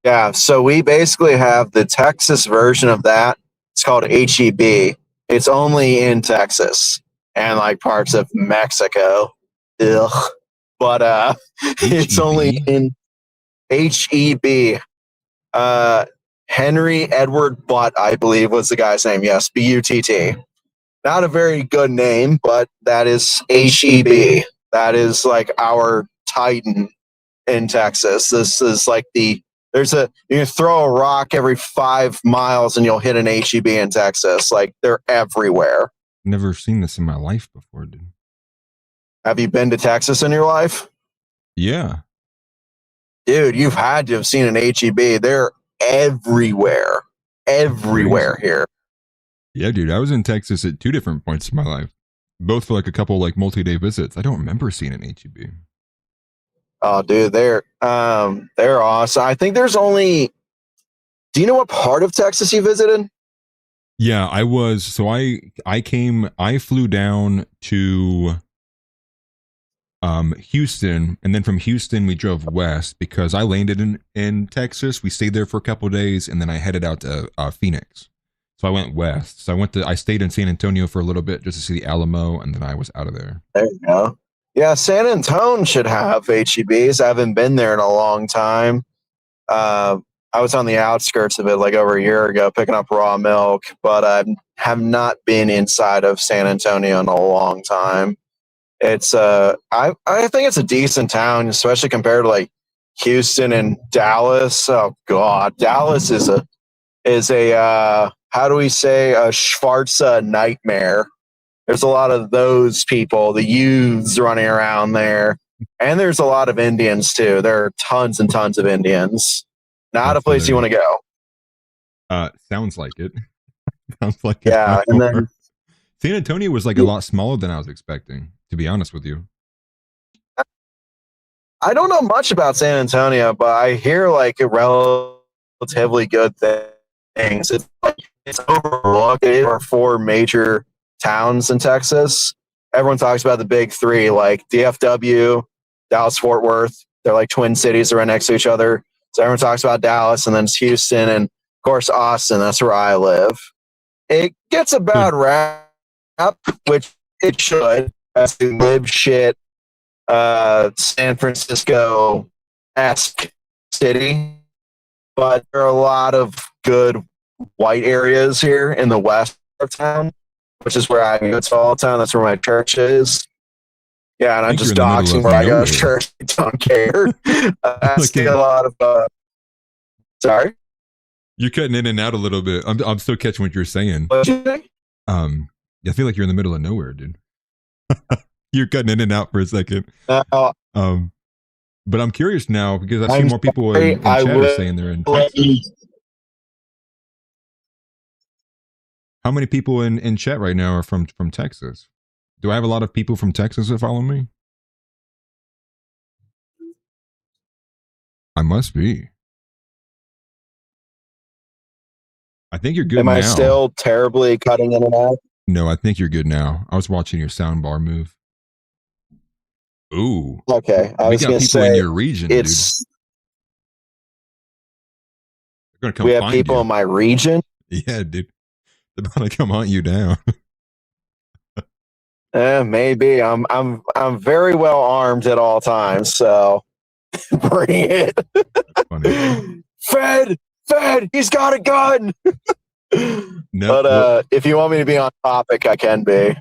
Yeah, so we basically have the Texas version of that. It's called HEB. It's only in Texas and like parts of Mexico. Ugh. But it's only in HEB. Henry Edward Butt, I believe, was the guy's name. Yes, B-U-T-T. Not a very good name, but that is HEB. That is like our Titan in Texas. This is like you can throw a rock every 5 miles and you'll hit an HEB in Texas. Like they're everywhere. Never seen this in my life before, dude. Have you been to Texas in your life? Yeah. Dude, you've had to have seen an HEB. They're everywhere. Everywhere here. Yeah, dude. I was in Texas at 2 different points in my life. Both for like a couple like multi-day visits. I don't remember seeing an HEB. Oh, dude, they're awesome. I think there's only... Do you know what part of Texas you visited? Yeah, I was. So I flew down to Houston, and then from Houston we drove west because I landed in Texas. We stayed there for a couple of days, and then I headed out to Phoenix. So I went west. So I stayed in San Antonio for a little bit just to see the Alamo, and then I was out of there. There you go. Yeah, San Antonio should have HEBs. I haven't been there in a long time. I was on the outskirts of it like over a year ago picking up raw milk, but I have not been inside of San Antonio in a long time. It's I think it's a decent town, especially compared to like Houston and Dallas. Oh God, Dallas is a how do we say, a Schwarza nightmare. There's a lot of those people, the youths running around there, and there's a lot of Indians too. There are tons and tons of Indians. Not a place you want to go. Sounds like it. Sounds like it. Yeah, and then San Antonio was like a lot smaller than I was expecting, to be honest with you. I don't know much about San Antonio, but I hear like a relatively good things. It's overlooked. There are 4 major towns in Texas. Everyone talks about the big 3, like DFW, Dallas, Fort Worth. They're like twin cities. They're right next to each other. So everyone talks about Dallas, and then it's Houston, and of course Austin. That's where I live. It gets a bad rap, which it should. As a lib shit, San Francisco-esque city, but there are a lot of good white areas here in the west of town, which is where I go to all the time. That's where my church is. Yeah, and I'm just doxing where I go to church. I don't care. I see a lot of. Sorry, you're cutting in and out a little bit. I'm still catching what you're saying. What you think? I feel like you're in the middle of nowhere, dude. You're cutting in and out for a second. But I'm curious now because I see more people in chat are saying they're in Texas. How many people in chat right now are from Texas? Do I have a lot of people from Texas that follow me? I must be. I think you're good now. Am I still terribly cutting in and out? No, I think you're good now. I was watching your sound bar move. Ooh. Okay. We got people in your region, dude. They're gonna come we have find people you. In my region? Yeah, dude. They're about to come hunt you down. Maybe. I'm very well armed at all times, so bring it. Fed, he's got a gun. No, but if you want me to be on topic, I can be.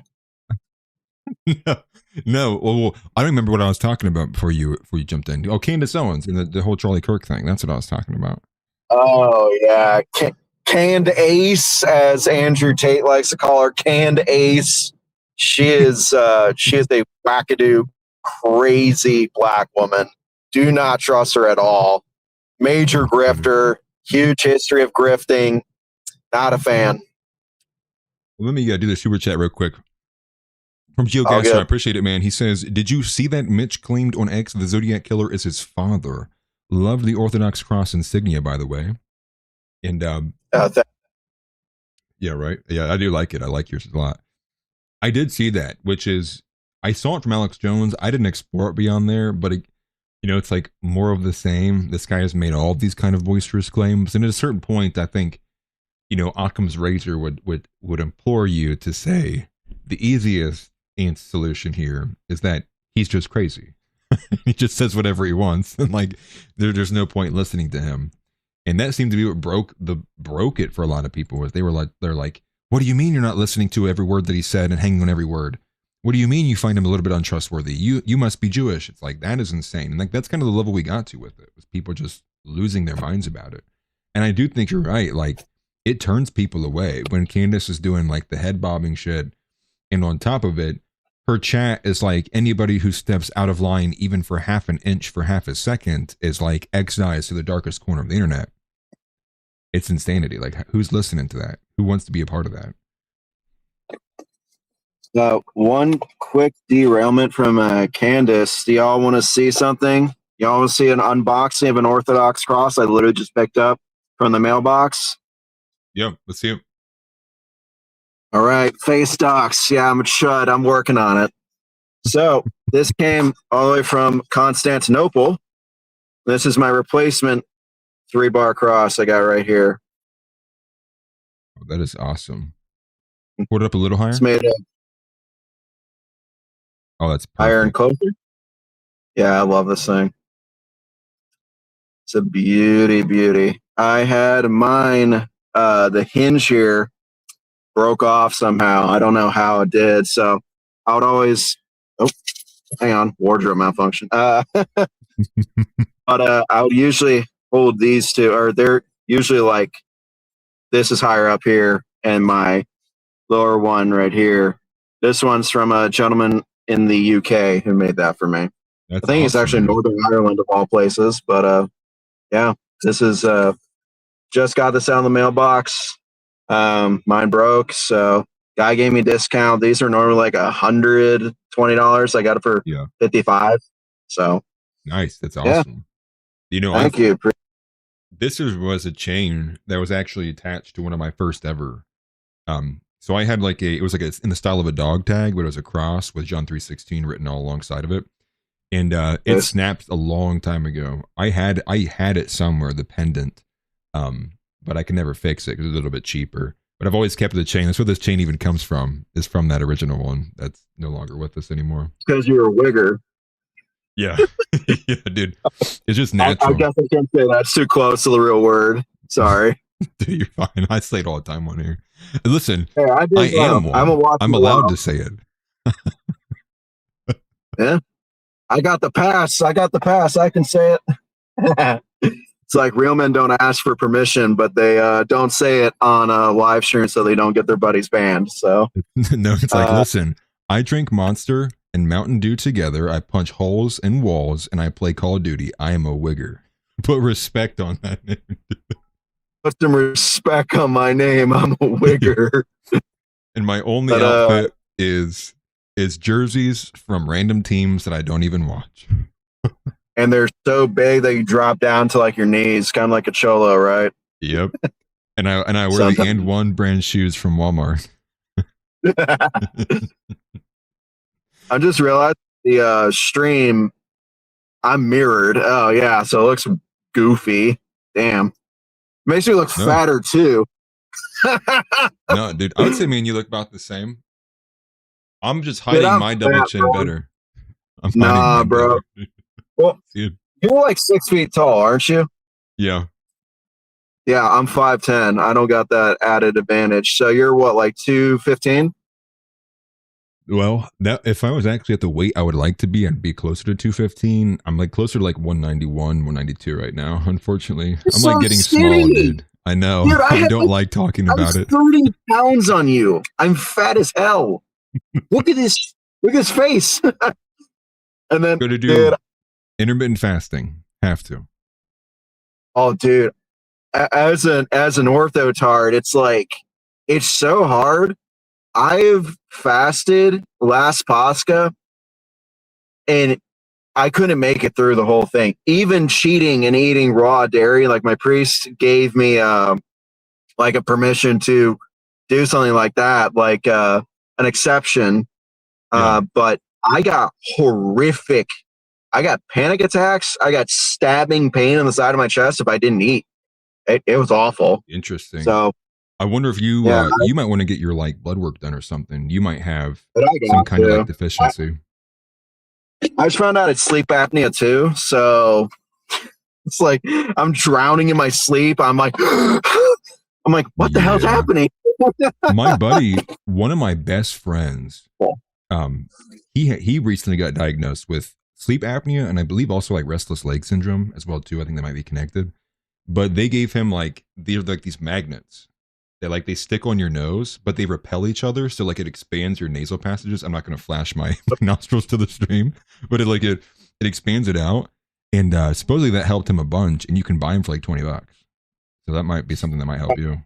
No. Well, I don't remember what I was talking about before you jumped in. Oh, Candace Owens and the whole Charlie Kirk thing. That's what I was talking about. Oh yeah, Canned Ace, as Andrew Tate likes to call her, Canned Ace. She is a wackadoo, crazy black woman. Do not trust her at all. Major grifter, huge history of grifting. Not a fan. Well, let me do the super chat real quick. From Geo Gaston, I appreciate it, man. He says, "Did you see that Mitch claimed on X the Zodiac Killer is his father? Love the Orthodox Cross insignia, by the way." And yeah, right. Yeah, I do like it. I like yours a lot. I did see that, which is I saw it from Alex Jones. I didn't explore it beyond there, but it's like more of the same. This guy has made all these kind of boisterous claims, and at a certain point, I think, Occam's razor would implore you to say the easiest solution here is that he's just crazy. He just says whatever he wants, and like there's no point listening to him. And that seemed to be what broke it for a lot of people. Was they're like, what do you mean you're not listening to every word that he said and hanging on every word? What do you mean you find him a little bit untrustworthy? You must be Jewish. It's like, that is insane. And like that's kind of the level we got to with it, was people just losing their minds about it. And I do think you're right. Like, it turns people away when Candace is doing like the head bobbing shit, and on top of it, her chat is like anybody who steps out of line even for half an inch for half a second is like excised to the darkest corner of the internet. It's insanity. Like, who's listening to that? Who wants to be a part of that? One quick derailment from Candace. Do y'all want to see something? Y'all want to see an unboxing of an Orthodox cross I literally just picked up from the mailbox? Yep, let's see it. All right, face docs. Yeah, I'm a chud. I'm working on it. So this came all the way from Constantinople. This is my replacement 3-bar cross I got right here. Oh, that is awesome. Put it up a little higher. It's made of that's perfect. Iron closer. Yeah, I love this thing. It's a beauty. I had mine, the hinge here broke off somehow. I don't know how it did. So I would always, hang on, wardrobe malfunction. But I would usually hold these two, or they're usually like, this is higher up here, and my lower one right here. This one's from a gentleman in the UK who made that for me. That's I think it's actually Northern Ireland of all places, but yeah, this is just got this out of the mailbox. Mine broke, so guy gave me a discount. These are normally like $120. I got it for $55. So nice. That's awesome. Yeah. You know, thank you. This was a chain that was actually attached to one of my first ever. So I had it was in the style of a dog tag, but it was a cross with John 3:16 written all alongside of it. And it snapped a long time ago. I had it somewhere, the pendant, but I can never fix it because it's a little bit cheaper. But I've always kept the chain. That's where this chain even comes from, is from that original one that's no longer with us anymore. Because you're a wigger. Yeah. Yeah, dude. It's just natural. I guess I can't say that's too close to the real word. Sorry. Dude, you're fine. I say it all the time on here. Listen, hey, I am one. I'm allowed to say it. Yeah. I got the pass. I can say it. It's like real men don't ask for permission, but they don't say it on a live stream so they don't get their buddies banned. So no, it's like, listen, I drink Monster and Mountain Dew together. I punch holes in walls and I play Call of Duty. I am a wigger. Put respect on that name. Put some respect on my name. I'm a wigger. And my only outfit is jerseys from random teams that I don't even watch. And they're so big that you drop down to like your knees, kind of like a cholo, right? Yep. And I wear the And One brand shoes from Walmart. I just realized the stream, I'm mirrored. Oh yeah, so it looks goofy. Damn. Makes me look fatter too. No, dude, I would say me and you look about the same. I'm just hiding my double chin better. Nah, bro. Well, you're like 6 feet tall, aren't you? Yeah. Yeah, I'm 5'10". I don't got that added advantage. So you're what, like 215? Well, that if I was actually at the weight I would like to be, I'd be closer to 215. I'm like closer to like 191, 192 right now. Unfortunately, I'm like getting small, dude. I know. Dude, I don't like talking about it. 30 pounds on you. I'm fat as hell. Look at this. Look at his face. And then go to do intermittent fasting. Have to. Oh, dude. As an orthotard, it's like it's so hard. I've fasted last Pascha and I couldn't make it through the whole thing. Even cheating and eating raw dairy, like my priest gave me like a permission to do something like that, like an exception. But I got horrific. I got panic attacks. I got stabbing pain on the side of my chest if I didn't eat. It was awful. Interesting. So I wonder if you you might want to get your like blood work done or something. You might have some kind of like deficiency. I just found out it's sleep apnea too. So it's like I'm drowning in my sleep. I'm like, what the hell's happening? My buddy, one of my best friends, he recently got diagnosed with sleep apnea and I believe also like restless leg syndrome as well too. I think they might be connected. But they gave him like they're like these magnets. They stick on your nose, but they repel each other, so like it expands your nasal passages. I'm not going to flash my nostrils to the stream, but it expands it out, and supposedly that helped him a bunch. And you can buy them for like $20, so that might be something that might help you.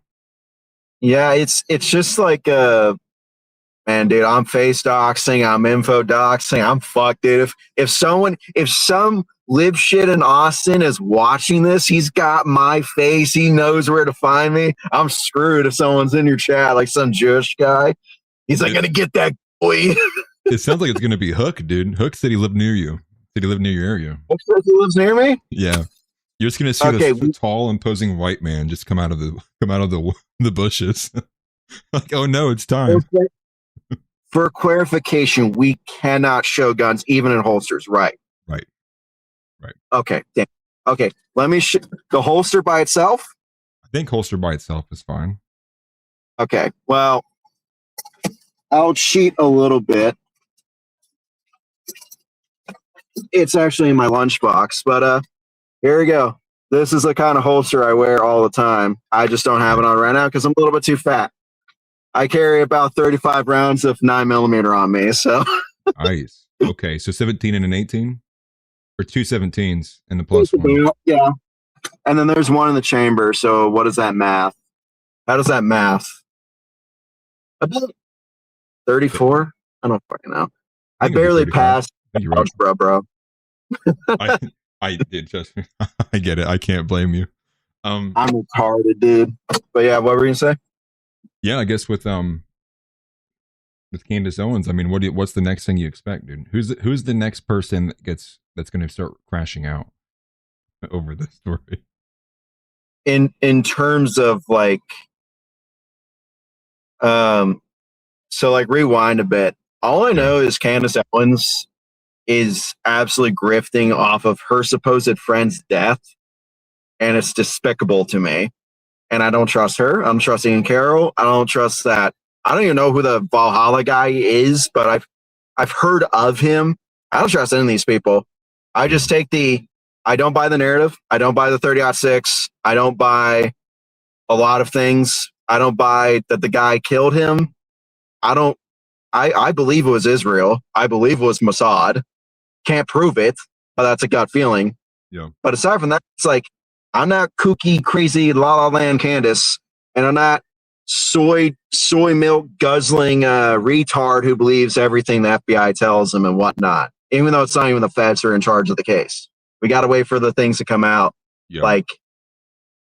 Yeah, it's just like Man, dude, I'm face doxing, I'm info doxing, I'm fucked, dude. If some live shit in Austin is watching this, he's got my face, he knows where to find me. I'm screwed if someone's in your chat, like some Jewish guy. He's like, gonna get that boy. It sounds like it's gonna be Hook, dude. Hook said he lived near you. Said he lived near your area. Hook says he lives near me? Yeah. You're just gonna see this tall, imposing white man just come out of the bushes. Like, oh no, it's time. For clarification, we cannot show guns even in holsters, right? Right. Okay. Damn. Okay. Let me the holster by itself. I think holster by itself is fine. Okay. Well, I'll cheat a little bit. It's actually in my lunchbox, but here we go. This is the kind of holster I wear all the time. I just don't have it on right now because I'm a little bit too fat. I carry about 35 rounds of 9mm on me, so. Nice. Okay, so 17 and an 18? Or two 17s and the plus one? Yeah. And then there's one in the chamber, so what is that math? How does that math? About 34? I don't fucking know. I barely passed algebra, bro. I did just. I get it. I can't blame you. I'm retarded, dude. But yeah, what were you gonna say? Yeah, I guess with Candace Owens, I mean, what's the next thing you expect, dude? Who's the next person that's going to start crashing out over this story? In terms of like, so like rewind a bit. All I know is Candace Owens is absolutely grifting off of her supposed friend's death, and it's despicable to me. And I don't trust her. I don't trust Ian Carroll. I don't trust that. I don't even know who the Valhalla guy is, but I've heard of him. I don't trust any of these people. I just take I don't buy the narrative. I don't buy the 30-06. I don't buy a lot of things. I don't buy that the guy killed him. I believe it was Israel. I believe it was Mossad. Can't prove it, but that's a gut feeling. Yeah. But aside from that, it's like, I'm not kooky, crazy, la la land Candace, and I'm not soy milk guzzling retard who believes everything the FBI tells him and whatnot. Even though it's not even the feds who are in charge of the case, we got to wait for the things to come out. Yeah. Like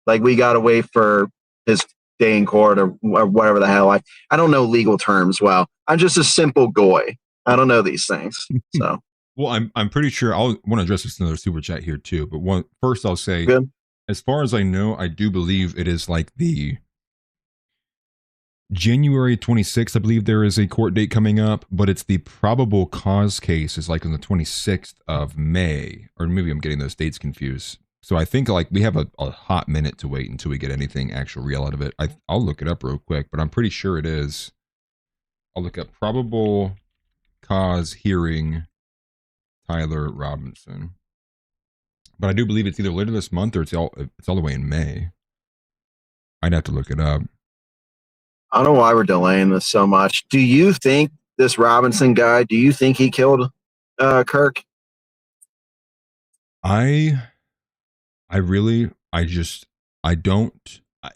we got to wait for his day in court or whatever the hell. I don't know legal terms well. I'm just a simple goy. I don't know these things. So. Well, I'm pretty sure I'll want to address this in another super chat here too. But first I'll say. Good. As far as I know, I do believe it is like the January 26th. I believe there is a court date coming up, but it's the probable cause case is like on the 26th of May, or maybe I'm getting those dates confused. So I think like we have a hot minute to wait until we get anything actual real out of it. I'll look it up real quick, but I'm pretty sure it is. I'll look up probable cause hearing Tyler Robinson. But I do believe it's either later this month or it's all the way in May. I'd have to look it up. I don't know why we're delaying this so much. Do you think this Robinson guy, do you think he killed Kirk? I don't.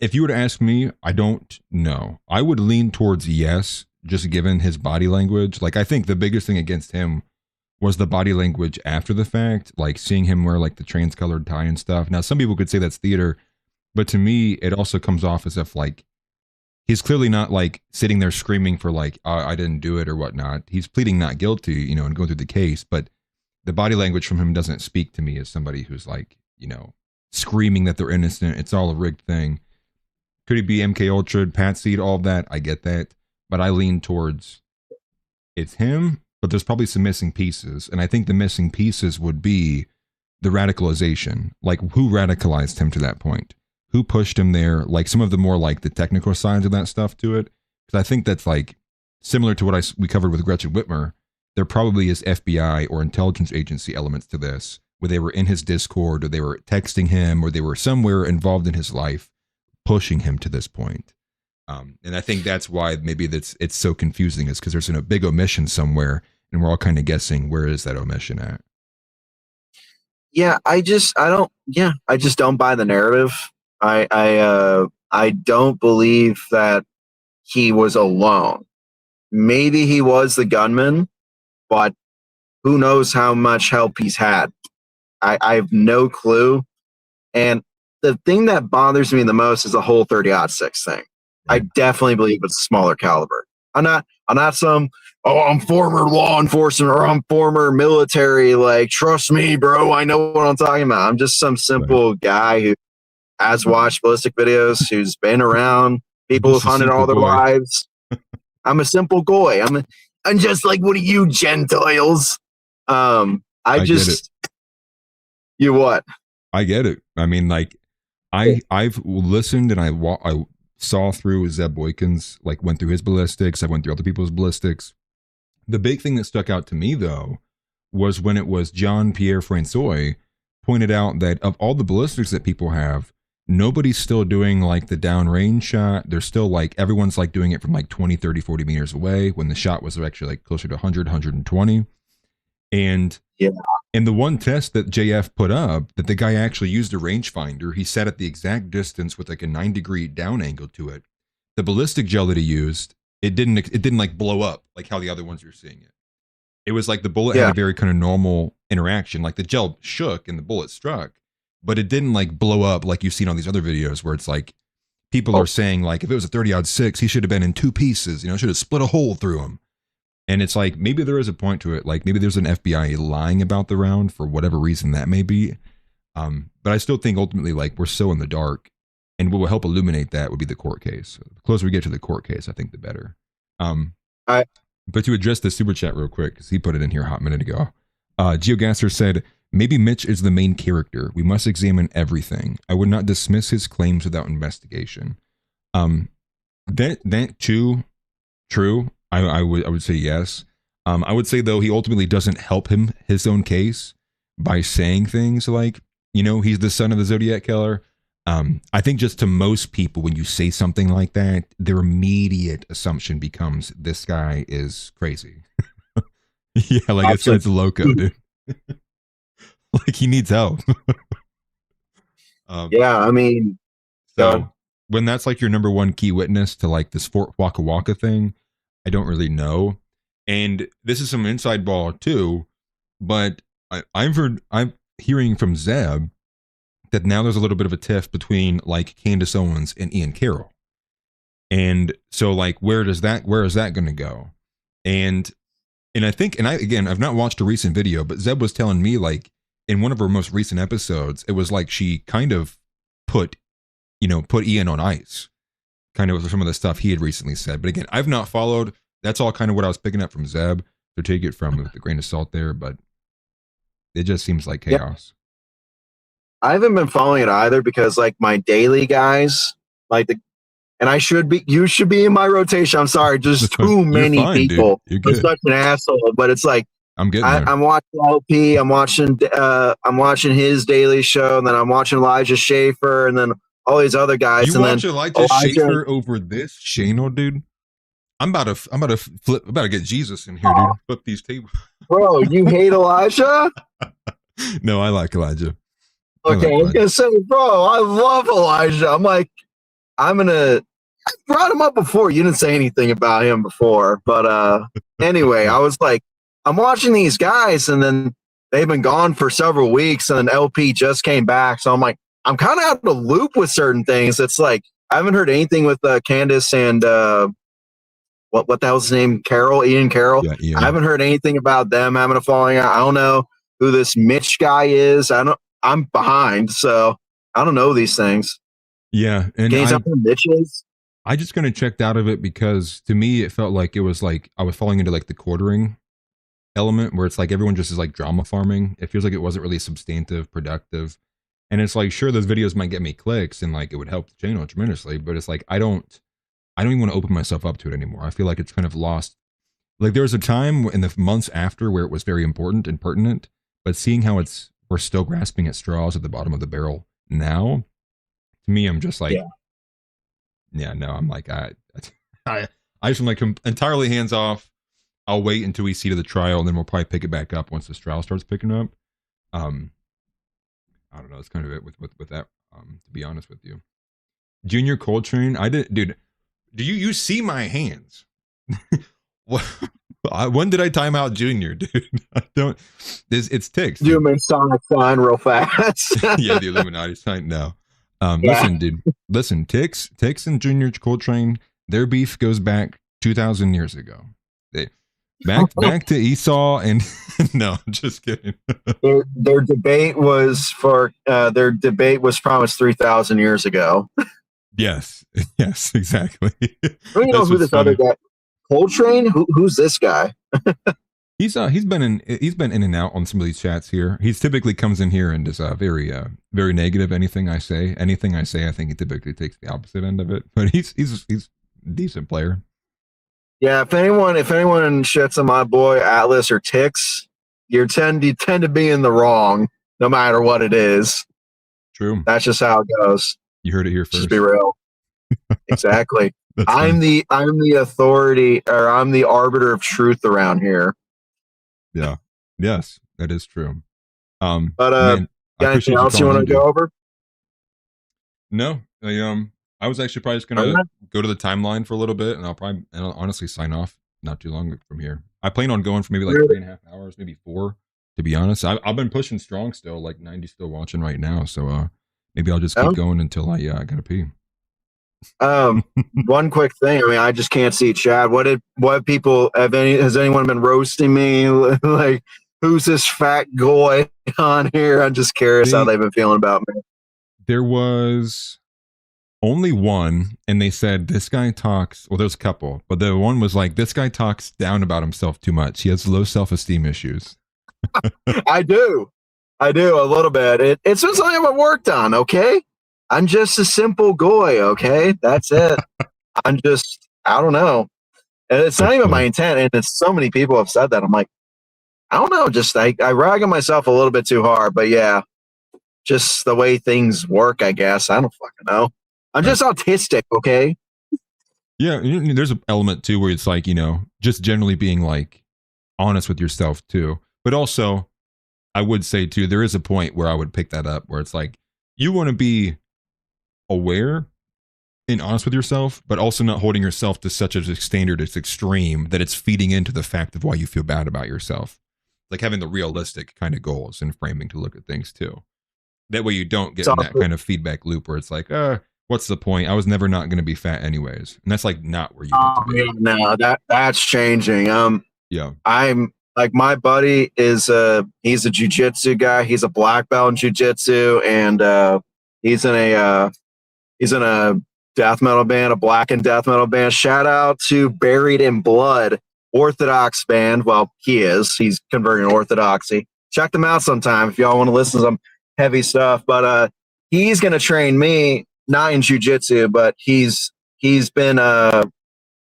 If you were to ask me, I don't know. I would lean towards yes, just given his body language. Like, I think the biggest thing against him was the body language after the fact, like seeing him wear like the trans-colored tie and stuff. Now, some people could say that's theater, but to me, it also comes off as if like he's clearly not like sitting there screaming for like, I didn't do it or whatnot. He's pleading not guilty, and going through the case, but the body language from him doesn't speak to me as somebody who's like, screaming that they're innocent. It's all a rigged thing. Could it be MK Ultra, Pat Seed, all of that? I get that, but I lean towards it's him. But there's probably some missing pieces. And I think the missing pieces would be the radicalization. Like, who radicalized him to that point? Who pushed him there? Like, some of the more, like, the technical sides of that stuff to it. Because I think that's, like, similar to what we covered with Gretchen Whitmer. There probably is FBI or intelligence agency elements to this, where they were in his Discord, or they were texting him, or they were somewhere involved in his life, pushing him to this point. And I think that's why maybe it's so confusing, is because there's a big omission somewhere. And we're all kind of guessing, where is that omission at? Yeah, I just don't buy the narrative. I don't believe that he was alone. maybe he was the gunman, but who knows how much help he's had. I have no clue. And the thing that bothers me the most is the whole 30-06 thing. I definitely believe it's a smaller caliber. I'm not some, I'm former law enforcement or I'm former military. Like, trust me, bro. I know what I'm talking about. I'm just some simple guy who has watched ballistic videos, who's been around people who've hunted all their lives. I'm a simple goy. I'm just like one of you Gentiles. I just, you what? I get it. I mean, like, I've listened and I saw through Zeb Boykin's, like, went through his ballistics. I went through other people's ballistics. The big thing that stuck out to me, though, was when it was Jean-Pierre Francois pointed out that of all the ballistics that people have, nobody's still doing, like, the downrange shot. They're still, like, everyone's, like, doing it from, like, 20, 30, 40 meters away when the shot was actually, like, closer to 100, 120. And in the one test that JF put up, that the guy actually used a rangefinder, he set at the exact distance with, like, a 9-degree down angle to it. The ballistic gel that he used, it didn't like blow up like how the other ones you're seeing it. It was like the bullet had a very kind of normal interaction. Like, the gel shook and the bullet struck, but it didn't like blow up like you've seen on these other videos where it's like people are saying, like, if it was a 30-06, he should have been in 2 pieces, should have split a hole through him. And it's like, maybe there is a point to it. Like, maybe there's an FBI lying about the round for whatever reason that may be. But I still think ultimately, like, we're so in the dark, and what will help illuminate that would be the court case. The closer we get to the court case, I think the better. But to address the super chat real quick, because he put it in here a hot minute ago. GeoGasser said, maybe Mitch is the main character. We must examine everything. I would not dismiss his claims without investigation. That too, true. I would say yes. I would say, though, he ultimately doesn't help his own case by saying things like, he's the son of the Zodiac killer. I think just to most people, when you say something like that, their immediate assumption becomes this guy is crazy. Yeah, like this guy's loco, dude. Like, he needs help. Yeah, I mean, so when that's like your number one key witness to like this Fort Waka Waka thing, I don't really know. And this is some inside ball too, but I'm hearing from Zeb that now there's a little bit of a tiff between like Candace Owens and Ian Carroll. And so, like, where is that going to go? And I think, I've not watched a recent video, but Zeb was telling me, like, in one of her most recent episodes, it was like she kind of put Ian on ice, kind of with some of the stuff he had recently said. But again, I've not followed. That's all kind of what I was picking up from Zeb. So take it from with a grain of salt there, but it just seems like chaos. I haven't been following it either because, like, my daily guys, like you should be in my rotation. I'm sorry, just too many people. I'm such an asshole, but it's like I'm watching LP, I'm watching his daily show, and then I'm watching Elijah Schaefer, and then all these other guys. You watch Elijah Schaefer over this channel, dude? I'm about to get Jesus in here, dude. Flip these tables. Bro, you hate Elijah? No, I like Elijah. Okay, I was gonna say, bro, I love Elijah. I'm like, I brought him up before. You didn't say anything about him before, but anyway, I was like, I'm watching these guys, and then they've been gone for several weeks, and then LP just came back. So I'm like, I'm kind of out of the loop with certain things. It's like I haven't heard anything with Candace and what the hell's his name? Ian Carroll. Yeah, Ian. I haven't heard anything about them having a falling out. I don't know who this Mitch guy is. I'm behind, so I don't know these things. Yeah, and Mitch is. I just kind of checked out of it because to me it felt like it was like I was falling into like the quartering element where it's like everyone just is like drama farming. It feels like it wasn't really substantive, productive, and it's like sure those videos might get me clicks and like it would help the channel tremendously, but it's like I don't even want to open myself up to it anymore. I feel like it's kind of lost. Like there was a time in the months after where it was very important and pertinent, but seeing how we're still grasping at straws at the bottom of the barrel now, to me, I'm just like, no, I'm like, I just am like entirely hands off. I'll wait until we see to the trial, and then we'll probably pick it back up once the trial starts picking up. I don't know. That's kind of it with that. To be honest with you, Junior Coltrane, dude. Do you see my hands? When did I time out Junior, dude? I don't. It's ticks. Do a Masonic sign real fast. Yeah, the Illuminati sign. No. Listen, dude. Listen, Ticks and Junior Coltrane, their beef goes back 2,000 years ago. Back to Esau and no, just kidding. their debate was promised 3,000 years ago. Yes, exactly. We know who this other guy, Coltrane. Who's this guy? He's been in and out on some of these chats here. He typically comes in here and is very negative. Anything I say, I think he typically takes the opposite end of it. But he's a decent player. Yeah, if anyone shits on my boy Atlas or Ticks, you tend to be in the wrong, no matter what it is. True. That's just how it goes. You heard it here first. Just be real. Exactly. I'm the authority, or I'm the arbiter of truth around here. Yeah. Yes, that is true. But got anything else you want to go over? No. I was actually probably just gonna go to the timeline for a little bit, and I'll honestly sign off not too long from here. I plan on going for maybe like 3.5 hours, maybe 4. To be honest, I've been pushing strong still, like 90 still watching right now. So maybe I'll just keep going until I gotta pee. One quick thing. I mean, I just can't see Chad. What people has anyone been roasting me? Like, who's this fat goy on here? I'm just curious how they've been feeling about me. There was only one, and they said this guy talks. Well, there's a couple, but the one was like, this guy talks down about himself too much. He has low self-esteem issues. I do a little bit. It's something I've worked on. Okay. I'm just a simple goy, okay? That's it. I don't know. And it's not even my intent, and it's so many people have said that. I'm like, I don't know, just I rag on myself a little bit too hard, but yeah, just the way things work, I guess. I don't fucking know. I'm just autistic, okay? Yeah, there's an element too where it's like, just generally being like honest with yourself too. But also, I would say too, there is a point where I would pick that up where it's like, you want to be aware and honest with yourself, but also not holding yourself to such a standard that's extreme that it's feeding into the fact of why you feel bad about yourself. Like having the realistic kind of goals and framing to look at things too. That way you don't get in that kind of feedback loop where it's like, what's the point? I was never not going to be fat anyways. And that's like not where you want to be. No, that's changing. Yeah. I'm like, my buddy he's a jiu-jitsu guy. He's a black belt in jiu-jitsu, and he's in a death metal band, a blackened death metal band. Shout out to Buried in Blood, Orthodox band. Well, he's converting to Orthodoxy. Check them out sometime if y'all want to listen to some heavy stuff. But he's gonna train me, not in jiu-jitsu, but he's been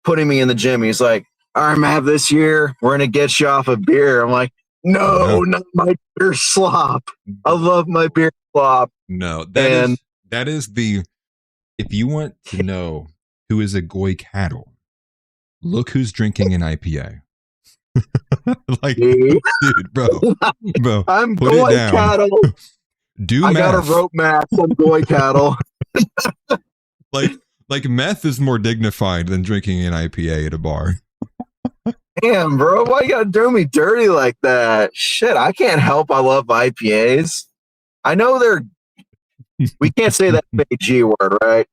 putting me in the gym. He's like, all right, Mav, this year we're gonna get you off of beer. I'm like, no, not my beer slop. I love my beer slop. No, that is the, if you want to know who is a goy cattle, look who's drinking an IPA. Like, dude, bro, I'm put goy it down. cattle. I got a rope match on goy cattle. like meth is more dignified than drinking an IPA at a bar. Damn, bro, why you gotta do me dirty like that? Shit, I can't help I love IPAs. I know we can't say that big G word, right?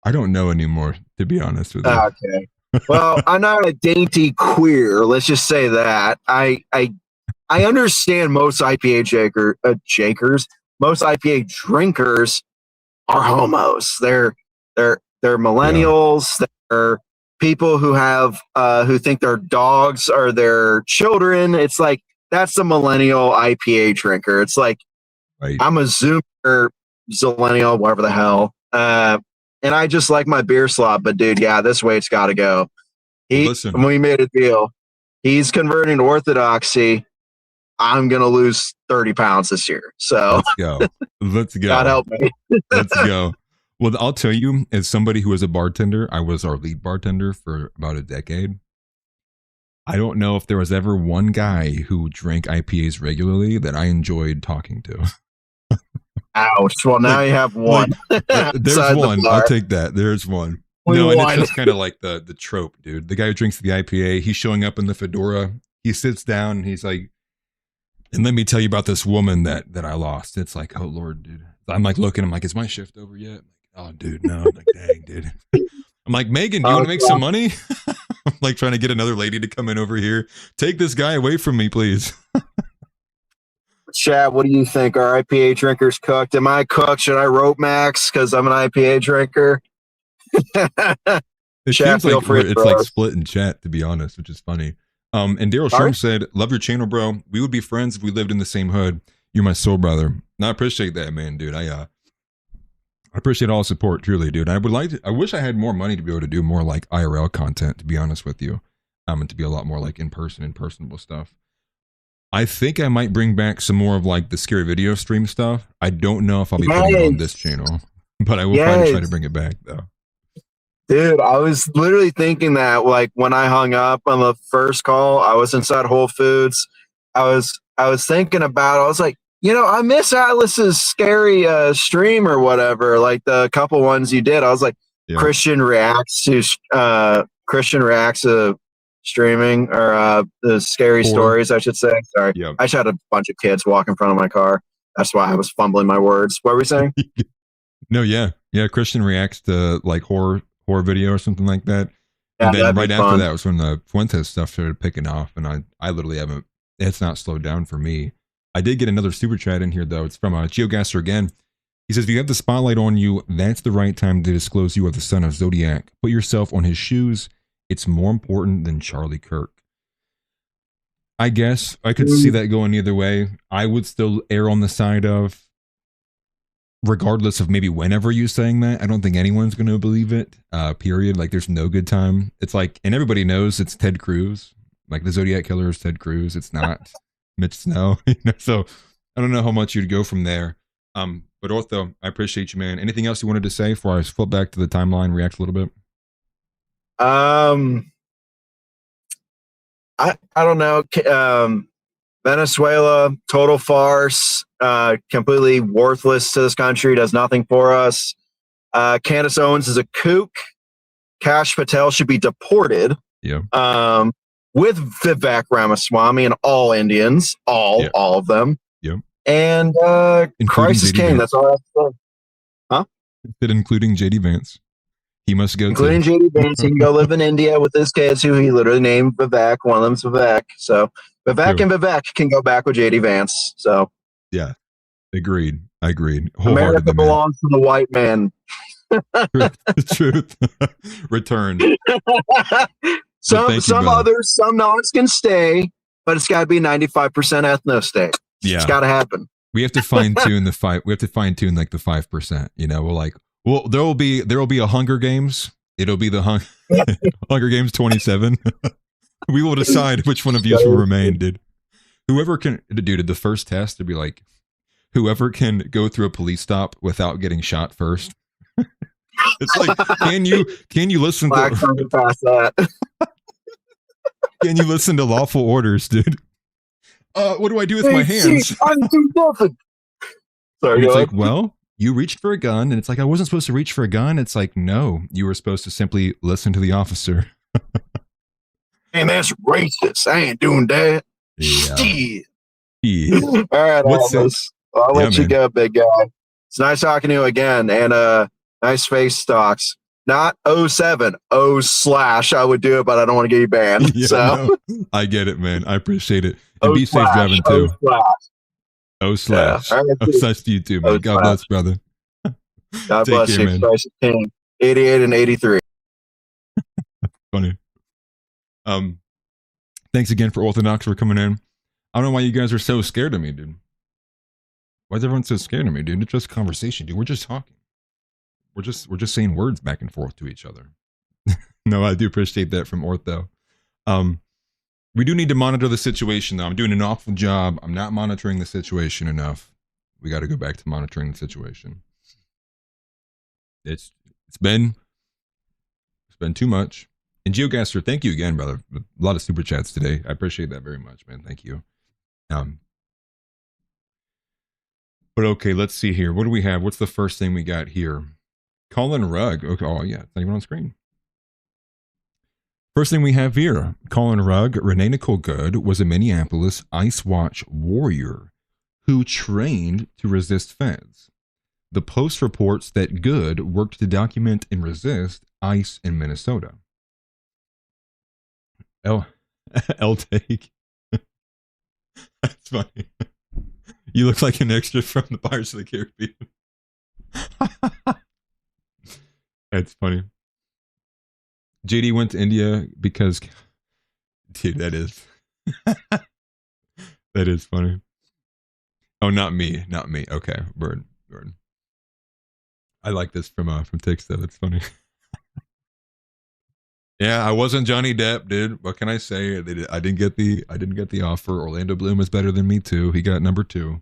I don't know anymore, to be honest with you. Okay. Well, I'm not a dainty queer. Let's just say that. I understand most IPA most IPA drinkers are homos. They're millennials. Yeah. They're people who have who think their dogs are their children. It's like, that's the millennial IPA drinker. It's like, right. I'm a Zoomer, Zillennial, whatever the hell. And I just like my beer slop, but dude, yeah, this way it's got to go. We made a deal. He's converting to Orthodoxy. I'm going to lose 30 pounds this year. So let's go. God help me. Let's go. Well, I'll tell you, as somebody who was a bartender, I was our lead bartender for about a decade. I don't know if there was ever one guy who drank IPAs regularly that I enjoyed talking to. Ouch. Well, now you have one. There's one. I'll take that. There's one. No, and it's just kind of like the trope, dude. The guy who drinks the IPA, he's showing up in the fedora. He sits down and he's like, and let me tell you about this woman that I lost. It's like, oh Lord, dude. I'm like looking, I'm like, is my shift over yet? Oh, dude, no. I'm like, dang, dude. I'm like, Megan, do you want to make some money? I'm like trying to get another lady to come in over here. Take this guy away from me, please. Chat, what do you think? Are IPA drinkers cooked? Am I cooked? Should I rope max because I'm an IPA drinker? It Chat, seems like it's like us. split in chat, to be honest, which is funny. And Daryl Sherm said, love your channel, bro. We would be friends if we lived in the same hood. You're my soul brother. And I appreciate that, man, dude. I appreciate all the support, truly, dude. I wish I had more money to be able to do more like IRL content, to be honest with you. And to be a lot more like in person and personable stuff. I think I might bring back some more of like the scary video stream stuff. I don't know if I'll be putting it on this channel, but I will probably try to bring it back though. Dude, I was literally thinking that like when I hung up on the first call, I was inside Whole Foods. I was thinking about it. I was like, I miss Atlas's scary stream or whatever, like the couple ones you did. I was like, Christian reacts to streaming or the scary stories, I should say. Sorry. Yep. I just had a bunch of kids walk in front of my car. That's why I was fumbling my words. What were we saying? No, yeah. Christian reacts to like horror video or something like that. And then right after that was when the Fuentes stuff started picking off, and I literally haven't. It's not slowed down for me. I did get another super chat in here though. It's from GeoGaster again. He says, if you have the spotlight on you, that's the right time to disclose you are the son of Zodiac. Put yourself on his shoes. It's more important than Charlie Kirk. I guess I could see that going either way. I would still err on the side of, regardless of maybe whenever you're saying that, I don't think anyone's going to believe it, period. Like there's no good time. It's like, and everybody knows it's Ted Cruz. Like the Zodiac Killer is Ted Cruz. It's not Mitch Snow. So I don't know how much you'd go from there. But Ortho, I appreciate you, man. Anything else you wanted to say before I flip back to the timeline, react a little bit? I don't know. Venezuela, total farce, completely worthless to this country, does nothing for us. Candace Owens is a kook. Kash Patel should be deported. Yeah. With Vivek Ramaswamy and all Indians, all of them. Yep. And Christ is king. That's all I have to say. Huh? Including JD Vance. He must go including JD Vance. He can go live in India with his kids who he literally named Vivek. One of them's Vivek. So Vivek and Vivek can go back with JD Vance. So yeah. Agreed. America belongs to the white man. Truth. Returned. Some others, some non can stay, but it's got to be 95% ethno state. Yeah. It's got to happen. We have to fine tune we have to fine tune like the 5%. We're like, well, there will be a Hunger Games. It'll be the Hunger Games 27. We will decide which one of you will remain, dude. Whoever can, dude, the first test to be like, whoever can go through a police stop without getting shot first. It's like, can you listen to past that? Can you listen to lawful orders, dude? What do I do with my hands? I'm too nothing. Sorry, it's like, well, you reached for a gun, and it's like, I wasn't supposed to reach for a gun. It's like, no, you were supposed to simply listen to the officer. Man, that's racist. I ain't doing that. Yeah. All right, I'll let you go, big guy. It's nice talking to you again, and nice face stocks. Not 07, / I would do it, but I don't want to get you banned. Yeah, so no, I get it, man. I appreciate it. And be safe driving too. O/. Yeah. Such to you too, man. God bless, brother. God bless you, Christ King. 88 and 83. Funny. Thanks again for Orthodox for coming in. I don't know why you guys are so scared of me, dude. Why is everyone so scared of me, dude? It's just conversation, dude. We're just talking. We're just saying words back and forth to each other. No, I do appreciate that from Ortho. We do need to monitor the situation, though. I'm doing an awful job. I'm not monitoring the situation enough. We got to go back to monitoring the situation. It's been too much. And GeoGaster, thank you again, brother. A lot of super chats today. I appreciate that very much, man. Thank you. But okay, let's see here. What do we have? What's the first thing we got here? Colin Rugg. Okay. Oh, yeah. It's not even on screen. First thing we have here, Colin Rugg, Renee Nicole Good was a Minneapolis Ice Watch warrior who trained to resist feds. The Post reports that Good worked to document and resist ICE in Minnesota. L take. That's funny. You look like an extra from the Pirates of the Caribbean. That's funny. JD went to India because, dude, that is that is funny. Oh, not me. Okay, Bird. I like this from Tix though. That's funny. Yeah, I wasn't Johnny Depp, dude. What can I say? I didn't get the offer. Orlando Bloom is better than me too. He got number 2.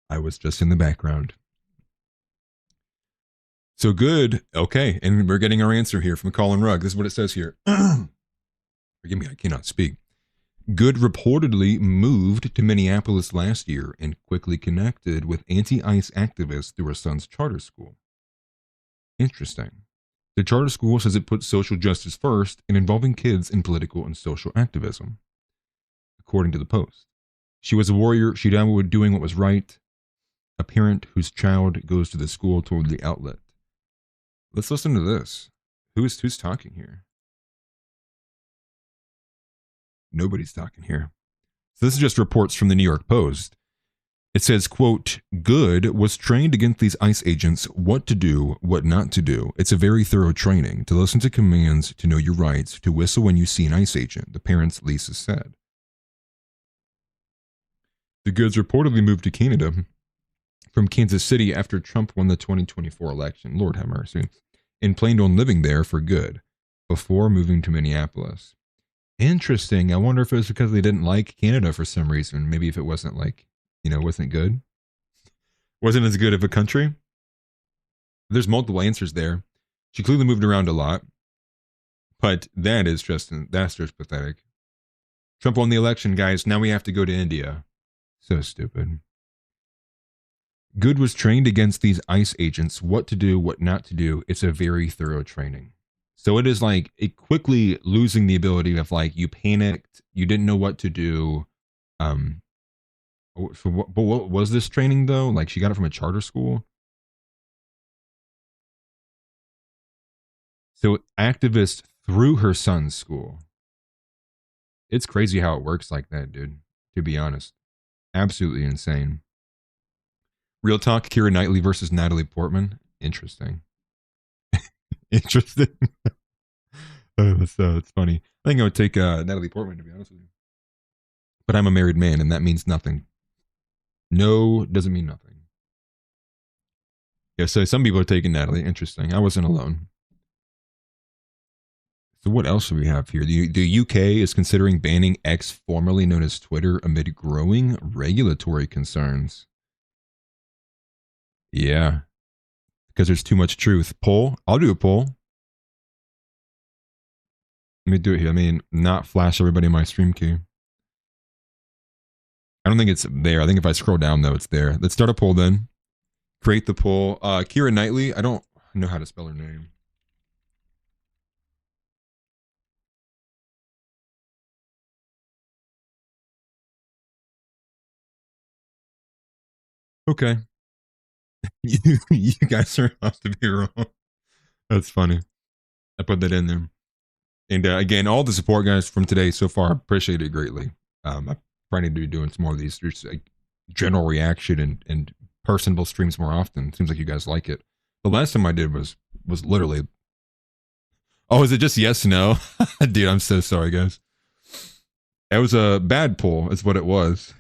I was just in the background. So Good. Okay, and we're getting our answer here from Colin Rugg. This is what it says here. Forgive me, I cannot speak. Good reportedly moved to Minneapolis last year and quickly connected with anti-ICE activists through her son's charter school. Interesting. The charter school says it puts social justice first and involving kids in political and social activism. According to the Post, she was a warrior. She died with doing what was right. A parent whose child goes to the school told the outlet. Let's listen to this. Who's talking here? Nobody's talking here. So this is just reports from the New York Post. It says, quote, Good was trained against these ICE agents what to do, what not to do. It's a very thorough training to listen to commands, to know your rights, to whistle when you see an ICE agent, the parents, Lisa said. The Goods reportedly moved to Canada from Kansas City after Trump won the 2024 election. Lord have mercy. And planned on living there for good before moving to Minneapolis. Interesting. I wonder if it was because they didn't like Canada for some reason. Maybe if it wasn't like, wasn't good. Wasn't as good of a country. There's multiple answers there. She clearly moved around a lot. But that's just pathetic. Trump won the election, guys. Now we have to go to India. So stupid. Good was trained against these ICE agents, what to do, what not to do. It's a very thorough training. So it is like it quickly losing the ability of like you panicked, you didn't know what to do. But what was this training though? Like she got it from a charter school. So activist through her son's school. It's crazy how it works like that, dude. To be honest, absolutely insane. Real talk, Keira Knightley versus Natalie Portman. Interesting. Interesting. It's funny. I think I would take Natalie Portman, to be honest with you. But I'm a married man, and that means nothing. No doesn't mean nothing. Yeah, so some people are taking Natalie. Interesting. I wasn't alone. So what else do we have here? The UK is considering banning X, formerly known as Twitter, amid growing regulatory concerns. Yeah. Because there's too much truth. Poll? I'll do a poll. Let me do it here. Let me not flash everybody in my stream queue. I don't think it's there. I think if I scroll down, though, it's there. Let's start a poll then. Create the poll. Keira Knightley. I don't know how to spell her name. Okay. You guys are off to be wrong. That's funny. I put that in there. And again, all the support, guys, from today so far, appreciate it greatly. I probably need to be doing some more of these. There's like general reaction and personable streams more often. Seems like you guys like it. The last time I did was literally. Oh, is it just yes, no? Dude, I'm so sorry, guys. It was a bad poll, is what it was.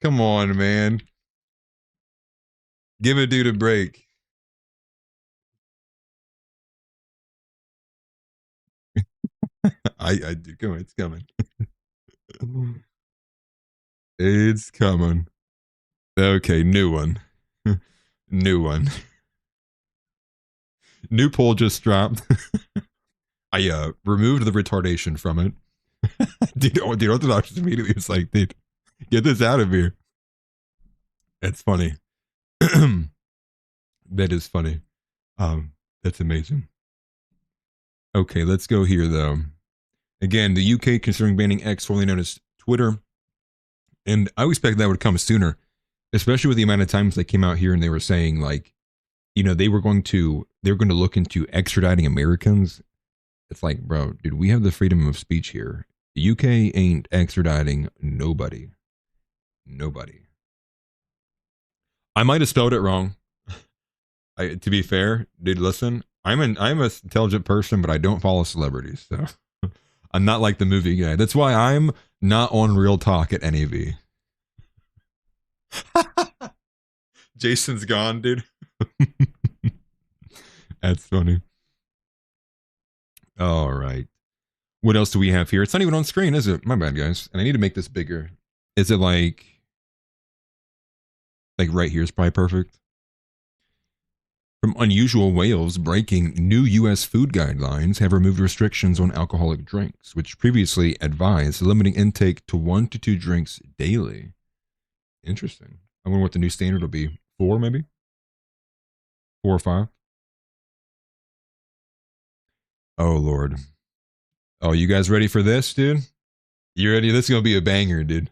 Come on, man. Give a dude a break. I do. Come on, it's coming. It's coming. Okay, new one. New one. New poll just dropped. I removed the retardation from it. Dude, Orthodox immediately was like, dude, get this out of here. That's funny. That is funny. That's amazing. Okay, let's go here though. Again, the UK considering banning X, formerly known as Twitter, and I expect that would come sooner, especially with the amount of times they came out here and they were saying like, you know, they were going to look into extraditing Americans. It's like, bro, dude, we have the freedom of speech here. The UK ain't extraditing nobody. Nobody. I might have spelled it wrong. To be fair, dude, listen, I'm an intelligent person, but I don't follow celebrities, so I'm not like the movie guy. That's why I'm not on Real Talk at NAV. Jason's gone, dude. That's funny. All right. What else do we have here? It's not even on screen, is it? My bad, guys. And I need to make this bigger. Is it like right here is probably perfect? From unusual Wales, breaking new U.S. food guidelines have removed restrictions on alcoholic drinks, which previously advised limiting intake to 1 to 2 drinks daily. Interesting. I wonder what the new standard will be. 4, maybe? 4 or 5? Oh, Lord. Oh, you guys ready for this, dude? You ready? This is going to be a banger, dude.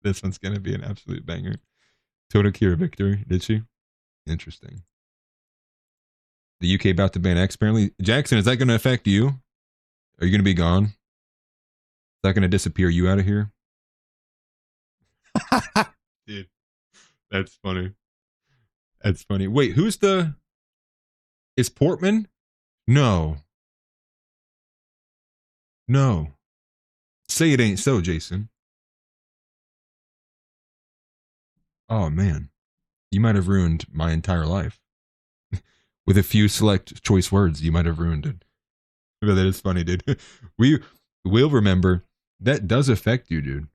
This one's going to be an absolute banger. Toto Kira victory, did she? Interesting. The UK about to ban X, apparently. Jackson, is that going to affect you? Are you going to be gone? Is that going to disappear you out of here? Dude, that's funny. That's funny. Wait, who's the... Is Portman? No. No. Say it ain't so, Jason. Oh, man. You might have ruined my entire life. With a few select choice words, you might have ruined it. But that is funny, dude. We will remember that does affect you, dude.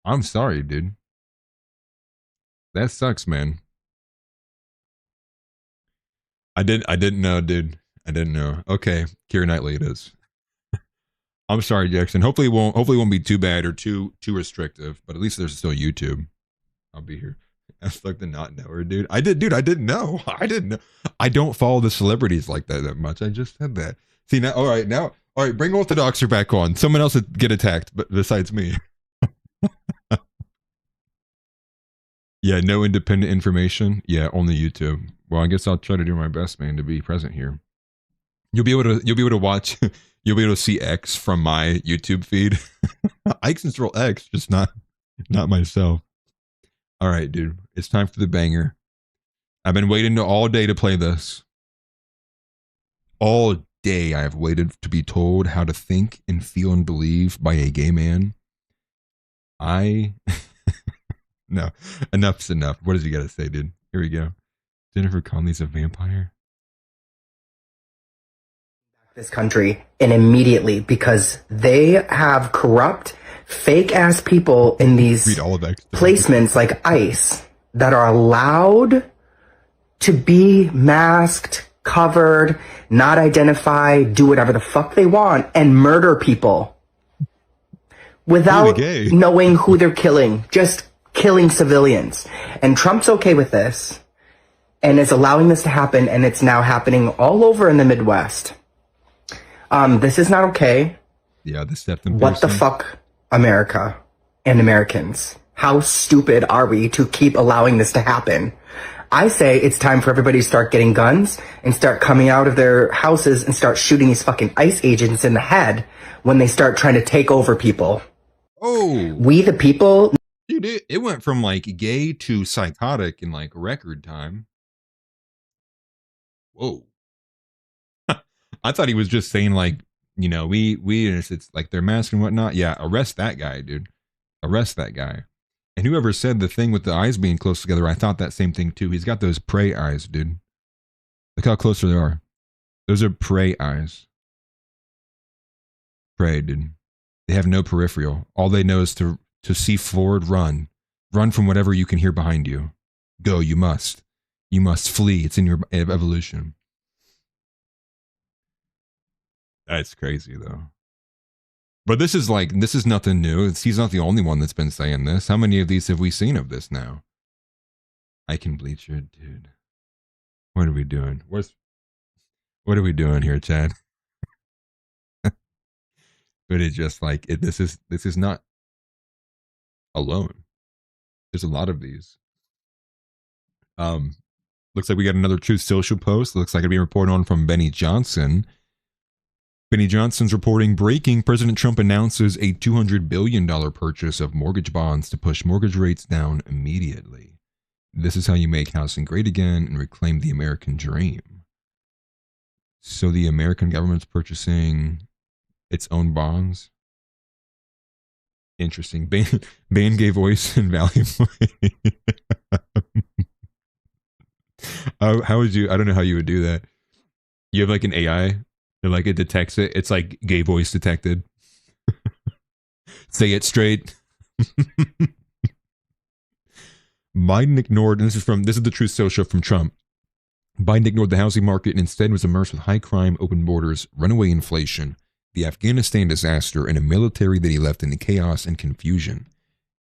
I'm sorry, dude. That sucks, man. I didn't know, dude. I didn't know. Okay, Keira Knightley it is. I'm sorry, Jackson. Hopefully it won't be too bad or too restrictive, but at least there's still YouTube. I'll be here. That's like the not knower, dude. I didn't know. I didn't know. I don't follow the celebrities like that much. I just said that. See now, all right, bring Orthodoxer back on. Someone else would get attacked, but besides me. Yeah, no independent information. Yeah, only YouTube. Well, I guess I'll try to do my best, man, to be present here. You'll be able to watch. You'll be able to see X from my YouTube feed. I control X, just not myself. All right, dude. It's time for the banger. I've been waiting all day to play this. All day I have waited to be told how to think and feel and believe by a gay man. No, enough's enough. What does he got to say, dude? Here we go. Jennifer Connelly's a vampire. This country and immediately because they have corrupt, fake ass people in these placements like ICE that are allowed to be masked, covered, not identified, do whatever the fuck they want, and murder people without knowing who they're killing, just killing civilians. And Trump's okay with this and is allowing this to happen, and it's now happening all over in the Midwest. This is not okay. Yeah, the step. What the fuck, America and Americans? How stupid are we to keep allowing this to happen? I say it's time for everybody to start getting guns and start coming out of their houses and start shooting these fucking ICE agents in the head when they start trying to take over people. Oh, we the people. Dude, it went from like gay to psychotic in like record time. Whoa. I thought he was just saying like, you know, we it's like they're masked and whatnot. Yeah, arrest that guy, dude. Arrest that guy. And whoever said the thing with the eyes being close together, I thought that same thing too. He's got those prey eyes, dude. Look how close they are. Those are prey eyes. Prey, dude. They have no peripheral. All they know is to see forward, run. Run from whatever you can hear behind you. Go, you must. You must flee. It's in your evolution. That's crazy, though. But this is nothing new. He's not the only one that's been saying this. How many of these have we seen of this now? I can bleach your dude. What are we doing? What are we doing here, Chad? But it's just like this is not alone. There's a lot of these. Looks like we got another Truth Social post. Looks like it'll be reported on from Benny Johnson. Benny Johnson's reporting, breaking, President Trump announces a $200 billion purchase of mortgage bonds to push mortgage rates down immediately. This is how you make housing great again and reclaim the American dream. So the American government's purchasing its own bonds? Interesting. Bain gave voice and value. How would you, I don't know how you would do that. You have like an AI, and like it detects it. It's like gay voice detected. Say it straight. Biden ignored, and this is the Truth Social from Trump. Biden ignored the housing market and instead was immersed with high crime, open borders, runaway inflation, the Afghanistan disaster, and a military that he left in chaos and confusion.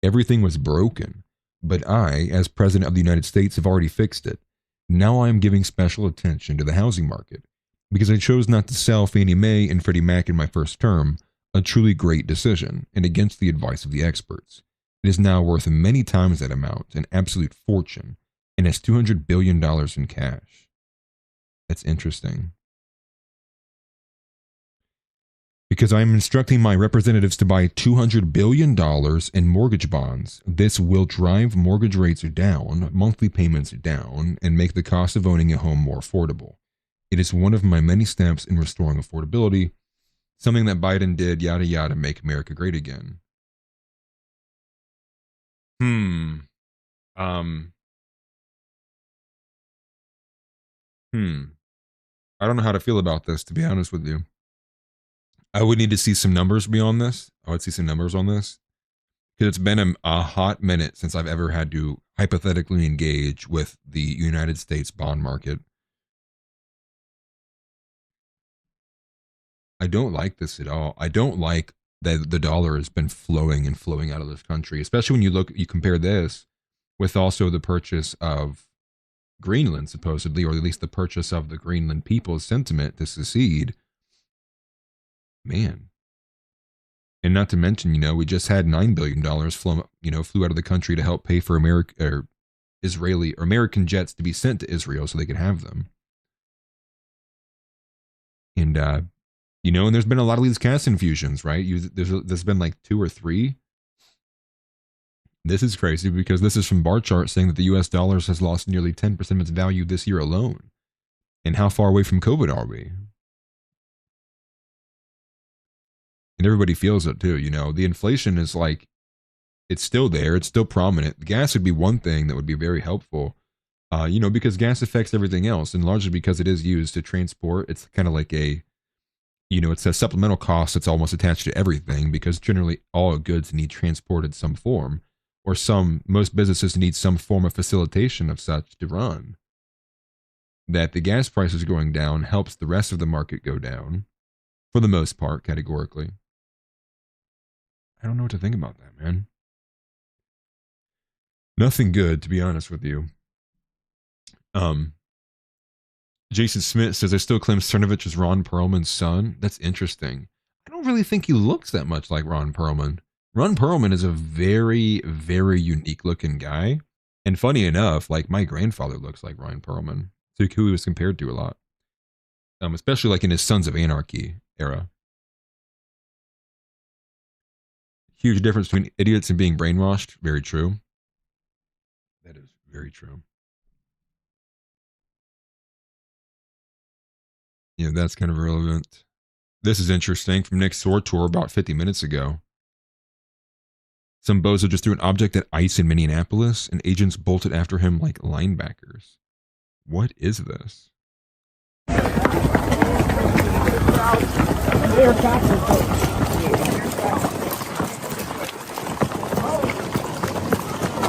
Everything was broken, but I, as President of the United States, have already fixed it. Now I am giving special attention to the housing market because I chose not to sell Fannie Mae and Freddie Mac in my first term, a truly great decision, and against the advice of the experts. It is now worth many times that amount, an absolute fortune, and has $200 billion in cash. That's interesting. Because I am instructing my representatives to buy $200 billion in mortgage bonds. This will drive mortgage rates down, monthly payments down, and make the cost of owning a home more affordable. It is one of my many steps in restoring affordability, something that Biden did, yada yada, make America great again. I don't know how to feel about this, to be honest with you. I would need to see some numbers beyond this. I would see some numbers on this. Because it's been a hot minute since I've ever had to hypothetically engage with the United States bond market. I don't like this at all. I don't like that the dollar has been flowing and flowing out of this country, especially when you compare this with also the purchase of Greenland, supposedly, or at least the purchase of the Greenland people's sentiment to secede. Man. And not to mention, we just had $9 billion flew out of the country to help pay for American jets to be sent to Israel so they could have them. And, and there's been a lot of these cash infusions, right? There's been like 2 or 3. This is crazy because this is from bar chart saying that the US dollars has lost nearly 10% of its value this year alone. And how far away from COVID are we? And everybody feels it too, The inflation is like, it's still there. It's still prominent. The gas would be one thing that would be very helpful, because gas affects everything else. And largely because it is used to transport. It's kind of like it's a supplemental cost that's almost attached to everything because generally all goods need transported some form. Or most businesses need some form of facilitation of such to run. That the gas prices going down helps the rest of the market go down, for the most part, categorically. I don't know what to think about that, man. Nothing good, to be honest with you. Jason Smith says, I still claim Cernovich is Ron Perlman's son. That's interesting. I don't really think he looks that much like Ron Perlman. Ron Perlman is a very, very unique looking guy. And funny enough, like my grandfather looks like Ron Perlman. So who he was compared to a lot. Especially like in his Sons of Anarchy era. Huge difference between idiots and being brainwashed. Very true. That is very true. Yeah, that's kind of irrelevant. This is interesting from Nick Sortor about 50 minutes ago. Some bozo just threw an object at ICE in Minneapolis, and agents bolted after him like linebackers. What is this?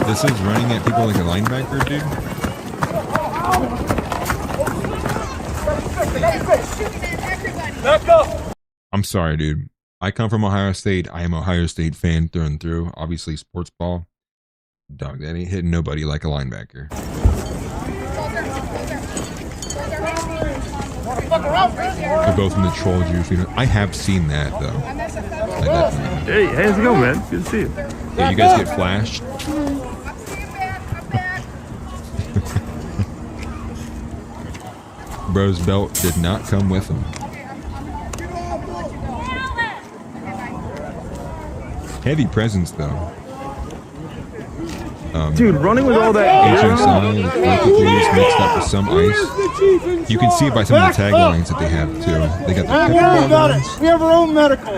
This is running at people like a linebacker, dude? I'm sorry, dude. I come from Ohio State. I am Ohio State fan through and through. Obviously, sports ball. Dog, that ain't hitting nobody like a linebacker. They're both in the troll juice. I have seen that though. Hey, how's it going, man? Good to see you. Yeah, you guys get flashed. Bro's belt did not come with him. Heavy presence though. Dude, running with all that Asian sign, local police mixed up with some ice. You can see it by some of the taglines that they have too. They got the We have our own medical.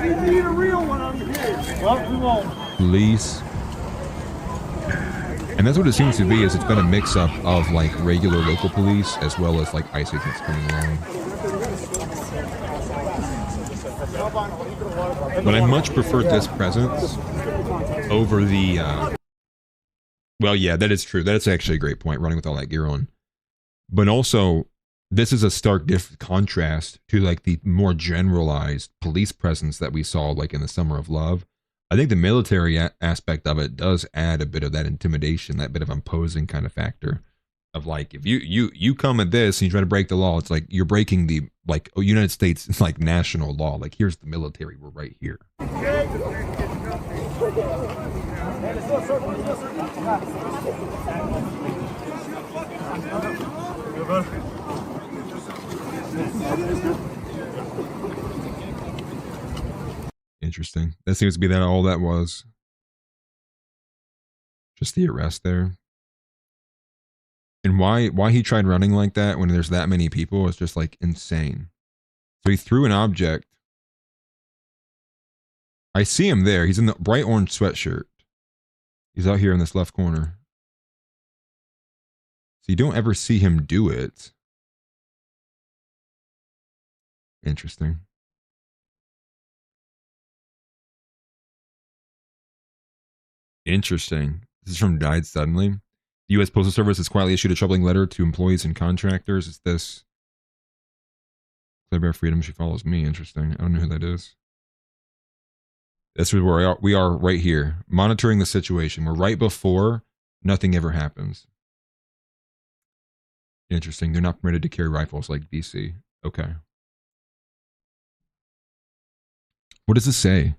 We need a real one on here. Well, we won't. Police. And that's what it seems to be, is it's been a mix-up of like regular local police as well as like ICE agents coming along. But I much prefer this presence over the well, yeah, that is true. That's actually a great point, running with all that gear on. But also, this is a stark contrast to like the more generalized police presence that we saw like in the Summer of Love. I think the military aspect of it does add a bit of that intimidation, that bit of imposing kind of factor of like, if you come at this and you try to break the law, it's like you're breaking the like United States, it's like national law. Like, here's the military, we're right here. Interesting. That seems to be that all that was. Just the arrest there. And why he tried running like that when there's that many people is just like insane. So he threw an object. I see him there. He's in the bright orange sweatshirt. He's out here in this left corner. So you don't ever see him do it. Interesting. Interesting. This is from Died Suddenly. The U.S. Postal Service has quietly issued a troubling letter to employees and contractors. It's this. Claire Bear Freedom, she follows me. Interesting. I don't know who that is. That's where we are right here, monitoring the situation. We're right before nothing ever happens. Interesting. They're not permitted to carry rifles like DC. Okay. What does this say?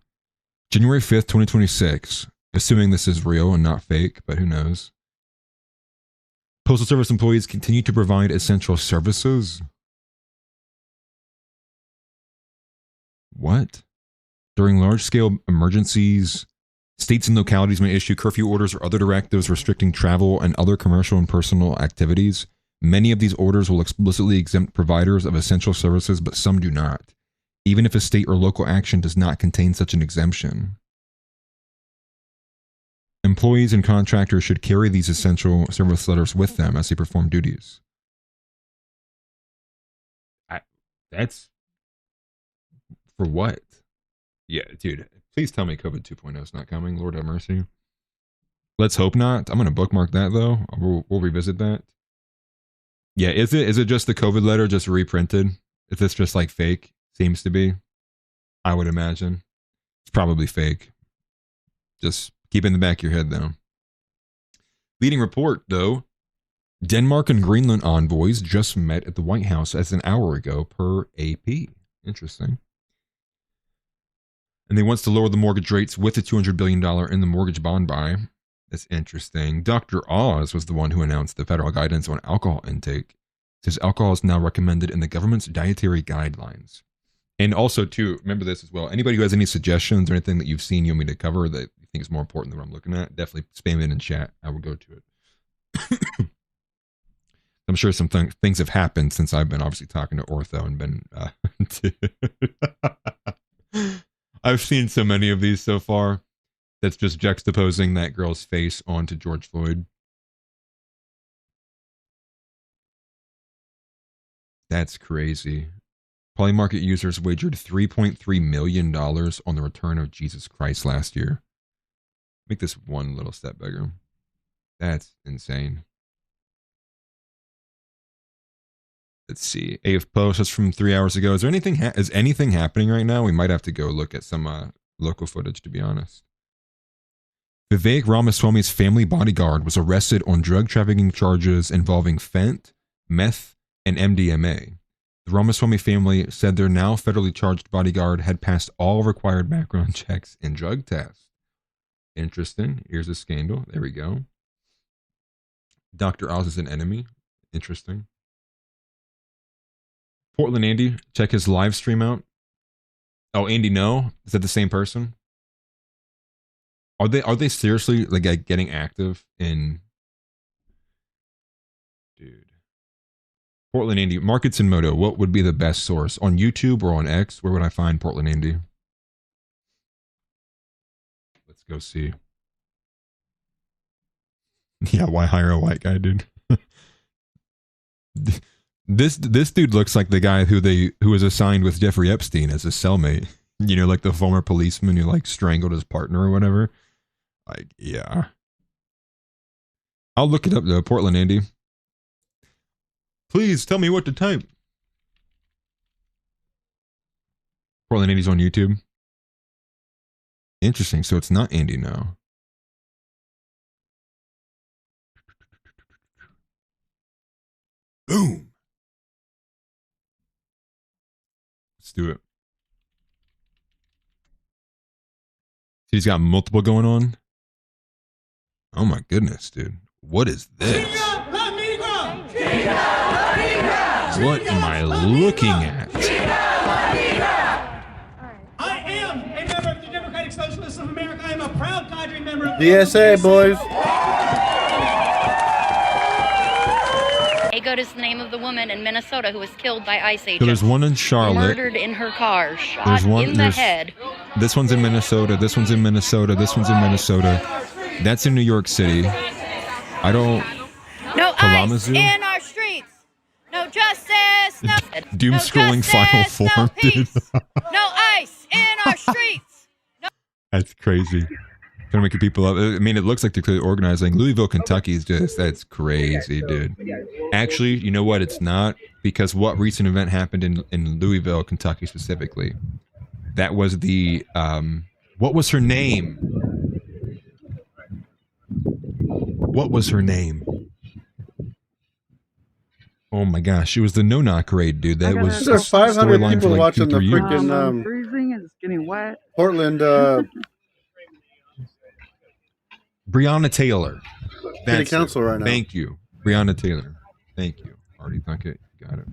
January 5th, 2026. Assuming this is real and not fake, but who knows? Postal Service employees continue to provide essential services. What? During large-scale emergencies, states and localities may issue curfew orders or other directives restricting travel and other commercial and personal activities. Many of these orders will explicitly exempt providers of essential services, but some do not, even if a state or local action does not contain such an exemption. Employees and contractors should carry these essential service letters with them as they perform duties. That's for what? Yeah, dude, please tell me COVID 2.0 is not coming. Lord have mercy. Let's hope not. I'm going to bookmark that though. We'll revisit that. Yeah, is it just the COVID letter just reprinted? Is this just like fake? Seems to be. I would imagine. It's probably fake. Just keep it in the back of your head, though. Leading report, though. Denmark and Greenland envoys just met at the White House as an hour ago, per AP. Interesting. And they wants to lower the mortgage rates with a $200 billion in the mortgage bond buy. That's interesting. Dr. Oz was the one who announced the federal guidance on alcohol intake. It says alcohol is now recommended in the government's dietary guidelines. And also, too, remember this as well. Anybody who has any suggestions or anything that you've seen you want me to cover that you think is more important than what I'm looking at, definitely spam it in chat. I will go to it. I'm sure some things have happened since I've been obviously talking to Ortho and been... I've seen so many of these so far. That's just juxtaposing that girl's face onto George Floyd. That's crazy. Polymarket users wagered $3.3 million on the return of Jesus Christ last year. Make this one little step bigger. That's insane. Let's see. AF Post, that's from 3 hours ago. Is there anything, is anything happening right now? We might have to go look at some local footage, to be honest. Vivek Ramaswamy's family bodyguard was arrested on drug trafficking charges involving fent, meth, and MDMA. The Ramaswamy family said their now federally charged bodyguard had passed all required background checks and drug tests. Interesting. Here's a scandal. There we go. Dr. Oz is an enemy. Interesting. Portland Andy, check his live stream out. Oh, Andy, no? Is that the same person? Are they seriously like getting active in... Dude. Portland Andy, Markets and Moto, what would be the best source? On YouTube or on X? Where would I find Portland Andy? Let's go see. Yeah, why hire a white guy, dude? This dude looks like the guy who was assigned with Jeffrey Epstein as a cellmate. You know, like the former policeman who like strangled his partner or whatever. Like, yeah. I'll look it up though, Portland Andy. Please tell me what to type. Portland Andy's on YouTube. Interesting. So it's not Andy now. Boom. Let's do it. He's got multiple going on. Oh my goodness, dude. What is this? What am I looking at? I am a member of the Democratic Socialists of America. I am a proud cadre member of DSA, boys. Agood is the name of the woman in Minnesota who was killed by ICE agents. So there's one in Charlotte. Murdered in her car, shot in the head. This one's in Minnesota. This one's in Minnesota. This one's in Minnesota. That's in New York City. I don't... No Kalamazoo? ICE in our streets. No justice. No... Doom scrolling Final Form, dude. No ICE in our streets. No... That's crazy. Trying to make people up. I mean, it looks like they're clearly organizing. Louisville, Kentucky is just, that's crazy, dude. Actually, you know what? It's not, because what recent event happened in Louisville, Kentucky specifically? That was the, what was her name? What was her name? Oh my gosh, it was the no-knock raid, dude. That was There's 500 storyline people for like watching the 2-3 years. freaking freezing and it's getting wet. Portland Breonna Taylor. City Council right now. Thank you. Breonna Taylor. Thank you. Already thunk it. Got it.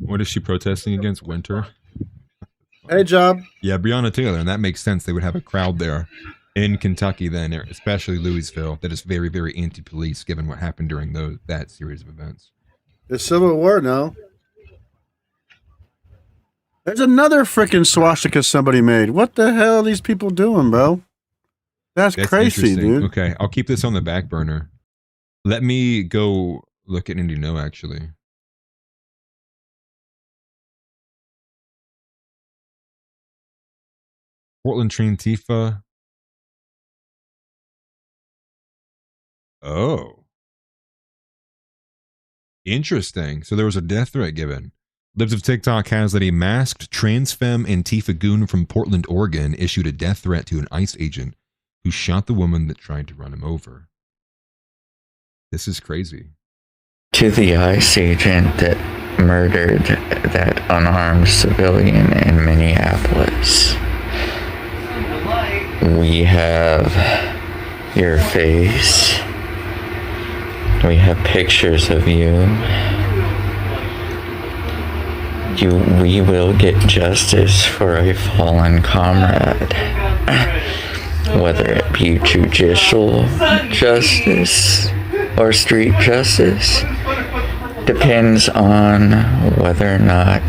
What is she protesting against? Winter? Hey, Job. Yeah, Breonna Taylor. And that makes sense. They would have a crowd there in Kentucky then, especially Louisville, that is very, very anti-police given what happened during that series of events. The Civil War now. There's another freaking swastika somebody made. What the hell are these people doing, bro? That's crazy, dude. Okay, I'll keep this on the back burner. Let me go look at Indy No, actually. Portland Train Tifa. Oh. Interesting. So there was a death threat given. Libs of TikTok has that a masked trans femme Antifa goon from Portland, Oregon issued a death threat to an ICE agent who shot the woman that tried to run him over. This is crazy. To the ICE agent that murdered that unarmed civilian in Minneapolis, we have your face. We have pictures of you. We will get justice for a fallen comrade. Whether it be judicial justice or street justice depends on whether or not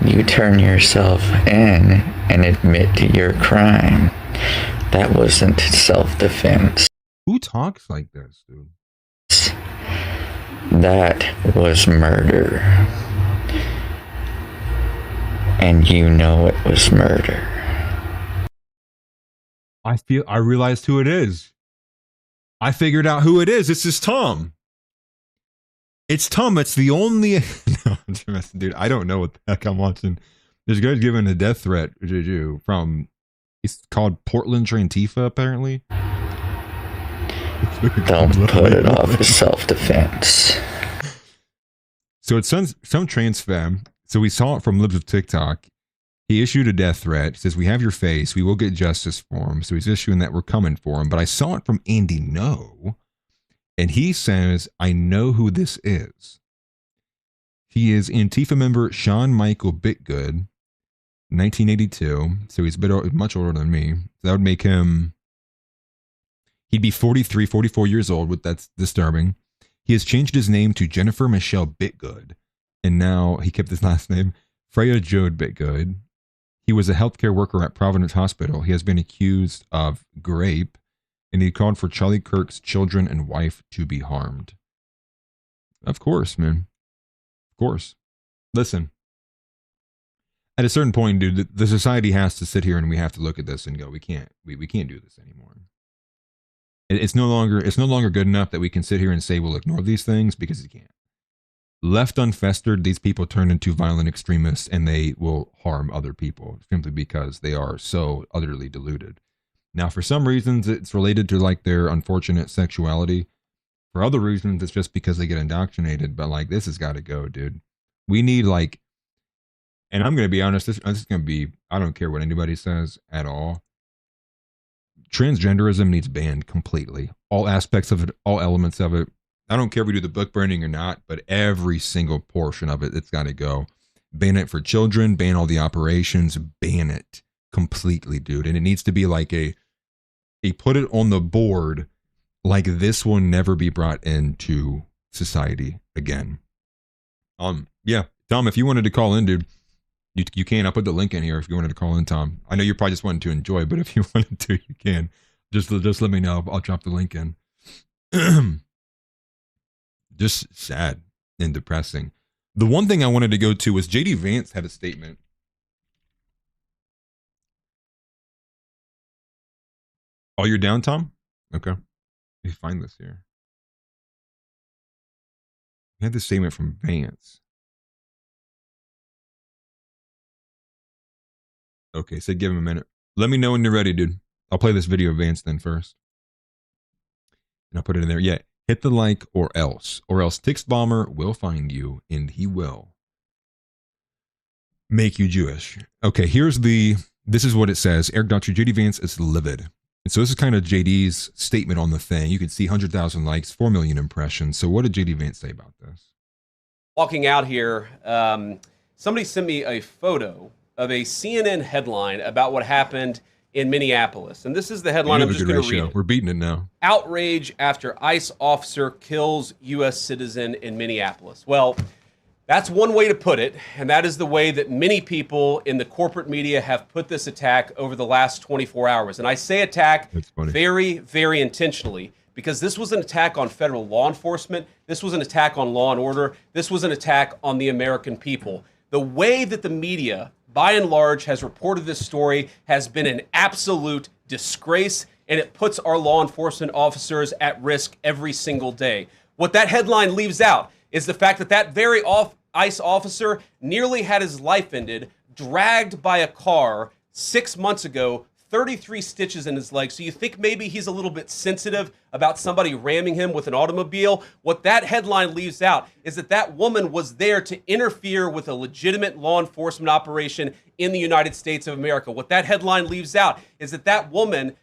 you turn yourself in and admit to your crime. That wasn't self-defense. Who talks like this, dude? That was murder. And you know it was murder. I realized who it is. I figured out who it is. This is Tom. It's Tom. It's the only. No, dude, I don't know what the heck I'm watching. This guy's giving a death threat from. It's called Portland Trantifa, apparently. Don't put it off as self-defense. So it's some trans femme. So we saw it from Libs of TikTok. He issued a death threat. He says, "We have your face. We will get justice for him." So he's issuing that. We're coming for him. But I saw it from Andy No. And he says, "I know who this is." He is Antifa member Sean Michael Bitgood, 1982. So he's much older than me. So that would make him, he'd be 43, 44 years old. That's disturbing. He has changed his name to Jennifer Michelle Bitgood. And now he kept his last name, Freya Jode Bitgood. He was a healthcare worker at Providence Hospital. He has been accused of rape. And he called for Charlie Kirk's children and wife to be harmed. Of course, man. Of course. Listen. At a certain point, dude, the society has to sit here and we have to look at this and go, we can't do this anymore. It's no longer good enough that we can sit here and say we'll ignore these things, because you can't. Left unfestered, these people turn into violent extremists and they will harm other people simply because they are so utterly deluded. Now, for some reasons, it's related to like their unfortunate sexuality. For other reasons, it's just because they get indoctrinated. But like, this has got to go, dude. We need like, and I'm going to be honest, this is going to be, I don't care what anybody says at all. Transgenderism needs banned completely. All aspects of it, all elements of it. I don't care if we do the book burning or not, but every single portion of it, it's got to go. Ban it for children, ban all the operations, ban it completely, dude. And it needs to be like a put it on the board, like this will never be brought into society again. Yeah, Tom, if you wanted to call in, dude, you can. I'll put the link in here if you wanted to call in, Tom. I know you probably just wanted to enjoy, but if you wanted to, you can. Just let me know. I'll drop the link in. Just sad and depressing. The one thing I wanted to go to was JD Vance had a statement. Oh, you're down, Tom? Okay. Let me find this here. I had this statement from Vance. Okay, so give him a minute. Let me know when you're ready, dude. I'll play this video of Vance then first. And I'll put it in there. Yeah, hit the like or else. Or else Tix Bomber will find you and he will make you Jewish. Okay, this is what it says. Eric Dr. JD Vance is livid. And so this is kind of JD's statement on the thing. You can see 100,000 likes, 4 million impressions. So what did JD Vance say about this? Walking out here, somebody sent me a photo of a CNN headline about what happened in Minneapolis. And this is the headline. I'm just going to read it. We're beating it now. Outrage after ICE officer kills U.S. citizen in Minneapolis. Well, that's one way to put it, and that is the way that many people in the corporate media have put this attack over the last 24 hours. And I say attack very, very intentionally, because this was an attack on federal law enforcement. This was an attack on law and order. This was an attack on the American people. The way that the media, by and large, has reported this story has been an absolute disgrace, and it puts our law enforcement officers at risk every single day. What that headline leaves out is the fact that that very ICE officer nearly had his life ended, dragged by a car 6 months ago, 33 stitches in his leg. So you think maybe he's a little bit sensitive about somebody ramming him with an automobile? What that headline leaves out is that that woman was there to interfere with a legitimate law enforcement operation in the United States of America. What that headline leaves out is that that woman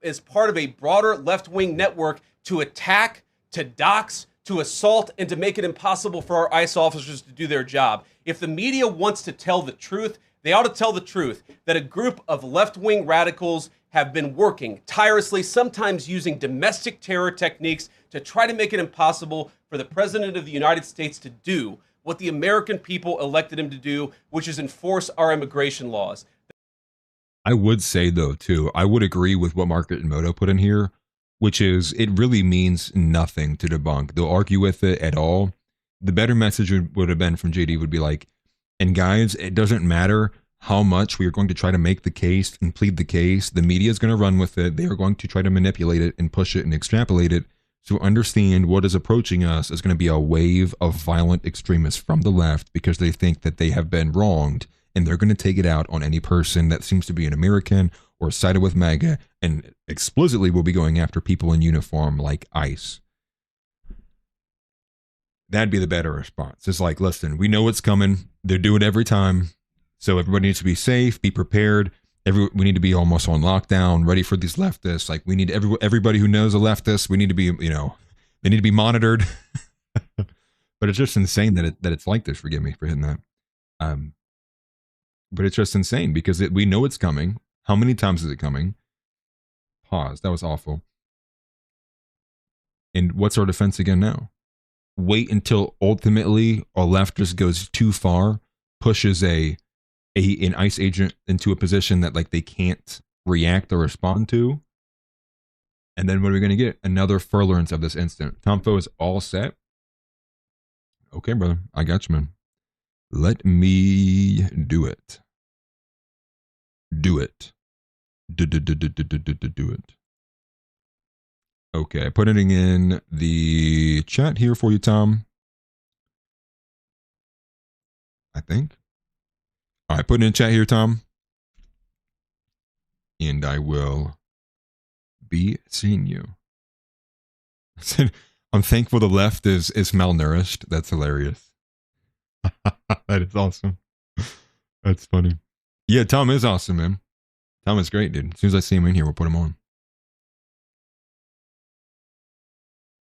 is part of a broader left-wing network to attack, to dox, to assault, and to make it impossible for our ICE officers to do their job. If the media wants to tell the truth, they ought to tell the truth that a group of left-wing radicals have been working tirelessly, sometimes using domestic terror techniques to try to make it impossible for the President of the United States to do what the American people elected him to do, which is enforce our immigration laws. I would say, though, too, I would agree with what Margaret and Moto put in here, which is it really means nothing to debunk. They'll argue with it at all. The better message would have been from JD would be like, and guys, it doesn't matter how much we are going to try to make the case and plead the case. The media is going to run with it. They are going to try to manipulate it and push it and extrapolate it So understand what is approaching us is going to be a wave of violent extremists from the left because they think that they have been wronged, and they're going to take it out on any person that seems to be an American or sided with MAGA, and explicitly will be going after people in uniform like ICE. That'd be the better response. It's like, listen, we know what's coming. They do it every time. So everybody needs to be safe, be prepared. We need to be almost on lockdown, ready for these leftists. Like, we need everybody who knows a leftist, we need to be, they need to be monitored. But it's just insane that it's like this. Forgive me for hitting that. But it's just insane because we know it's coming. How many times is it coming? Pause. That was awful. And what's our defense again now? Wait until ultimately a leftist goes too far, pushes an ICE agent into a position that like they can't react or respond to. And then what are we going to get? Another furlorance of this incident. Tomfo is all set. Okay, brother. I got you, man. Let me do it. Do it. Do it. Okay, putting in the chat here for you, Tom. I think. All right, putting in chat here, Tom. And I will be seeing you. I'm thankful the left is malnourished. That's hilarious. That is awesome. That's funny. Yeah, Tom is awesome, man. Tom is great, dude. As soon as I see him in here, we'll put him on.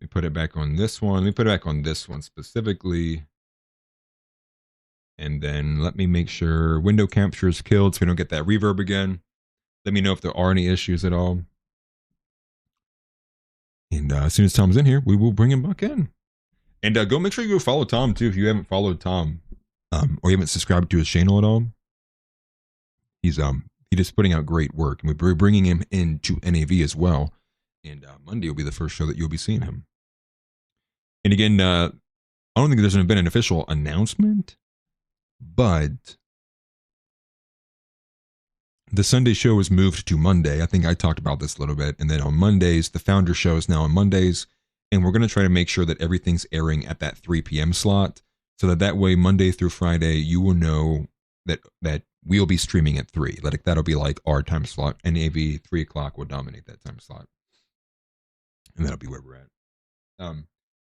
Let me put it back on this one. Let me put it back on this one specifically. And then let me make sure window capture is killed so we don't get that reverb again. Let me know if there are any issues at all. And as soon as Tom's in here, we will bring him back in. And go make sure you go follow Tom too if you haven't followed Tom or you haven't subscribed to his channel at all. He's just putting out great work, and we're bringing him into NAV as well. And Monday will be the first show that you'll be seeing him. And again, I don't think there's been an official announcement, but the Sunday show was moved to Monday. I think I talked about this a little bit. And then on Mondays, the founder show is now on Mondays. And we're going to try to make sure that everything's airing at that 3 p.m. slot so that way, Monday through Friday, you will know that we'll be streaming at 3. Like, that'll be like our time slot. NAV 3 o'clock will dominate that time slot. And that'll be where we're at.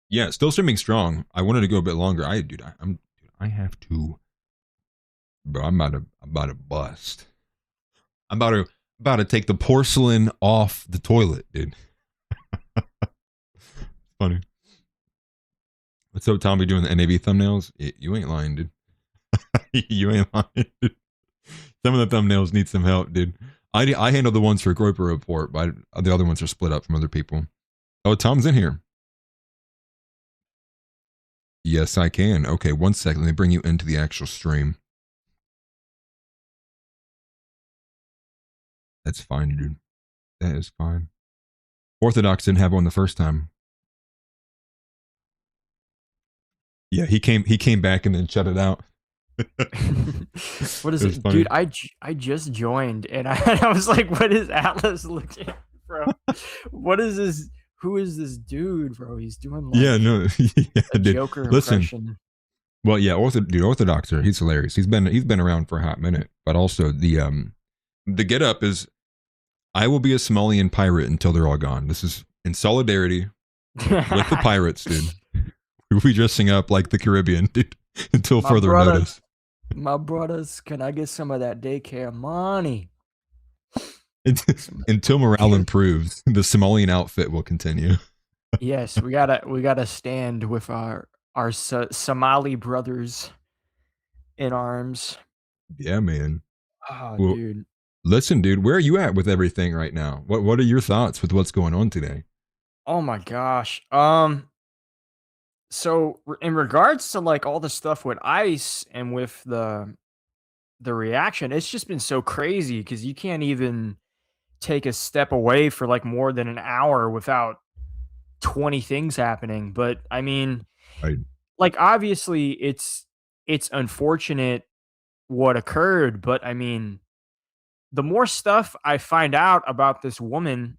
Yeah, still streaming strong. I wanted to go a bit longer. I have to, bro. I'm about to bust. I'm about to take the porcelain off the toilet, dude. Funny. What's up, Tommy? Doing the NAV thumbnails? You ain't lying, dude. You ain't lying, dude. Some of the thumbnails need some help, dude. I handle the ones for Groper Report, but the other ones are split up from other people. Oh, Tom's in here. Yes, I can. Okay, 1 second. Let me bring you into the actual stream. That's fine, dude. That is fine. Orthodox didn't have one the first time. Yeah, he came back and then shut it out. What is it, dude? I just joined and I was like, what is Atlas looking at, bro? What is this? Who is this dude, bro? He's doing like a Joker impression. Well, yeah, Orthodoxer, he's hilarious. He's been around for a hot minute, but also the get up is, I will be a Somalian pirate until they're all gone. This is in solidarity with the pirates, dude. We'll be dressing up like the Caribbean, dude, until further notice. My brothers, can I get some of that daycare money? Until morale improves, the Somalian outfit will continue. Yes, we gotta stand with our Somali brothers in arms. Yeah, man. Oh, well, dude. Listen, dude, where are you at with everything right now? What are your thoughts with what's going on today? Oh my gosh. So in regards to like all the stuff with ICE and with the reaction, it's just been so crazy because you can't even take a step away for like more than an hour without 20 things happening. But I mean, like, obviously it's unfortunate what occurred, but I mean, the more stuff I find out about this woman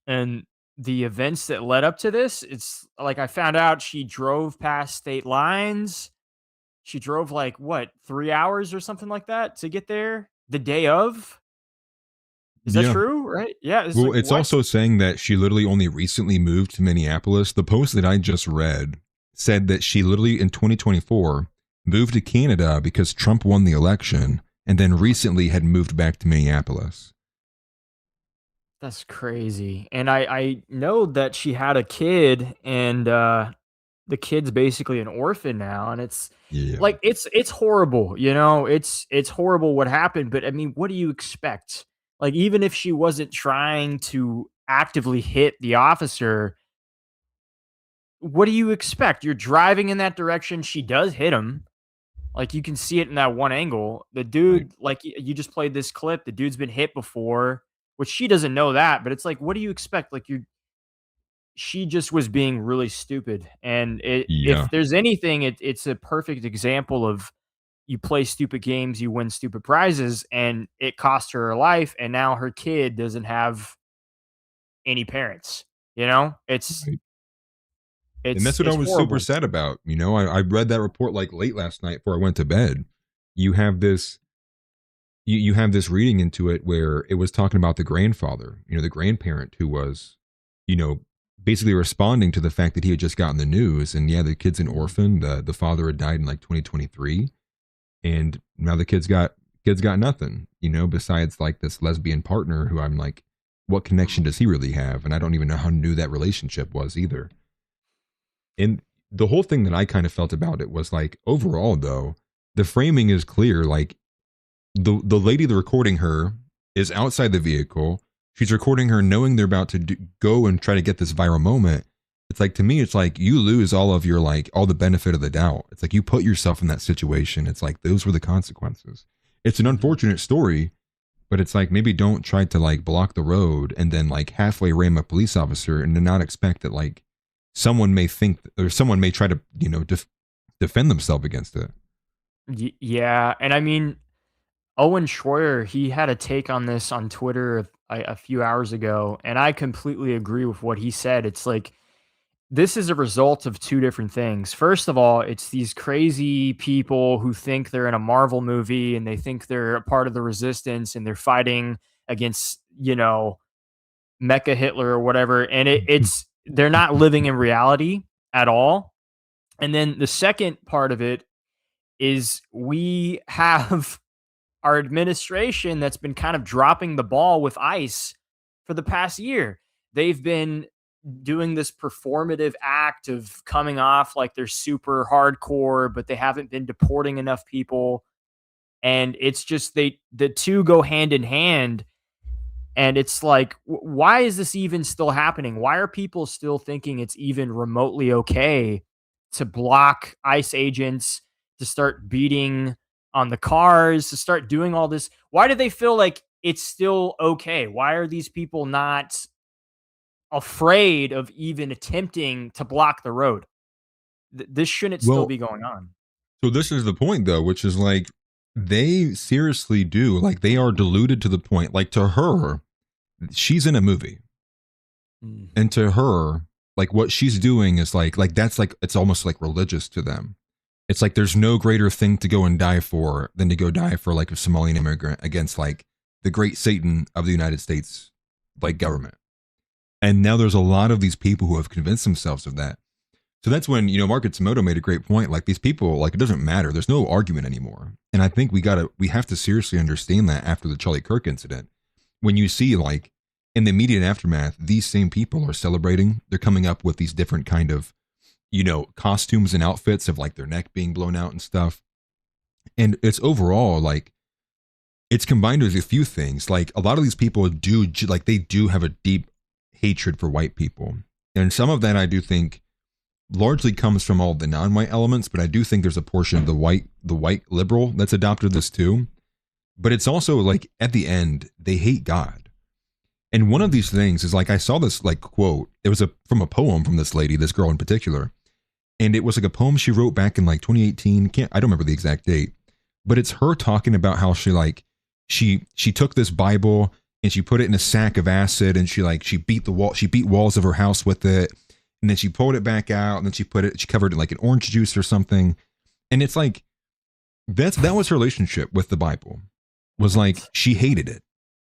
and the events that led up to this, it's like I found out she drove past state lines. She drove like what, 3 hours or something like that to get there the day of. Is that true? Right? Yeah. Well, like, it's what? also saying that she literally only recently moved to Minneapolis. The post that I just read said that she literally in 2024 moved to Canada because Trump won the election and then recently had moved back to Minneapolis. That's crazy. And I know that she had a kid, and the kid's basically an orphan now, and it's like it's horrible, you know. It's horrible what happened, but I mean, what do you expect? Like, even if she wasn't trying to actively hit the officer, what do you expect? You're driving in that direction, she does hit him. Like, you can see it in that one angle. The dude, like, you just played this clip, the dude's been hit before, which she doesn't know that, but it's like, what do you expect? Like, she just was being really stupid. And if there's anything, it's a perfect example of you play stupid games, you win stupid prizes, and it cost her life. And now her kid doesn't have any parents, you know, and that's what I was super sad about. You know, I read that report like late last night before I went to bed. You have this, you have this reading into it where it was talking about the grandfather, you know, the grandparent who was, you know, basically responding to the fact that he had just gotten the news. And yeah, the kid's an orphan. The father had died in like 2023. And now the kid's got nothing, you know, besides like this lesbian partner who I'm like, what connection does he really have? And I don't even know how new that relationship was either. And the whole thing that I kind of felt about it was like, overall though, the framing is clear. Like the lady that's recording her is outside the vehicle. She's recording her knowing they're about to go and try to get this viral moment. It's like, to me, it's like you lose all of your, like, all the benefit of the doubt. It's like you put yourself in that situation. It's like, those were the consequences. It's an unfortunate story, but it's like, maybe don't try to like block the road and then like halfway ram a police officer and to not expect that like someone may think, or someone may try to, you know, defend themselves against it. Yeah. And I mean, Owen Schroyer, he had a take on this on Twitter a few hours ago, and I completely agree with what he said. It's like, this is a result of two different things. First of all, it's these crazy people who think they're in a Marvel movie and they think they're a part of the resistance and they're fighting against, you know, Mecha Hitler or whatever. And it's they're not living in reality at all. And then the second part of it is we have our administration that's been kind of dropping the ball with ICE for the past year. They've been doing this performative act of coming off like they're super hardcore, but they haven't been deporting enough people. And it's just the two go hand in hand. And it's like, why is this even still happening? Why are people still thinking it's even remotely okay to block ICE agents, to start beating on the cars, to start doing all this? Why do they feel like it's still okay? Why are these people not afraid of even attempting to block the road? This shouldn't still be going on. So this is the point though, which is like, they seriously do, like, they are deluded to the point, like, to her, she's in a movie. And to her, like, what she's doing is like that's like, it's almost like religious to them. It's like there's no greater thing to go and die for than to go die for like a Somalian immigrant against like the great Satan of the United States, like, government. And now there's a lot of these people who have convinced themselves of that. So that's when, you know, Mark Matsumoto made a great point. Like, these people, like, it doesn't matter. There's no argument anymore. And I think we have to seriously understand that after the Charlie Kirk incident. When you see, like, in the immediate aftermath, these same people are celebrating. They're coming up with these different kind of, you know, costumes and outfits of like their neck being blown out and stuff. And it's overall like, it's combined with a few things. Like, a lot of these people do, like, they do have a deep hatred for white people. And some of that I do think largely comes from all the non-white elements, but I do think there's a portion of the white liberal that's adopted this too. But it's also like, at the end, they hate God. And one of these things is like, I saw this like quote, it was from a poem from this lady, this girl in particular. And it was like a poem she wrote back in like 2018. I don't remember the exact date, but it's her talking about how she took this Bible and she put it in a sack of acid, and she beat walls of her house with it, and then she pulled it back out, and then she covered it like in orange juice or something. And it's like that was her relationship with the Bible, was like she hated it.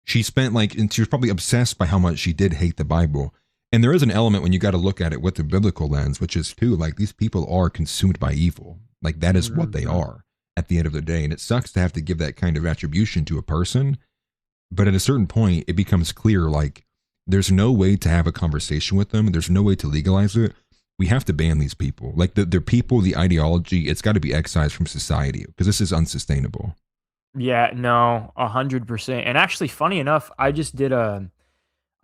She spent and she was probably obsessed by how much she did hate the Bible. And there is an element when you got to look at it with the biblical lens, which is too, like, these people are consumed by evil. Like, that is what they are at the end of the day. And it sucks to have to give that kind of attribution to a person. But at a certain point, it becomes clear, like, there's no way to have a conversation with them. There's no way to legalize it. We have to ban these people. Like, their people, the ideology, it's got to be excised from society because this is unsustainable. Yeah, no, 100%. And actually, funny enough, I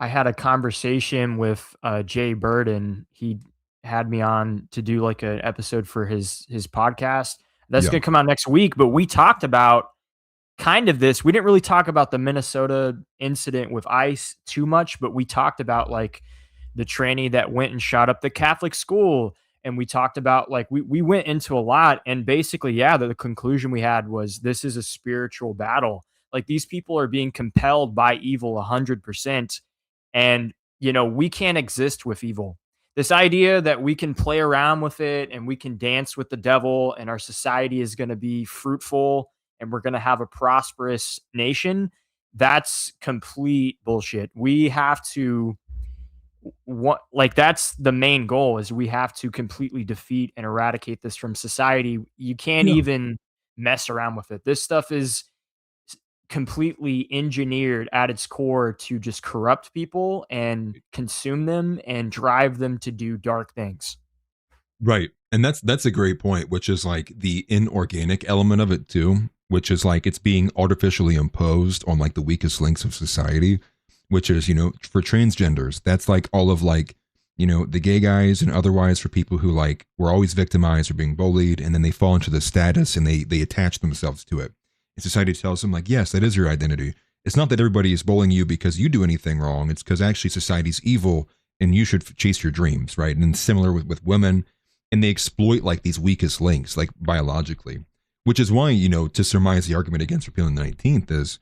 had a conversation with Jay Burden. He had me on to do like an episode for his podcast. That's going to come out next week. But we talked about kind of this. We didn't really talk about the Minnesota incident with ICE too much, but we talked about like the trainee that went and shot up the Catholic school. And we talked about like, we went into a lot, and basically, the conclusion we had was this is a spiritual battle. Like, these people are being compelled by evil 100%. And, we can't exist with evil. This idea that we can play around with it and we can dance with the devil and our society is going to be fruitful and we're going to have a prosperous nation, that's complete bullshit. We have to, that's the main goal, is we have to completely defeat and eradicate this from society. You can't even mess around with it. This stuff is completely engineered at its core to just corrupt people and consume them and drive them to do dark things. Right. And that's a great point, which is like the inorganic element of it too, which is like it's being artificially imposed on like the weakest links of society, which is, for transgenders, that's like all of like, the gay guys, and otherwise for people who like were always victimized or being bullied, and then they fall into the status and they attach themselves to it. And society tells them like, yes, that is your identity. It's not that everybody is bullying you because you do anything wrong. It's because actually society's evil and you should chase your dreams, right? And similar with women, and they exploit like these weakest links, like biologically, which is why, to surmise the argument against repealing the 19th is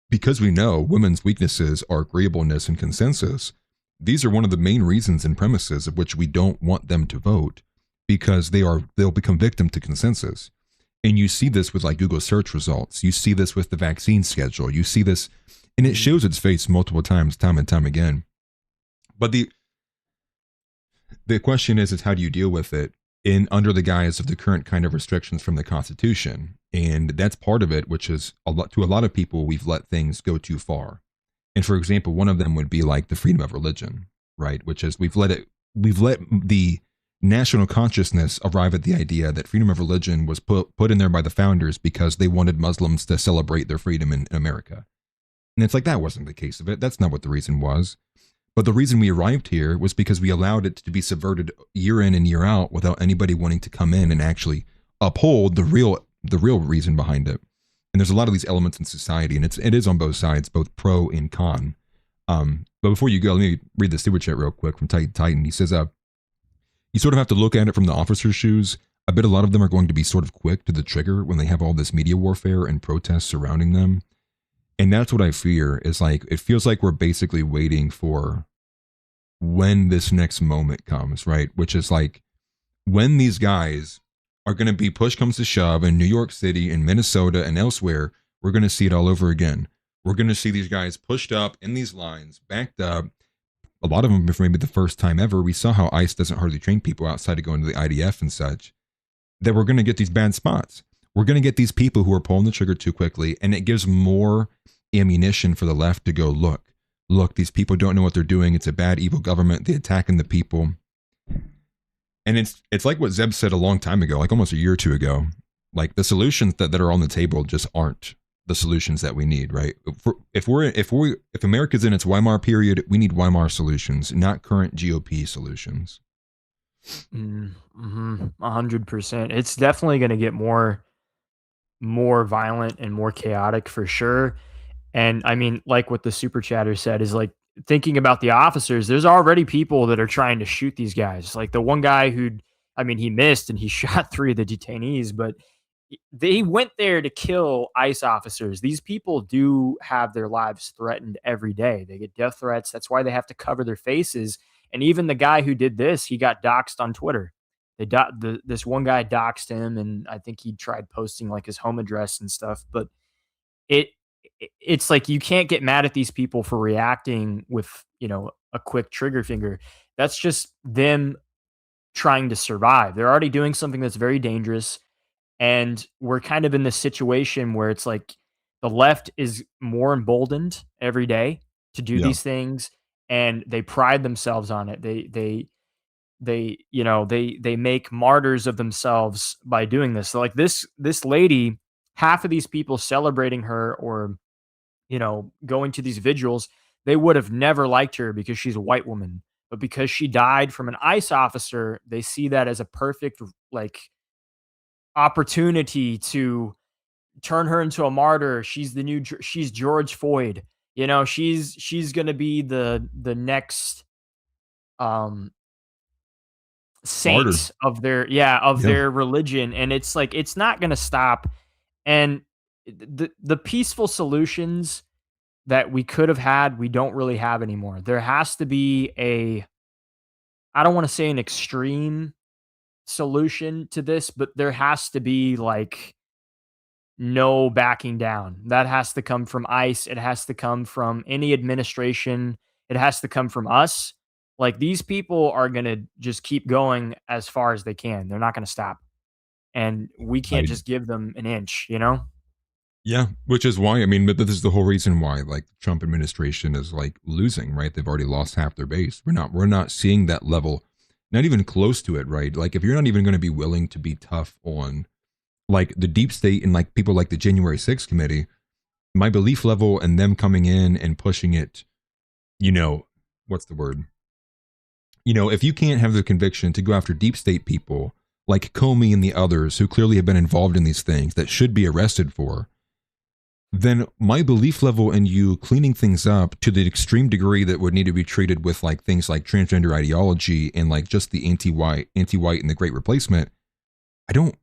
because we know women's weaknesses are agreeableness and consensus. These are one of the main reasons and premises of which we don't want them to vote, because they'll become victim to consensus. And you see this with like Google search results. You see this with the vaccine schedule. You see this, and it shows its face multiple times, time and time again. But the question is how do you deal with it under the guise of the current kind of restrictions from the Constitution? And that's part of it, which is to a lot of people, we've let things go too far. And for example, one of them would be like the freedom of religion, right? Which is we've let the national consciousness arrive at the idea that freedom of religion was put in there by the founders because they wanted Muslims to celebrate their freedom in America. And it's like, that wasn't the case of it. That's not what the reason was. But the reason we arrived here was because we allowed it to be subverted year in and year out without anybody wanting to come in and actually uphold the real reason behind it. And there's a lot of these elements in society, and it is on both sides, both pro and con. But before you go, let me read the super chat real quick from Titan. He says, you sort of have to look at it from the officer's shoes. I bet a lot of them are going to be sort of quick to the trigger when they have all this media warfare and protests surrounding them. And that's what I fear, is like, it feels like we're basically waiting for when this next moment comes, right? Which is like when these guys are going to be push comes to shove in New York City and Minnesota and elsewhere, we're going to see it all over again. We're going to see these guys pushed up in these lines, backed up. A lot of them, for maybe the first time ever, we saw how ICE doesn't hardly train people outside of going to the IDF and such, that we're going to get these bad spots. We're going to get these people who are pulling the trigger too quickly, and it gives more ammunition for the left to go, look, these people don't know what they're doing. It's a bad, evil government. They're attacking the people. And it's like what Zeb said a long time ago, like almost a year or two ago. Like the solutions that are on the table just aren't the solutions that we need, right? If America's in its Weimar period, we need Weimar solutions, not current GOP solutions. 100%. It's definitely going to get more violent and more chaotic for sure. And I mean, like what the super chatter said is like, thinking about the officers, there's already people that are trying to shoot these guys. Like the one guy he missed and he shot 3 of the detainees, but they went there to kill ICE officers. These people do have their lives threatened every day. They get death threats. That's why they have to cover their faces. And even the guy who did this, he got doxxed on Twitter. This one guy doxxed him, and I think he tried posting like his home address and stuff. But it's like you can't get mad at these people for reacting with, a quick trigger finger. That's just them trying to survive. They're already doing something that's very dangerous. And we're kind of in this situation where it's like the left is more emboldened every day to do these things, and they pride themselves on it. They make martyrs of themselves by doing this. So like this lady, half of these people celebrating her or going to these vigils, they would have never liked her because she's a white woman. But because she died from an ICE officer, they see that as a perfect opportunity to turn her into a martyr. She's she's George Floyd. She's gonna be the next saint of their their religion. And it's like it's not gonna stop. And the peaceful solutions that we could have had, we don't really have anymore. There has to be I don't want to say an extreme solution to this, but there has to be like no backing down. That has to come from ICE. It has to come from any administration. It has to come from us. Like these people are going to just keep going as far as they can. They're not going to stop. And we can't just give them an inch, Yeah, which is why, but this is the whole reason why like the Trump administration is like losing, right? They've already lost half their base. We're not seeing that level, not even close to it, right? Like if you're not even going to be willing to be tough on like the deep state and like people like the January 6th committee, my belief level and them coming in and pushing it, what's the word? If you can't have the conviction to go after deep state people like Comey and the others who clearly have been involved in these things that should be arrested for, then my belief level in you cleaning things up to the extreme degree that would need to be treated with like things like transgender ideology and like just the anti-white and the great replacement, I don't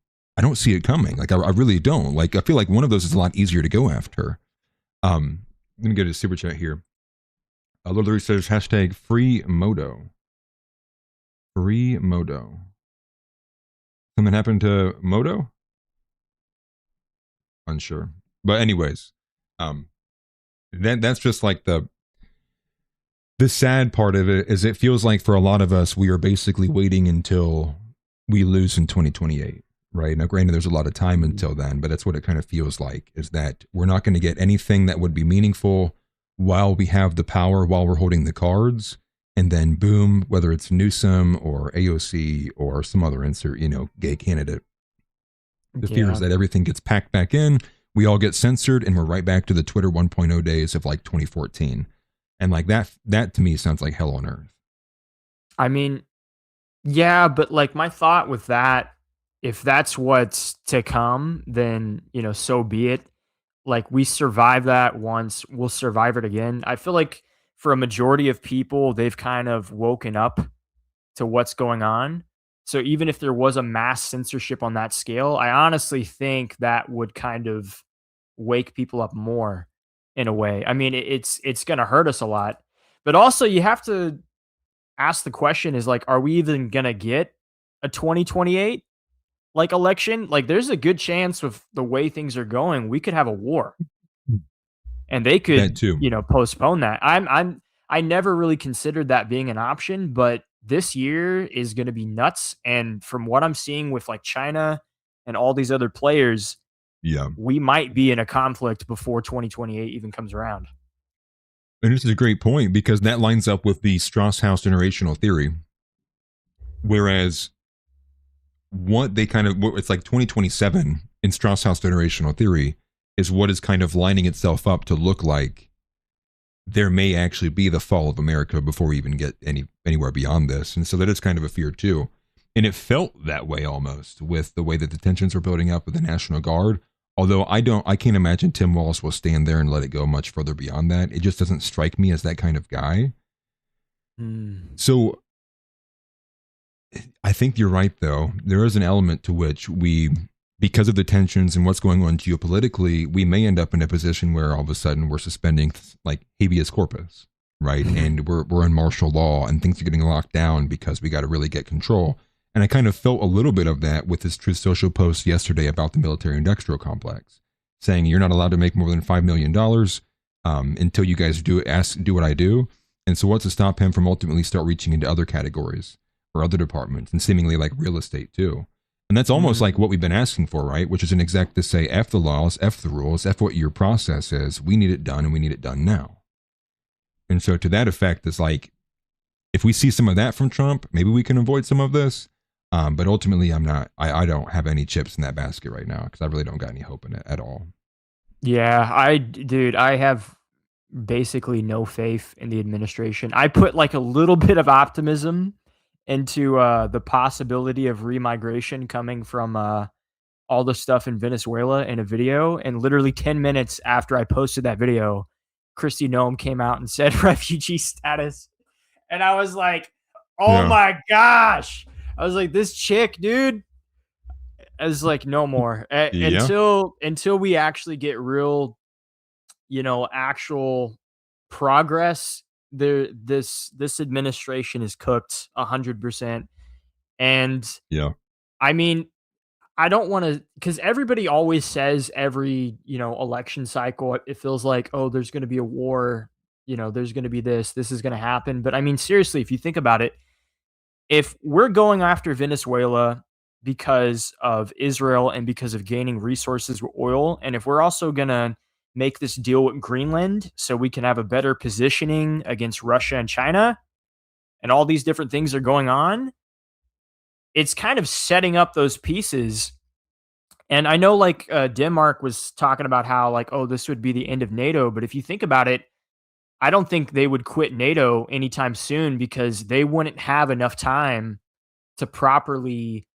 see it coming. Like I really don't. Like I feel like one of those is a lot easier to go after. Let me get a super chat here. Lord Larry says hashtag free Modo. Free Modo. Something happened to Modo? Unsure. But anyways, that's just like the sad part of it is it feels like for a lot of us, we are basically waiting until we lose in 2028, right? Now, granted, there's a lot of time until then, but that's what it kind of feels like is that we're not going to get anything that would be meaningful while we have the power, while we're holding the cards. And then boom, whether it's Newsom or AOC or some other insert, gay candidate, the fear is that everything gets packed back in. We all get censored and we're right back to the Twitter 1.0 days of like 2014. And like that to me sounds like hell on earth. Yeah, but like my thought with that, if that's what's to come, then, so be it. Like we survive that once, we'll survive it again. I feel like for a majority of people, they've kind of woken up to what's going on. So even if there was a mass censorship on that scale, I honestly think that would kind of wake people up more in a way. It's going to hurt us a lot, but also you have to ask the question is like, are we even going to get a 2028 like election? Like there's a good chance with the way things are going, we could have a war and they could, postpone that. I never really considered that being an option, but this year is going to be nuts. And from what I'm seeing with like China and all these other players, we might be in a conflict before 2028 even comes around. And this is a great point because that lines up with the Strauss-House generational theory. Whereas what they it's like 2027 in Strauss-House generational theory is what is kind of lining itself up to look like there may actually be the fall of America before we even get anywhere beyond this. And so that is kind of a fear too. And it felt that way almost with the way that the tensions are building up with the National Guard. Although I can't imagine Tim Walz will stand there and let it go much further beyond that. It just doesn't strike me as that kind of guy. So I think you're right, though. There is an element to which we because of the tensions and what's going on geopolitically, we may end up in a position where all of a sudden we're suspending like habeas corpus, right? And we're in martial law and things are getting locked down because we got to really get control. And I kind of felt a little bit of that with this Truth Social post yesterday about the military-industrial complex, saying you're not allowed to make more than $5 million until you guys do what I do. And so what's to stop him from ultimately start reaching into other categories or other departments and seemingly like real estate too? And that's almost like what we've been asking for, right? Which is an exec to say, F the laws, F the rules, F what your process is. We need it done and we need it done now. And so to that effect, it's like, if we see some of that from Trump, maybe we can avoid some of this. But ultimately, I don't have any chips in that basket right now because I really don't got any hope in it at all. Yeah, I have basically no faith in the administration. I put like a little bit of optimism into the possibility of remigration coming from all the stuff in Venezuela in a video. And literally 10 minutes after I posted that video, Kristi Noem came out and said refugee status. And I was like, oh my gosh. I was like, this chick, dude. I was like, no more. Until we actually get real, actual progress, this administration is cooked 100%. And I mean, I don't want to, because everybody always says every election cycle, it feels like, oh, there's going to be a war, there's going to be this is going to happen. But I mean, seriously, if you think about it, if we're going after Venezuela because of Israel and because of gaining resources with oil, and if we're also going to make this deal with Greenland so we can have a better positioning against Russia and China, and all these different things are going on, it's kind of setting up those pieces. And I know like Denmark was talking about how like, oh, this would be the end of NATO. But if you think about it, I don't think they would quit NATO anytime soon because they wouldn't have enough time to properly,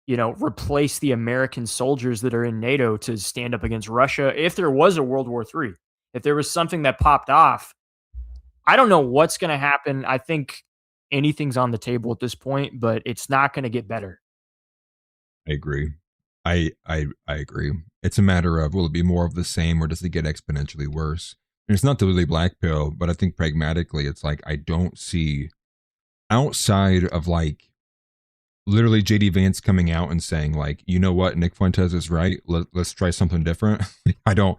replace the American soldiers that are in NATO to stand up against Russia. If there was a World War III, if there was something that popped off, I don't know what's going to happen. I think anything's on the table at this point, but it's not going to get better. I agree. I agree. It's a matter of, will it be more of the same or does it get exponentially worse? And it's not the really black pill, but I think pragmatically, it's like, I don't see outside of like literally JD Vance coming out and saying like, you know what, Nick Fuentes is right. Let's try something different. I don't,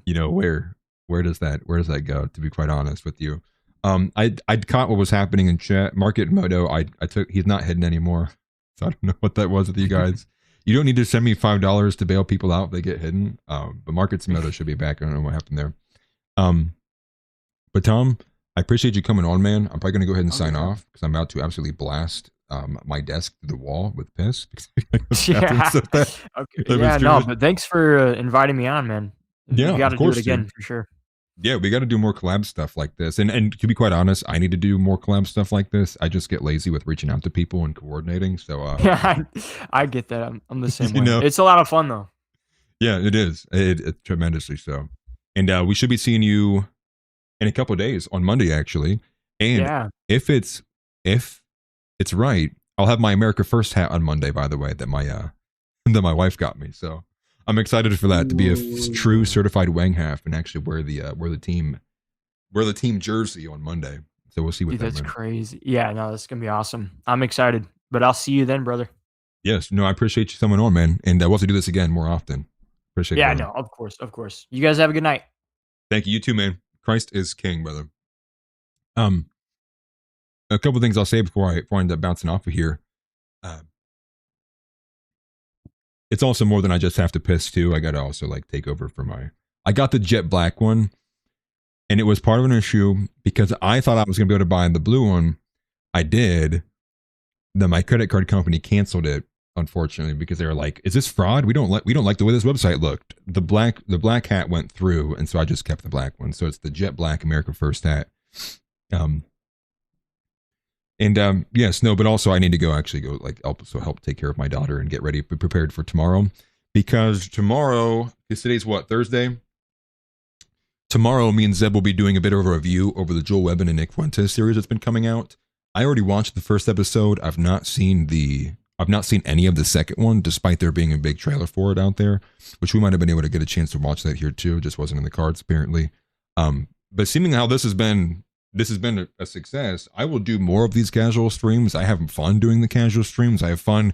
where does that go? To be quite honest with you. I caught what was happening in chat. Market Moto, he's not hidden anymore. So I don't know what that was with you guys. You don't need to send me $5 to bail people out if they get hidden. But Market Moto should be back. I don't know what happened there. But Tom, I appreciate you coming on, man. I'm probably going to go ahead and sign off because I'm about to absolutely blast my desk to the wall with piss. But thanks for inviting me on, man. Yeah, we got to do it again dude. for sure. Yeah, we got to do more collab stuff like this. And to be quite honest, I need to do more collab stuff like this. I just get lazy with reaching out to people and coordinating. So yeah, I get that. I'm the same way. It's a lot of fun though. Yeah, it is. It tremendously so. And we should be seeing you in a couple of days on Monday, actually. And if it's right, I'll have my America First hat on Monday, by the way, that my wife got me. So I'm excited for that to be a true certified Wang half and actually wear the team jersey on Monday. So we'll see what that's crazy. Yeah, no, that's gonna be awesome. I'm excited, but I'll see you then, brother. Yes, no, I appreciate you coming on, man, and we'll have to do this again more often. Appreciate it. Yeah, no, of course. You guys have a good night. Thank you. You too, man. Christ is king, brother. A couple of things I'll say before I end up bouncing off of here. It's also more than I just have to piss too. I got to also like take over for I got the jet black one and it was part of an issue because I thought I was going to be able to buy the blue one. I did. Then my credit card company canceled it, unfortunately, because they were like, is this fraud? We don't like the way this website looked. The black hat went through. And so I just kept the black one. So it's the jet black America First hat. But also I need to actually go help take care of my daughter and get ready, be prepared for tomorrow, because today's what, Thursday? Tomorrow, me and Zeb will be doing a bit of a review over the Joel Webbin and Nick Fuentes series that's been coming out. I already watched the first episode. I've not seen the I've not seen any of the second one, despite there being a big trailer for it out there, which we might have been able to get a chance to watch that here too. It just wasn't in the cards apparently. But seeming how this has been a success, I will do more of these casual streams. I have fun doing the casual streams. I have fun,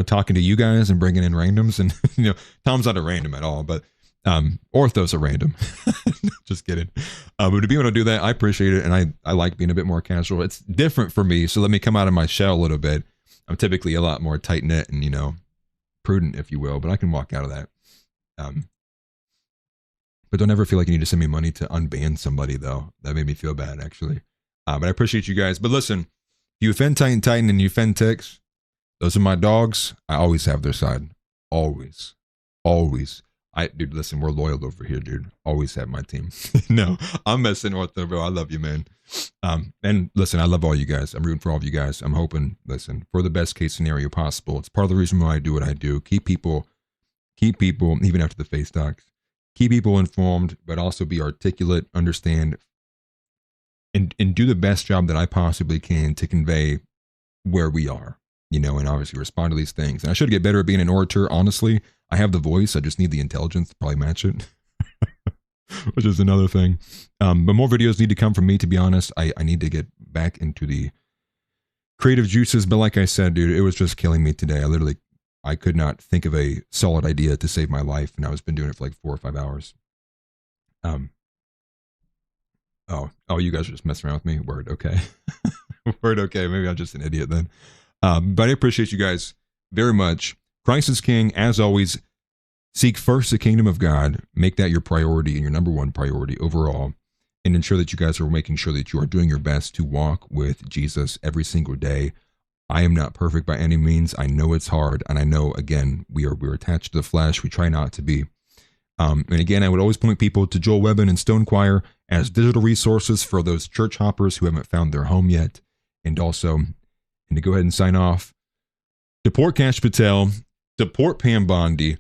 talking to you guys and bringing in randoms. And Tom's not a random at all, but Ortho's a random. Just kidding. But to be able to do that, I appreciate it, and I like being a bit more casual. It's different for me, so let me come out of my shell a little bit. I'm typically a lot more tight knit and prudent, if you will, but I can walk out of that. But don't ever feel like you need to send me money to unban somebody, though. That made me feel bad, actually. But I appreciate you guys. But listen, you offend Titan and you offend Ticks. Those are my dogs. I always have their side. Always. Always. Dude, listen, we're loyal over here, dude. Always have my team. No, I'm messing with them, bro. I love you, man. And listen, I love all you guys. I'm rooting for all of you guys. I'm hoping, listen, for the best case scenario possible. It's part of the reason why I do what I do. Keep people, even after the face talks, keep people informed, but also be articulate, understand, and do the best job that I possibly can to convey where we are, and obviously respond to these things. And I should get better at being an orator, honestly. I have the voice. I just need the intelligence to probably match it, which is another thing. But more videos need to come from me, to be honest. I need to get back into the creative juices. But like I said, dude, it was just killing me today. I could not think of a solid idea to save my life. And I was been doing it for like 4 or 5 hours. Oh, you guys are just messing around with me. Word. Okay. Word. Okay. Maybe I'm just an idiot then. But I appreciate you guys very much. Christ is King. As always, seek first the kingdom of God. Make that your priority and your number one priority overall. And ensure that you guys are making sure that you are doing your best to walk with Jesus every single day. I am not perfect by any means. I know it's hard. And I know, again, we're attached to the flesh. We try not to be. And again, I would always point people to Joel Webbin and Stone Choir as digital resources for those church hoppers who haven't found their home yet. And also, and to go ahead and sign off, support Cash Patel, support Pam Bondi.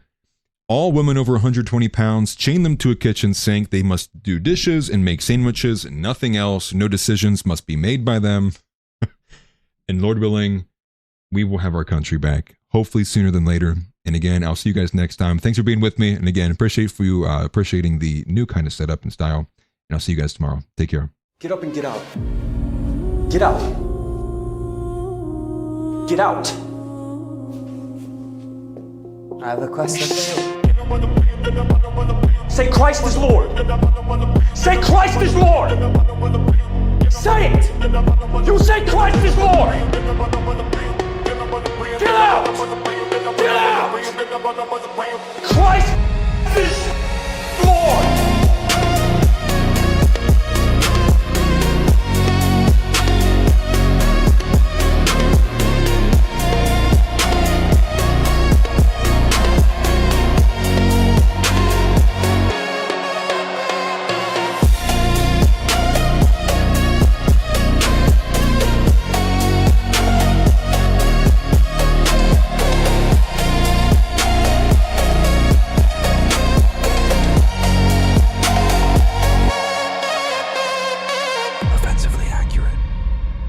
All women over 120 pounds, chain them to a kitchen sink. They must do dishes and make sandwiches and nothing else. No decisions must be made by them. And Lord willing, we will have our country back, hopefully sooner than later. And again, I'll see you guys next time. Thanks for being with me. And again, appreciate for you appreciating the new kind of setup and style. And I'll see you guys tomorrow. Take care. Get up and get out. Get out. Get out. I have a question for you. Say Christ is Lord. Say Christ is Lord. Say it. You say Christ is Lord. Get out. Get out. Christ is Lord.